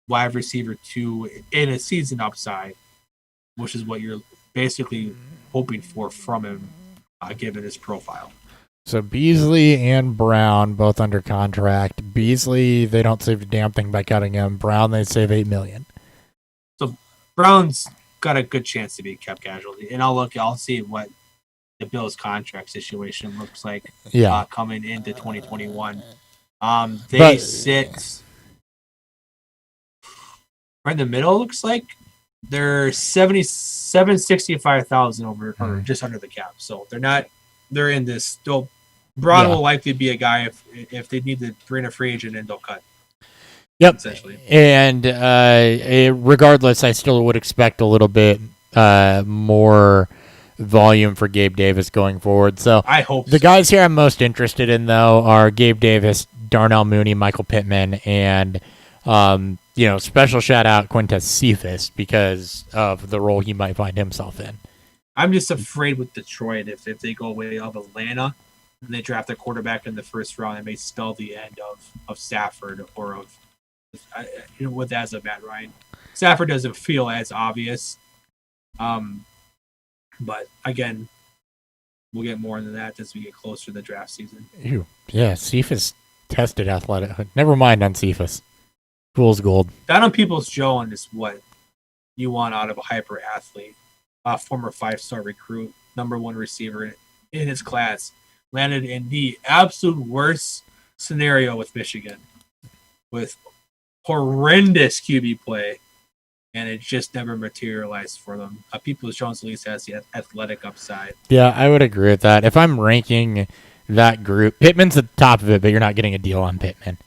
wide receiver 2 in a season upside, which is what you're basically hoping for from him, given his profile. So Beasley and Brown both under contract. Beasley, they don't save a damn thing by cutting him. Brown, they save $8 million. So Brown's got a good chance to be kept casualty, and I'll see what the Bills contract situation looks like coming into 2021. They sit right in the middle, looks like. They're 765,000 over or just under the cap. So they're in this still. Brown will likely be a guy if they need to bring a free agent in, they'll cut. Yep. Essentially. And regardless, I still would expect a little bit more volume for Gabe Davis going forward. So I hope the guys here I'm most interested in, though, are Gabe Davis, Darnell Mooney, Michael Pittman, and special shout out Quintez Cephas because of the role he might find himself in. I'm just afraid with Detroit if they go away of Atlanta and they draft a quarterback in the first round, it may spell the end of Stafford or of with as of Matt Ryan. Stafford doesn't feel as obvious. But again, we'll get more into that as we get closer to the draft season. Ew. Yeah, Cephas tested athletic. Never mind on Cephas. Fool's gold. Down on Peoples-Jones is what you want out of a hyper athlete. Former 5-star recruit, number 1 receiver in his class, landed in the absolute worst scenario with Michigan, with horrendous QB play, and it just never materialized for them. Peoples-Jones at least has the athletic upside. Yeah, I would agree with that. If I'm ranking that group, Pittman's at the top of it, but you're not getting a deal on Pittman.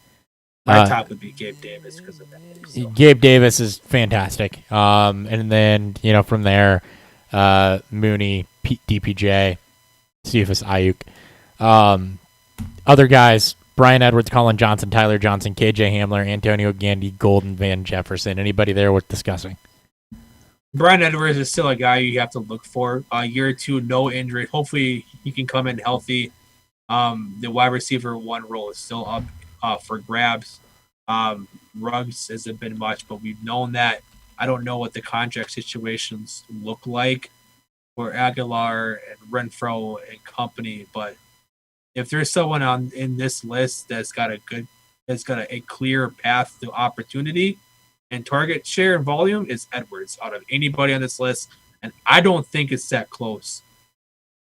My top would be Gabe Davis because of that. So. Gabe Davis is fantastic. And then, from there, Mooney, DPJ, Cephas, Ayuk. Other guys, Brian Edwards, Colin Johnson, Tyler Johnson, KJ Hamler, Antonio Gandy, Golden, Van Jefferson. Anybody there worth discussing? Brian Edwards is still a guy you have to look for. A year or two, no injury. Hopefully he can come in healthy. The wide receiver 1 role is still up for grabs. Ruggs hasn't been much, but we've known that. I don't know what the contract situations look like for Aguilar and Renfro and company, but if there's someone in this list that's got a clear path to opportunity and target share and volume, is Edwards out of anybody on this list, and I don't think it's that close.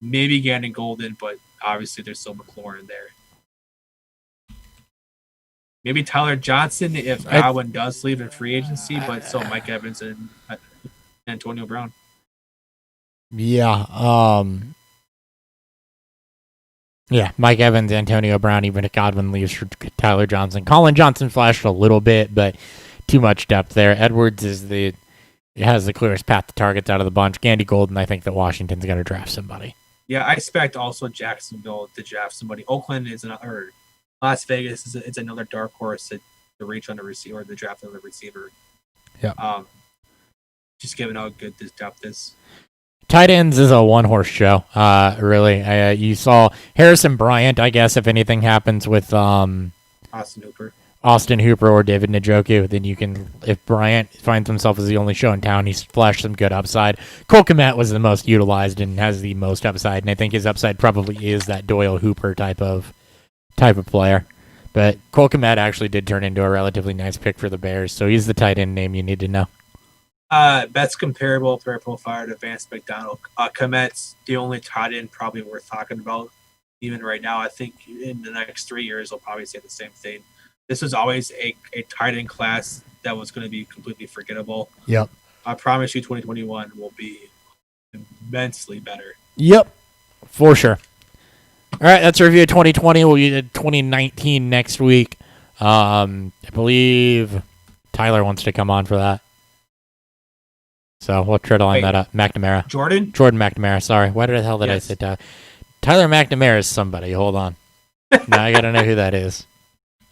Maybe Gannon Golden, but obviously there's still McLaurin there. Maybe Tyler Johnson if Godwin does leave in free agency, but so Mike Evans and Antonio Brown. Yeah. Yeah, Mike Evans, Antonio Brown, even if Godwin leaves for Tyler Johnson. Colin Johnson flashed a little bit, but too much depth there. Edwards has the clearest path to targets out of the bunch. Gandy Golden, I think that Washington's going to draft somebody. Yeah, I expect also Jacksonville to draft somebody. Oakland is or Las Vegas is another dark horse to reach on the receiver, the draft of the receiver. Yeah. Just given how good this depth is. Tight ends is a one-horse show, really. You saw Harrison Bryant, I guess, if anything happens with Austin Hooper or David Njoku, then you can, if Bryant finds himself as the only show in town, he's flashed some good upside. Cole Kmet was the most utilized and has the most upside, and I think his upside probably is that Doyle Hooper type of player. But Cole Kmet actually did turn into a relatively nice pick for the Bears, so he's the tight end name you need to know. Best comparable player profile to Vance McDonald. Komet's the only tight end probably worth talking about. Even right now, I think in the next 3 years, they'll probably say the same thing. This was always a tight end class that was going to be completely forgettable. Yep. I promise you 2021 will be immensely better. Yep, for sure. All right, that's a review of 2020. We'll get 2019 next week. I believe Tyler wants to come on for that. So we'll try to line that up. McNamara. Jordan McNamara, sorry. Why the hell did I say Tyler? Tyler McNamara is somebody. Hold on. Now I got to know who that is.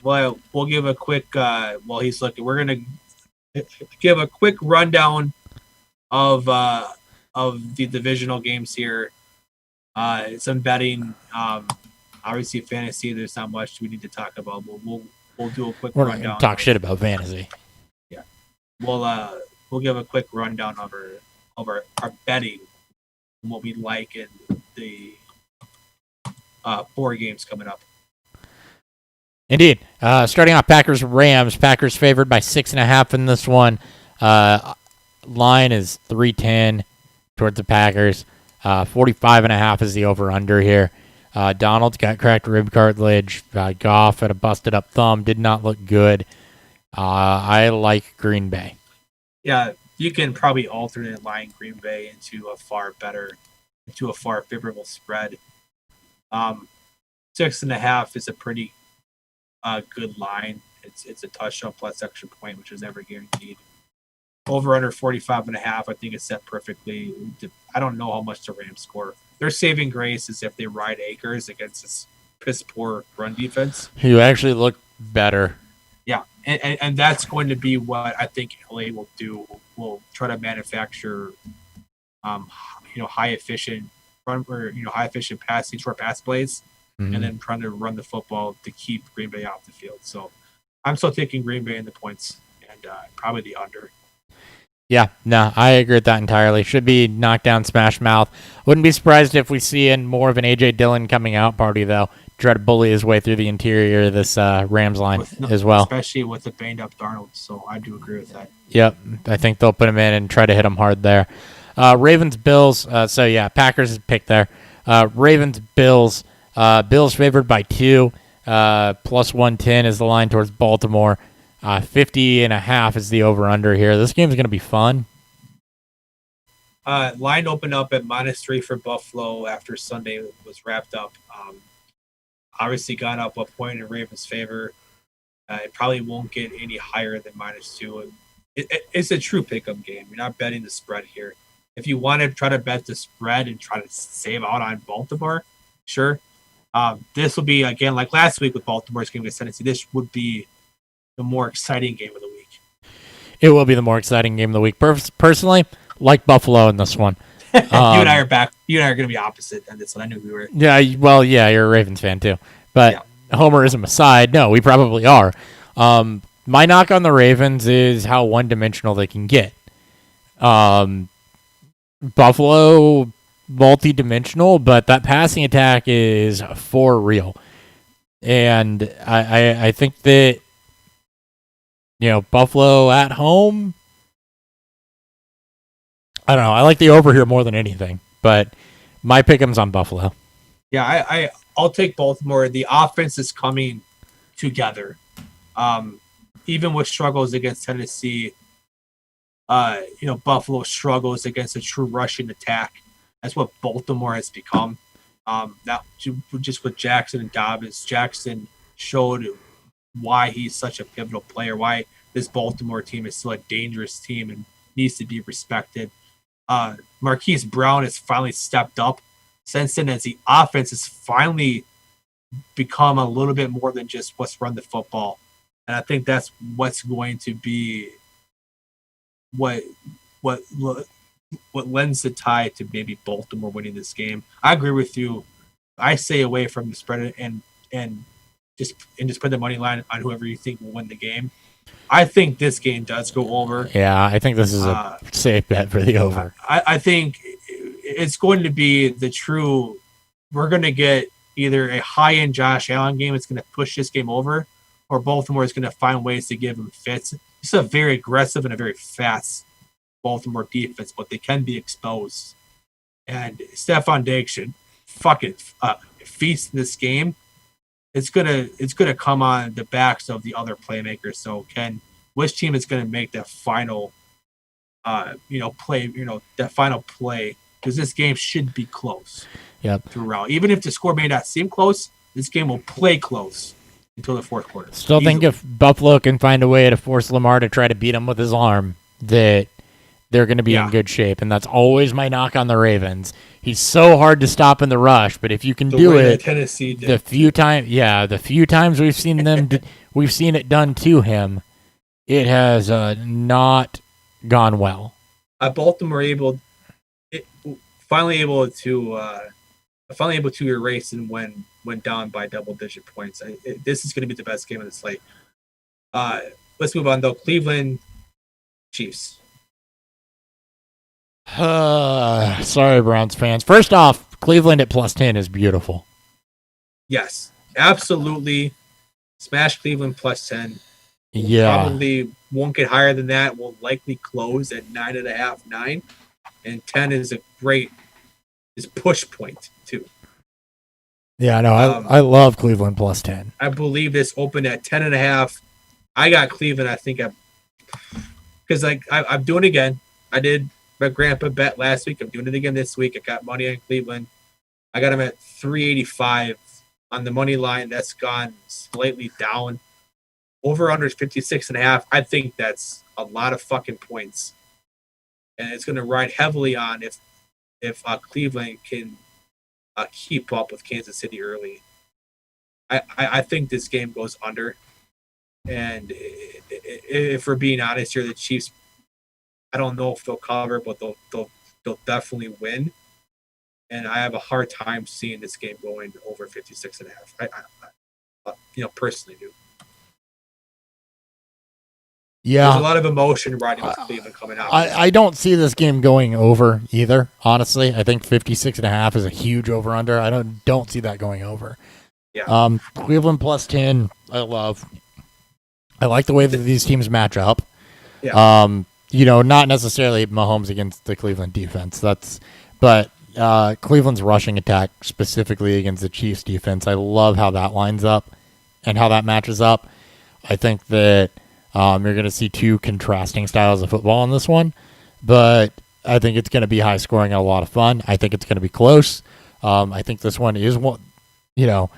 Well, we'll give a quick, while he's looking, we're going to give a quick rundown of the divisional games here. Some betting, obviously fantasy, there's not much we need to talk about. We'll do a quick We're rundown. not going to talk shit about fantasy. Yeah. We'll give a quick rundown of our betting and what we like in the 4 games coming up. Indeed. Starting off, Packers-Rams. Packers favored by 6.5 in this one. Line is 310 towards the Packers. 45.5 is the over-under here. Donald's got cracked rib cartilage. Goff had a busted-up thumb. Did not look good. I like Green Bay. Yeah, you can probably alternate line Green Bay into a far favorable spread. 6.5 is a pretty good line. It's a touchdown plus extra point, which is never guaranteed. Over under 45.5, I think it's set perfectly. I don't know how much the Rams score. Their saving grace is if they ride Akers against this piss poor run defense. Who actually looked better. Yeah, and that's going to be what I think LA will do. We'll try to manufacture, high efficient run or high efficient passing, short pass plays, and then trying to run the football to keep Green Bay off the field. So I'm still taking Green Bay in the points and probably the under. Yeah, no, I agree with that entirely. Should be knockdown, smash mouth. Wouldn't be surprised if we see in more of an A.J. Dillon coming out party, though. Try to bully his way through the interior of this Rams line as well. Especially with the banged-up Darnold, so I do agree with that. Yep, I think they'll put him in and try to hit him hard there. Ravens-Bills, Packers pick there. Ravens-Bills, Bills favored by 2. Plus 110 is the line towards Baltimore. 50.5 is the over-under here. This game's going to be fun. Line opened up at -3 for Buffalo after Sunday was wrapped up. Obviously got up a point in Ravens' favor. It probably won't get any higher than -2. It's a true pick-up game. You're not betting the spread here. If you want to try to bet the spread and try to save out on Baltimore, sure. This will be, again, like last week with Baltimore's game against Tennessee, this would be the more exciting game of the week. It will be the more exciting game of the week. Personally, like Buffalo in this one. You and I are back. You and I are going to be opposite on this one. I knew we were. Yeah, well, yeah, you're a Ravens fan too. But homerism aside, no, we probably are. My knock on the Ravens is how one-dimensional they can get. Buffalo, multi-dimensional, but that passing attack is for real. And I think that, Buffalo at home, I don't know. I like the over here more than anything, but my pick'em's on Buffalo. Yeah, I'll take Baltimore. The offense is coming together. Even with struggles against Tennessee, Buffalo struggles against a true rushing attack. That's what Baltimore has become. That just with Jackson and Dobbins, Jackson showed why he's such a pivotal player, why this Baltimore team is still a dangerous team and needs to be respected. Marquise Brown has finally stepped up since then as the offense has finally become a little bit more than just let's run the football. And I think that's what's going to be what lends the tie to maybe Baltimore winning this game. I agree with you. I stay away from the spread and just put the money line on whoever you think will win the game. I think this game does go over. Yeah, I think this is a safe bet for the over. I think it's going to be the true. We're going to get either a high-end Josh Allen game that's going to push this game over, or Baltimore is going to find ways to give him fits. It's a very aggressive and a very fast Baltimore defense, but they can be exposed. And Stephon Diggs should fucking feast in this game. It's gonna come on the backs of the other playmakers. So which team is gonna make that final that final play? Because this game should be close. Yep. Throughout. Even if the score may not seem close, this game will play close until the fourth quarter. Still think if Buffalo can find a way to force Lamar to try to beat him with his arm, that they're going to be in good shape. And that's always my knock on the Ravens. He's so hard to stop in the rush, but if you can do it, Tennessee did. the few times we've seen them, we've seen it done to him, it has not gone well. Baltimore finally able to erase and went down by double-digit points. This is going to be the best game of the slate. Let's move on, though. Cleveland Chiefs. Sorry, Browns fans. First off, Cleveland at +10 is beautiful. Yes, absolutely. Smash Cleveland +10. Yeah. Probably won't get higher than that. Will likely close at 9.5, 9. And 10 is a great push point, too. Yeah, no, I love Cleveland +10. I believe this opened at 10.5. I got Cleveland, I think, because I'm doing it again. I did my grandpa bet last week. I'm doing it again this week. I got money on Cleveland. I got him at 385 on the money line. That's gone slightly down. Over under 56.5. I think that's a lot of fucking points. And it's going to ride heavily on if Cleveland can keep up with Kansas City early. I think this game goes under. And if we're being honest here, the Chiefs, I don't know if they'll cover, but they'll definitely win. And I have a hard time seeing this game going over 56.5. I personally do. Yeah. There's a lot of emotion riding with Cleveland coming out. I don't see this game going over either, honestly. I think 56.5 is a huge over-under. I don't see that going over. Yeah. Cleveland +10, I love. I like the way that these teams match up. Yeah. Not necessarily Mahomes against the Cleveland defense. But Cleveland's rushing attack specifically against the Chiefs defense. I love how that lines up and how that matches up. I think that you're going to see two contrasting styles of football in this one, but I think it's going to be high scoring and a lot of fun. I think it's going to be close. I think this one is one, you'd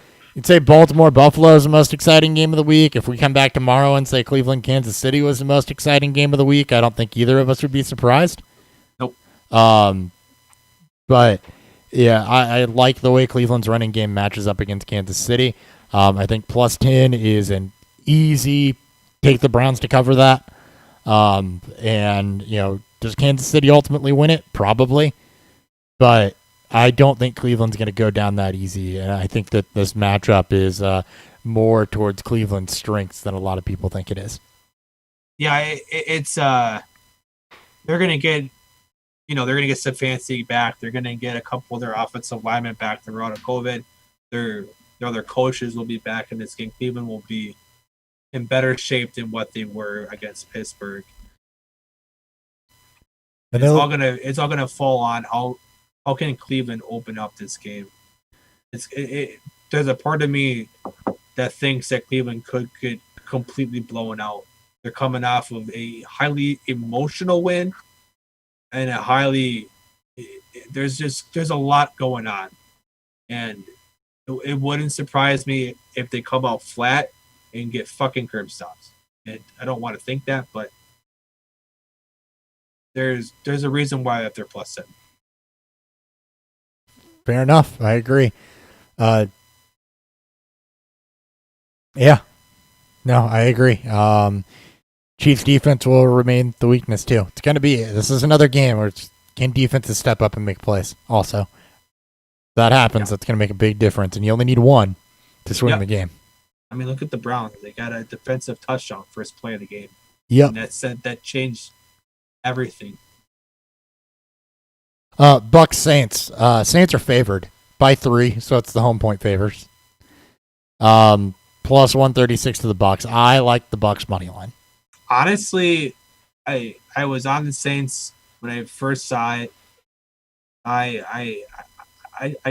say Baltimore Buffalo is the most exciting game of the week. If we come back tomorrow and say Cleveland Kansas City was the most exciting game of the week, I don't think either of us would be surprised. Nope. But yeah, I like the way Cleveland's running game matches up against Kansas City. I think +10 is an easy take the Browns to cover that. Does Kansas City ultimately win it? Probably. But I don't think Cleveland's going to go down that easy. And I think that this matchup is more towards Cleveland's strengths than a lot of people think it is. Yeah, it's they're going to get, they're going to get Stefanski back. They're going to get a couple of their offensive linemen back. They're out of COVID. Their other coaches will be back in this game. Cleveland will be in better shape than what they were against Pittsburgh. It's all gonna fall on how can Cleveland open up this game. There's a part of me that thinks that Cleveland could get completely blown out. They're coming off of a highly emotional win and there's a lot going on. And it wouldn't surprise me if they come out flat and get fucking curb stops. And I don't want to think that, but there's a reason why that they're +7. Fair enough. I agree. Yeah. No, I agree. Chiefs defense will remain the weakness too. It's going to be, this is another game where can defenses step up and make plays also. If that happens, that's going to make a big difference, and you only need one to swing the game. I mean, look at the Browns. They got a defensive touchdown first play of the game. Yep. And that changed everything. Bucks Saints. Saints are favored by 3, so it's the home point favors. Plus 136 to the Bucks. I like the Bucks money line. Honestly, I was on the Saints when I first saw it. I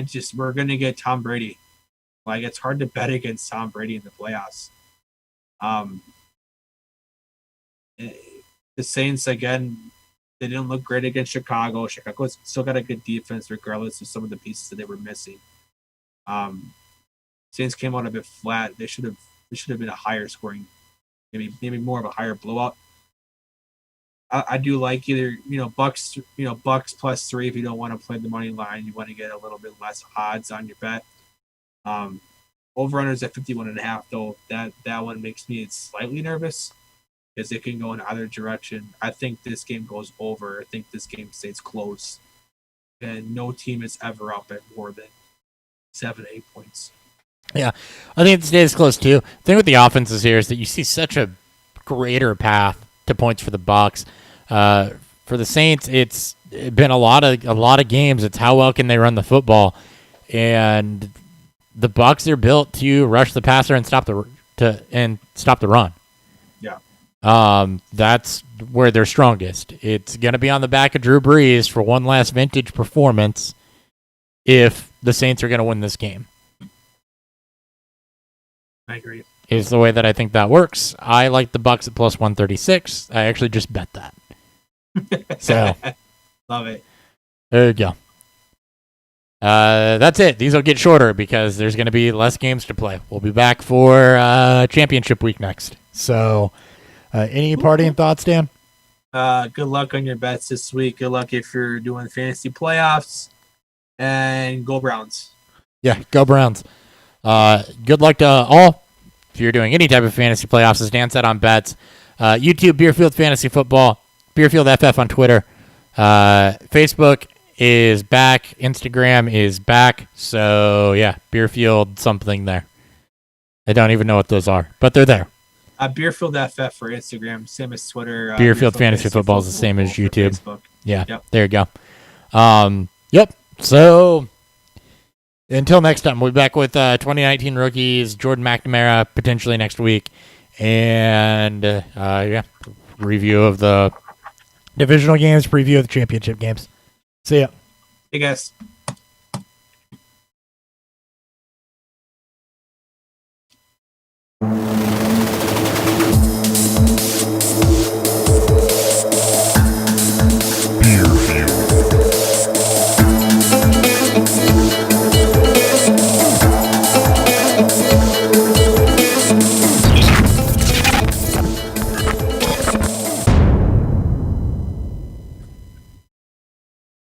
just, we're gonna get Tom Brady. Like, it's hard to bet against Tom Brady in the playoffs. The Saints, again, they didn't look great against Chicago. Chicago's still got a good defense regardless of some of the pieces that they were missing. Saints came out a bit flat. They should have been a higher scoring, maybe more of a higher blowout. I do like either Bucks +3 if you don't want to play the money line. You want to get a little bit less odds on your bet. Over-runners at 51.5 though. That one makes me slightly nervous because it can go in either direction. I think this game goes over. I think this game stays close, and no team is ever up at more than 7-8 points. Yeah, I think it stays close too. The thing with the offenses here is that you see such a greater path to points for the Bucks. For the Saints, it's been a lot of games. It's how well can they run the football, and the Bucks are built to rush the passer and stop the run. Yeah. That's where they're strongest. It's going to be on the back of Drew Brees for one last vintage performance if the Saints are going to win this game. I agree. Is the way that I think that works. I like the Bucks at plus 136. I actually just bet that. So, love it. There you go. That's it. These will get shorter because there's going to be less games to play. We'll be back for championship week next. So, any parting thoughts, Dan? Good luck on your bets this week. Good luck if you're doing fantasy playoffs. And go Browns. Yeah, go Browns. Good luck to all. If you're doing any type of fantasy playoffs, as Dan said on bets, YouTube, Beerfield Fantasy Football, Beerfield FF on Twitter. Facebook is back. Instagram is back. So, yeah, Beerfield something there. I don't even know what those are, but they're there. Beerfield FF for Instagram, same as Twitter. Beerfield Fantasy Football is the same as YouTube. Yeah, yep. There you go. Yep. So, until next time, we'll be back with 2019 rookies, Jordan McNamara, potentially next week. And, review of the divisional games, preview of the championship games. See ya. Hey, guys.